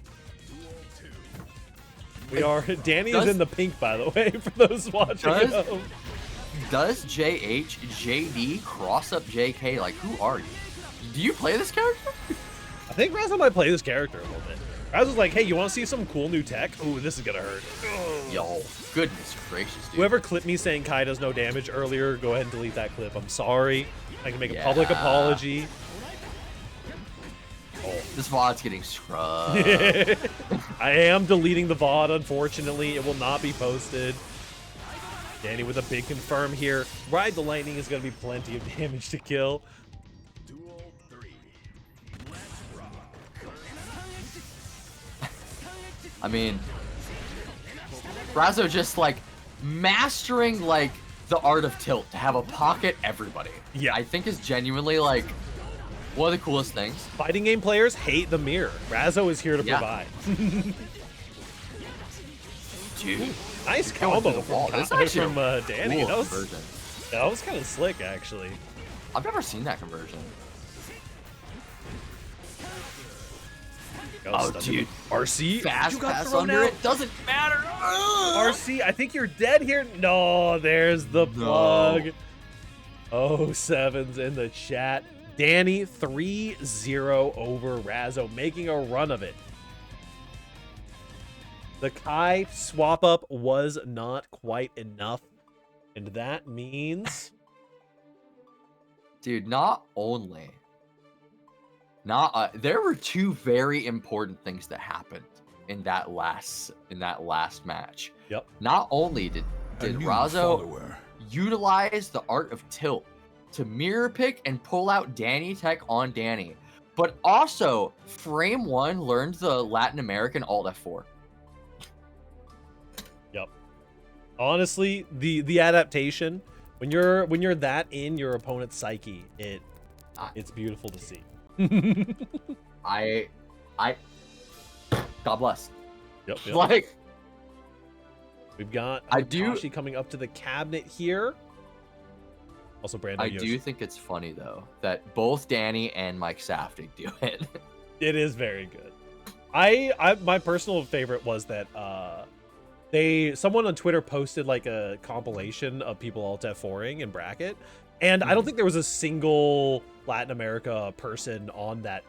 We are. Danny is in the pink, by the way, for those watching at home. Does JH JD cross up JK? Like, who are you? Do you play this character? I think Razo might play this character a little bit. Razo's like, hey, you want to see some cool new tech? Ooh, this is gonna hurt. Ugh. Yo, goodness gracious, dude. Whoever clipped me saying Kai does no damage earlier, go ahead and delete that clip. I'm sorry. I can make a public apology. Oh, this VOD's getting scrubbed. I am deleting the VOD, unfortunately. It will not be posted. Danny with a big confirm here. Ride the Lightning is going to be plenty of damage to kill. Duel 3. Let's rock. I mean, Razo just like mastering like the art of tilt to have a pocket everybody. Yeah. I think is genuinely like one of the coolest things. Fighting game players hate the mirror. Razo is here to provide. Dude, nice combo from Danny. Cool That was kind of slick, actually. I've never seen that conversion. Oh, dude. RC, Fast you got pass thrown under out. it. Doesn't matter. RC, I think you're dead here. No, there's the plug. Oh, sevens in the chat. Danny 3-0 over Razo, making a run of it. The Kai swap up was not quite enough, and that means, dude, not only. There were two very important things that happened in that last match. Yep. Not only did Razo utilize the art of tilt to mirror pick and pull out Danny tech on Danny, but also frame one learned the Latin American alt F4. Yep. Honestly, the adaptation when you're that in your opponent's psyche, it's beautiful to see. I God bless. Yep. Like, We've got I do- Hotashi coming up to the cabinet here. Also, Brandon I Yoshi. do think it's funny though that both Danny and Mike Safdie do it. It is very good. My personal favorite was that someone on Twitter posted like a compilation of people alt F4ing in bracket, and I don't think there was a single Latin America person on that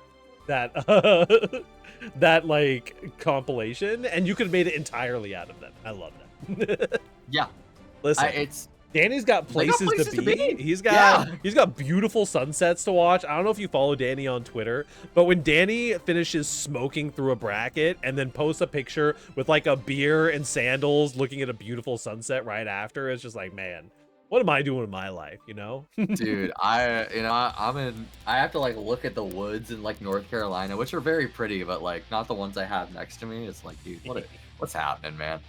that like compilation, and you could have made it entirely out of them. I love that. Yeah, Listen, Danny's got places, to be. He's got beautiful sunsets to watch. I don't know if you follow Danny on Twitter, but when Danny finishes smoking through a bracket and then posts a picture with like a beer and sandals looking at a beautiful sunset right after, it's just like, man, what am I doing with my life, you know? dude, I have to like look at the woods in like North Carolina, which are very pretty, but like not the ones I have next to me. It's like, dude, what's happening, man?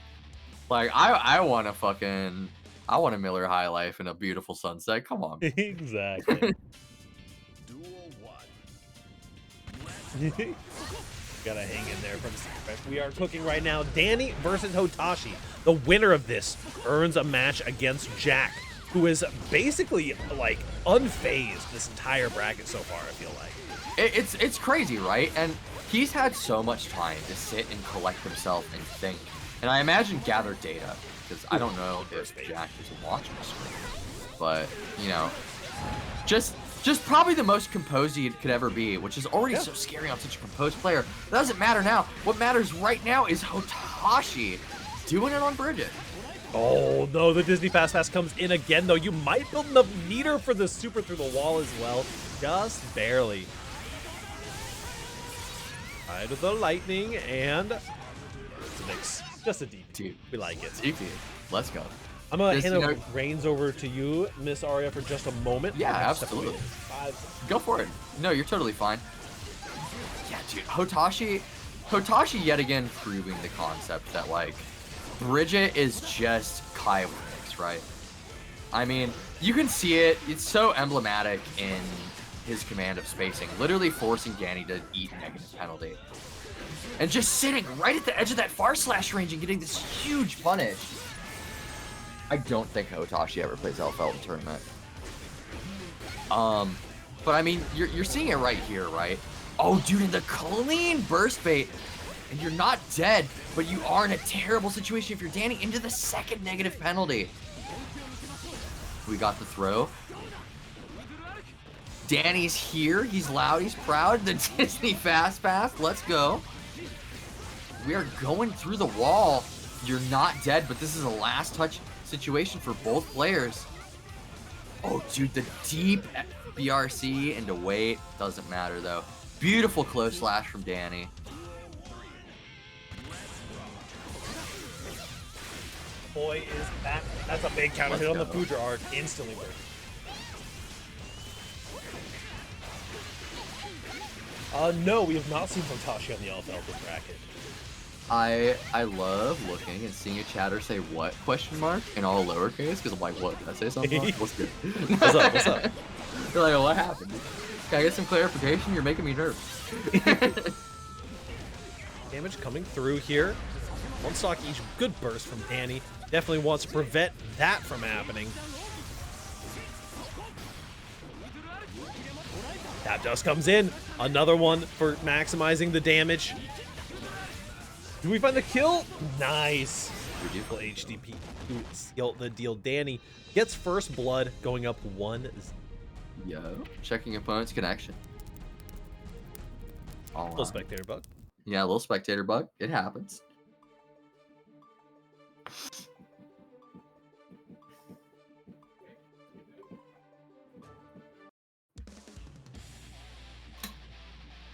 Like I want a Miller High Life and a beautiful sunset. Come on. Exactly. Duel 1. Gotta hang in there from Secret. We are cooking right now. Danny versus Hotashi. The winner of this earns a match against Jack, who is basically like unfazed this entire bracket so far, I feel like. It's crazy, right? And he's had so much time to sit and collect himself and think. And I imagine gather data, because I don't know if Jack is watching the screen. But, you know, just probably the most composed he could ever be, which is already so scary on such a composed player. It doesn't matter now. What matters right now is Hotashi doing it on Bridget. Oh no, the Disney Fast Pass comes in again, though. You might build enough meter for the super through the wall as well. Just barely. Eye to the lightning, and it's a mix. Just a DP. Dude, we like it. DP. Let's go. I'm gonna hand the reins over to you, Miss Aria, for just a moment. Yeah, absolutely. Go for it. No, you're totally fine. Yeah, dude, Hotashi yet again proving the concept that like Bridget is just Kai Wicks, right? I mean, you can see it. It's so emblematic in his command of spacing, literally forcing Danny to eat negative penalty. And just sitting right at the edge of that far slash range and getting this huge punish. I don't think Hotashi ever plays LFL in tournament. But I mean, you're seeing it right here, right? Oh, dude, in the clean burst bait. And you're not dead, but you are in a terrible situation if you're Danny into the second negative penalty. We got the throw. Danny's here. He's loud. He's proud. The Disney Fast Pass. Let's go. We are going through the wall. You're not dead, but this is a last touch situation for both players. Oh, dude, the deep BRC into weight. Doesn't matter, though. Beautiful close slash from Danny. Boy is back. That's a big counter hit on the Foudre arc. Instantly working. No, we have not seen Hotashi on the LFL this bracket. I love looking and seeing a chatter say what question mark in all lowercase because I'm like, what, did I say something wrong? What's good? What's up? What's up? You're like, what happened? Can I get some clarification? You're making me nervous. Damage coming through here. One stock each. Good burst from Danny. Definitely wants to prevent that from happening. That just comes in. Another one for maximizing the damage. Do we find the kill? Nice. Beautiful HDP to seal the deal. Danny gets first blood, going up 1-0. Yo, checking opponent's connection. Little spectator bug. Yeah, a little spectator bug. It happens.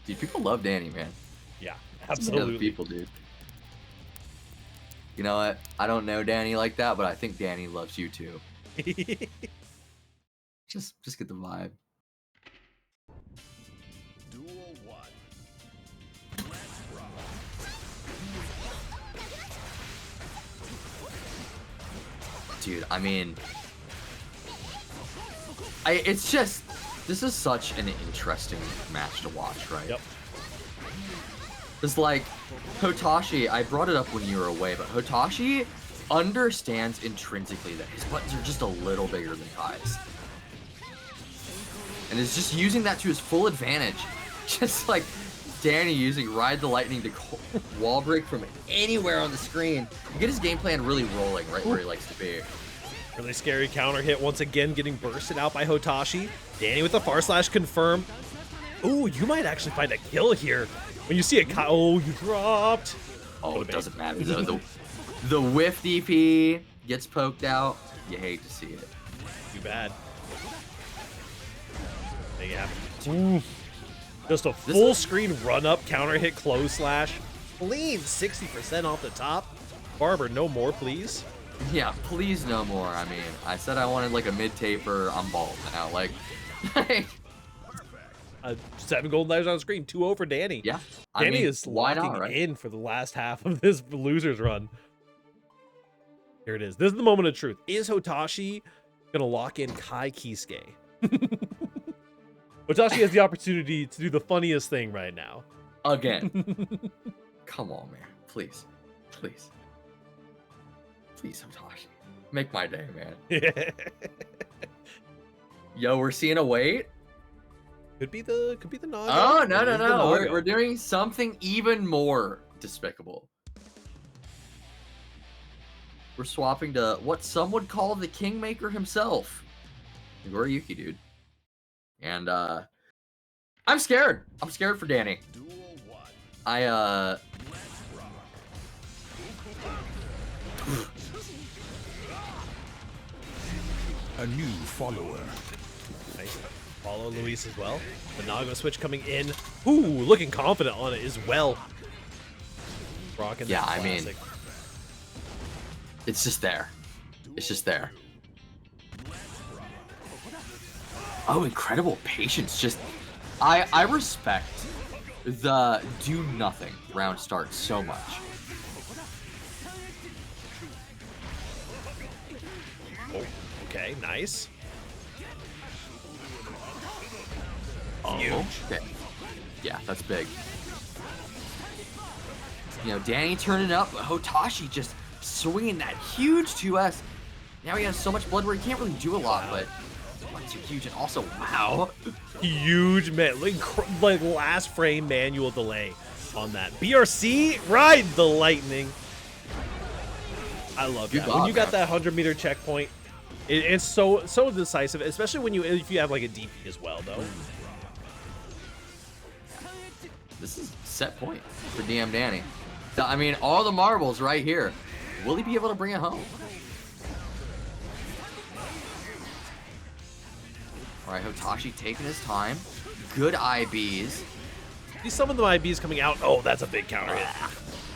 Dude, people love Danny, man. Yeah, absolutely. People, dude. You know what? I don't know Danny like that, but I think Danny loves you too. Just get the vibe. Duel 1. Dude, I mean, it's just, this is such an interesting match to watch, right? Yep. It's like, Hotashi, I brought it up when you were away, but Hotashi understands intrinsically that his buttons are just a little bigger than Kai's. And is just using that to his full advantage. Just like Danny using Ride the Lightning to wall break from anywhere on the screen. You get his game plan really rolling right where he likes to be. Really scary counter hit once again, getting bursted out by Hotashi. Danny with the far slash confirm. Ooh, you might actually find a kill here. When you see a oh, you dropped. Oh, it doesn't matter. The whiff DP gets poked out. You hate to see it. Too bad. There you have it. Ooh. Just a full screen run up, counter hit, close slash. Clean 60% off the top. Barber, no more, please. Yeah, please no more. I mean, I said I wanted like a mid taper. I'm bald now. Like 7 gold lives on the screen, 2-0 for Danny. Yeah. Danny is why locking not, right? in for the last half of this loser's run. Here it is. This is the moment of truth. Is Hotashi going to lock in Kai Kisuke? Hotashi has the opportunity to do the funniest thing right now. Again. Come on, man. Please. Please. Please, Hotashi. Make my day, man. Yo, we're seeing a wait. Could be the Naga. Oh, no, It no, is the no. Naga. We're doing something even more despicable. We're swapping to what some would call the Kingmaker himself. Goriyuki, dude. And I'm scared. I'm scared for Danny. A new follower. Nice. Follow Luis as well. The Naga switch coming in. Ooh, looking confident on it as well. Rocking Yeah, that I mean, classic. it's just there. It's just there. Oh, incredible patience. Just, I respect the do nothing round start so much. Oh, okay, nice. Oh, Huge. okay. Yeah, that's big. You know, Danny turning up, but Hotashi just swinging that huge 2S. Now he has so much blood where he can't really do a lot, but too huge. And also, wow. Huge, man. Like last frame manual delay on that. BRC, Ride the Lightning. I love Good that. job, When you got man. that 100-meter checkpoint, it's so decisive, especially when if you have like a DP as well, though. This is set point for DM Danny. So, I mean, all the marbles right here. Will he be able to bring it home? All right, Hotashi taking his time. Good IBs. See some of the IBs coming out. Oh, that's a big counter hit.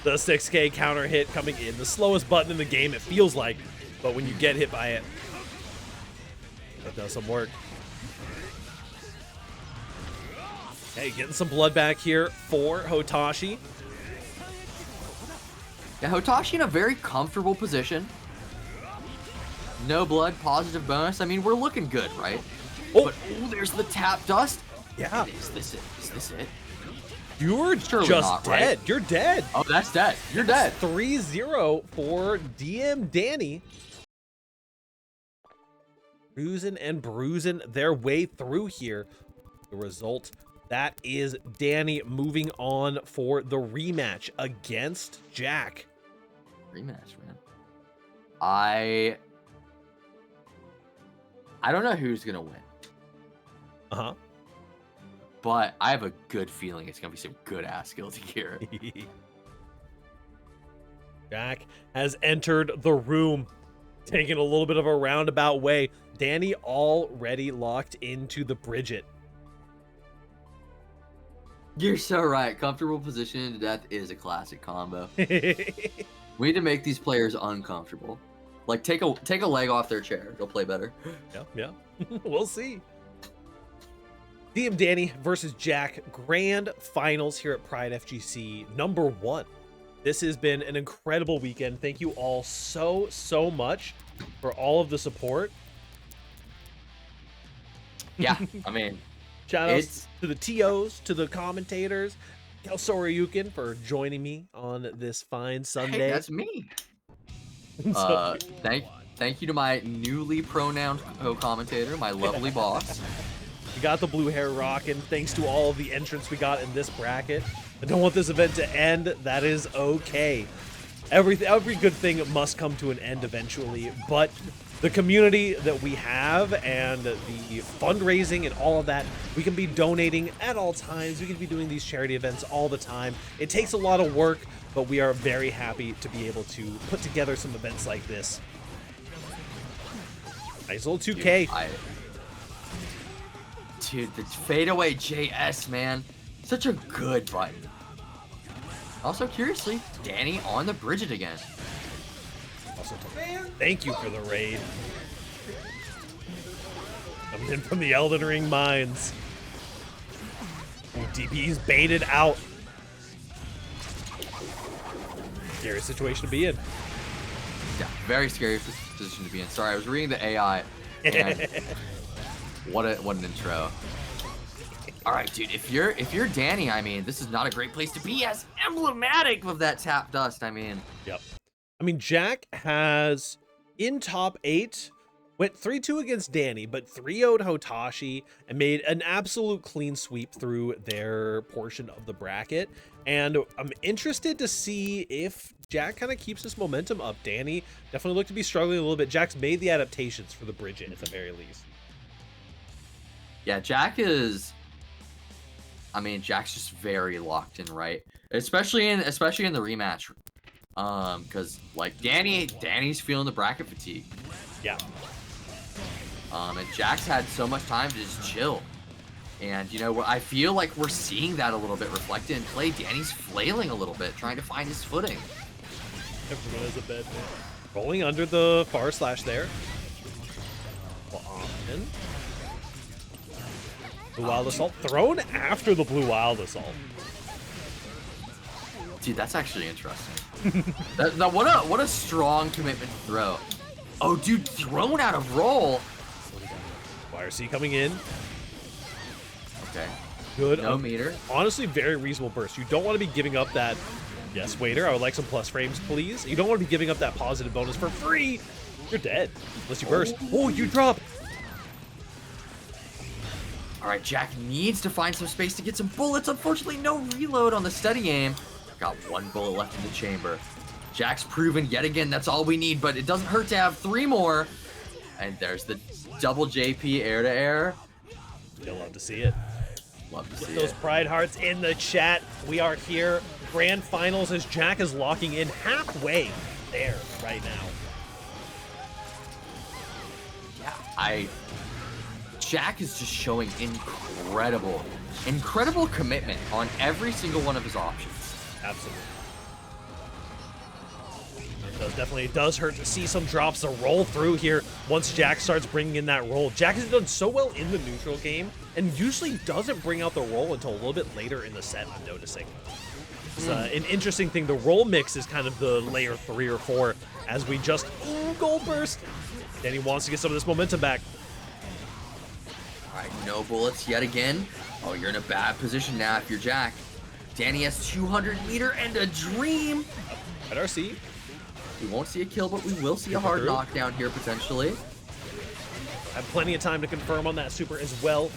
The 6K counter hit coming in. The slowest button in the game, it feels like. But when you get hit by it, it does some work. Hey, getting some blood back here for Hotashi. Yeah, Hotashi in a very comfortable position. No blood, positive bonus. I mean, we're looking good, right? Oh. But, there's the tap dust. Yeah. Is this it? Is this it? You're Surely just not, dead. right? You're dead. Oh, that's dead. You're dead. 3-0 for DM Danny. Cruising and bruising their way through here. The result, that is Danny moving on for the rematch against Jack. Rematch, man. I don't know who's gonna win, Uh-huh. but I have a good feeling it's gonna be some good ass skills here. Jack has entered the room, taking a little bit of a roundabout way. Danny already locked into the Bridget. You're so right. Comfortable position into death is a classic combo. We need to make these players uncomfortable. Like take a leg off their chair. They'll play better. Yeah. We'll see. DM Danny versus Jack, grand finals here at PRIDEfgc #1. This has been an incredible weekend. Thank you all so much for all of the support. Yeah, I mean, Shout outs It's- to the TOs, to the commentators, Kel Soryukin for joining me on this fine Sunday. hey, that's me. So- Thank you to my newly pronounced co-commentator, my lovely boss. We got the blue hair rocking thanks to all of the entrants we got in this bracket. I don't want this event to end. That is okay. Every good thing must come to an end eventually, but the community that we have and the fundraising and all of that, we can be donating at all times. We can be doing these charity events all the time. It takes a lot of work, but we are very happy to be able to put together some events like this. Nice little 2K. Dude, the fadeaway JS, man. Such a good button. Also, curiously, Danny on the Bridget again. Also, thank you for the raid. Coming in from the Elden Ring mines. Ooh, DP's baited out. Scary situation to be in. Yeah, very scary position to be in. Sorry, I was reading the AI. And what an intro. All right, dude. If you're Danny, I mean, this is not a great place to be. As emblematic of that tap dust. I mean. Yep. I mean, Jack has in top 8 went 3-2 against Danny, but 3-0'd Hotashi and made an absolute clean sweep through their portion of the bracket. And I'm interested to see if Jack kind of keeps this momentum up. Danny definitely looked to be struggling a little bit. Jack's made the adaptations for the Bridget at the very least. Yeah, Jack is. I mean, Jack's just very locked in, right? Especially in the rematch, because like Danny's feeling the bracket fatigue. Yeah. And Jack's had so much time to just chill, and you know, I feel like we're seeing that a little bit reflected in play. Danny's flailing a little bit, trying to find his footing. Everyone has a bed. Rolling under the far slash there. On. Blue Wild Assault thrown after the Blue Wild Assault. Dude, that's actually interesting. What a strong commitment throw. Oh, dude, thrown out of roll. YRC coming in. Okay. Good. No meter. Honestly, very reasonable burst. You don't want to be giving up that. Yes, waiter. I would like some plus frames, please. You don't want to be giving up that positive bonus for free. You're dead unless you burst. Oh, you drop. All right, Jack needs to find some space to get some bullets. Unfortunately, no reload on the steady aim. Got one bullet left in the chamber. Jack's proven yet again that's all we need, but it doesn't hurt to have 3 more. And there's the double JP air to air. You'll love to see it. Love to see Get those it. pride hearts in the chat. We are here. Grand finals as Jack is locking in halfway there right now. Yeah, Jack is just showing incredible commitment on every single one of his options. Absolutely. It does hurt to see some drops to roll through here once Jack starts bringing in that roll. Jack has done so well in the neutral game and usually doesn't bring out the roll until a little bit later in the set, I'm noticing. It's an interesting thing. The roll mix is kind of the layer 3 or 4 as we just gold burst. Danny wants to get some of this momentum back. All right, no bullets yet again. Oh, you're in a bad position now if you're Jack. Danny has 200 meter and a dream. At RC. We won't see a kill, but we will see a hard knockdown here potentially. Have plenty of time to confirm on that super as well.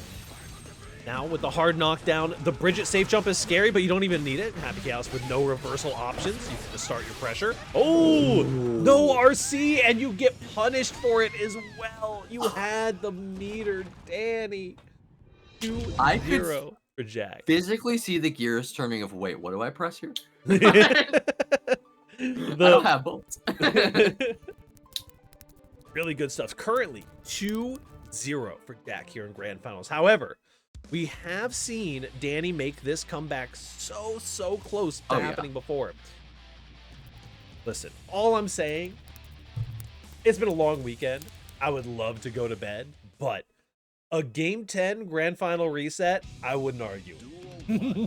Now with the hard knockdown, the Bridget safe jump is scary, but you don't even need it. Happy Chaos with no reversal options. You can just start your pressure. Oh, no RC, and you get punished for it as well. You had the meter, Danny. 2-0 for Jack. Physically see the gears turning of, wait, what do I press here? I don't have bullets. Really good stuff. Currently 2-0 for Jack here in Grand Finals. However, we have seen Danny make this comeback so close to happening before. Listen, all I'm saying, it's been a long weekend. I would love to go to bed, but a Game 10 Grand Final reset, I wouldn't argue.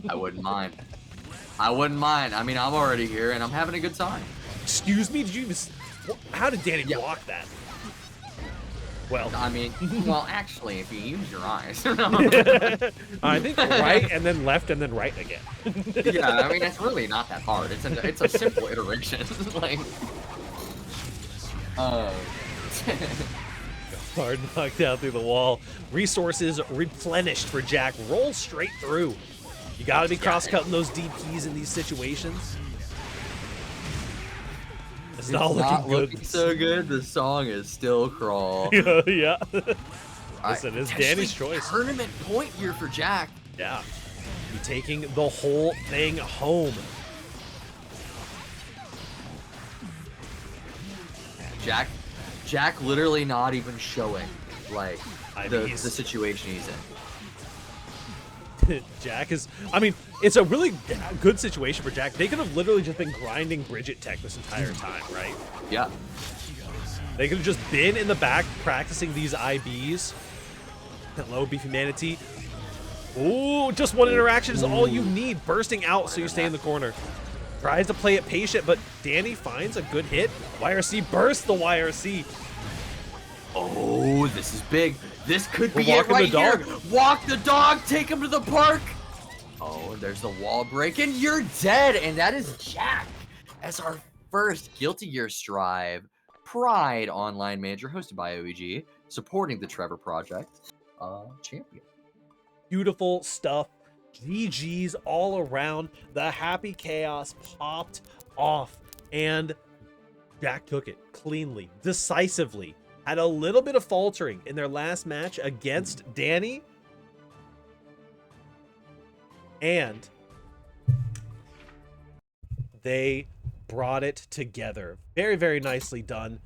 I wouldn't mind. I wouldn't mind. I mean, I'm already here and I'm having a good time. Excuse me? Did you even... How did Danny block that? Well, I mean, well, actually, if you use your eyes. I think right and then left and then right again. Yeah, I mean, it's really not that hard. It's a simple iteration. Like, Oh. Hard knocked down through the wall. Resources replenished for Jack. Roll straight through. You got to be cross-cutting those DPs in these situations. It's not looking good. So good. The song is still crawl. Yeah. Listen, it's Danny's choice. Tournament point here for Jack. Yeah. Be taking the whole thing home. Jack literally not even showing like the he's- situation he's in. Jack is, I mean, it's a really good situation for Jack. They could have literally just been grinding Bridget tech this entire time, right? Yeah. They could have just been in the back practicing these IBs. Hello, Beefy Manatee. Ooh, just one interaction is all you need. Bursting out so you stay in the corner. Tries to play it patient, but Danny finds a good hit. YRC bursts the YRC. Oh, this is big. This could be We're it walking right the dog. here. Walk the dog, take him to the park. Oh, and there's the wall break, and you're dead. And that is Jack as our first Guilty Gear Strive Pride online major hosted by OEG, supporting the Trevor Project champion. Beautiful stuff. GG's all around. The happy chaos popped off, and Jack took it cleanly, decisively. Had a little bit of faltering in their last match against Danny, and they brought it together. Very, very nicely done.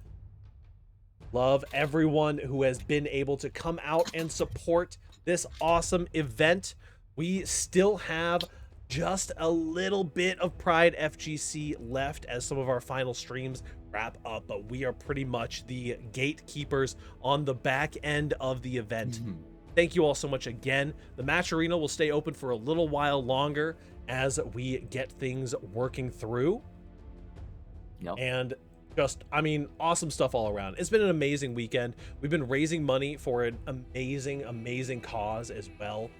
Love everyone who has been able to come out and support this awesome event. We still have just a little bit of Pride FGC left as some of our final streams wrap up, but we are pretty much the gatekeepers on the back end of the event. Thank you all so much again. The match arena will stay open for a little while longer as we get things working through. Yep. And just, I mean, awesome stuff all around. It's been an amazing weekend. We've been raising money for an amazing, amazing cause as well.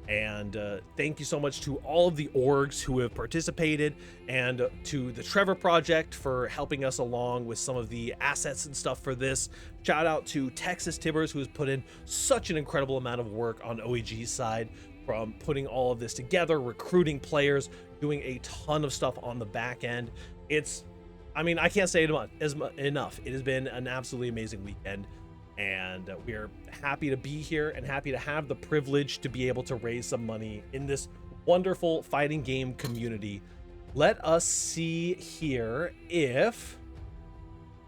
And thank you so much to all of the orgs who have participated, and to the Trevor Project for helping us along with some of the assets and stuff for this. Shout out to Texas Tibbers, who has put in such an incredible amount of work on OEG's side, from putting all of this together, recruiting players, doing a ton of stuff on the back end. It's, I mean, I can't say it enough. It has been an absolutely amazing weekend. And we're happy to be here and happy to have the privilege to be able to raise some money in this wonderful fighting game community. Let us see here if...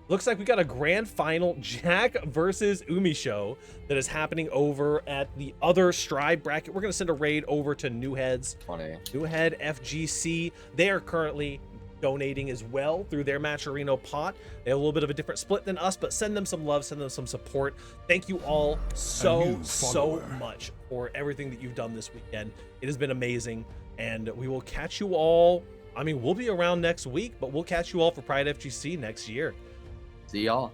Looks like we got a grand final Jack versus Umi show that is happening over at the other Strive bracket. We're going to send a raid over to Newheads. Funny. Newhead FGC. They are currently donating as well through their Match Arena pot. They have a little bit of a different split than us, but send them some love, send them some support. Thank you all so much for everything that you've done this weekend. It has been amazing, and we will catch you all. I mean, we'll be around next week, but we'll catch you all for Pride FGC next year. See y'all.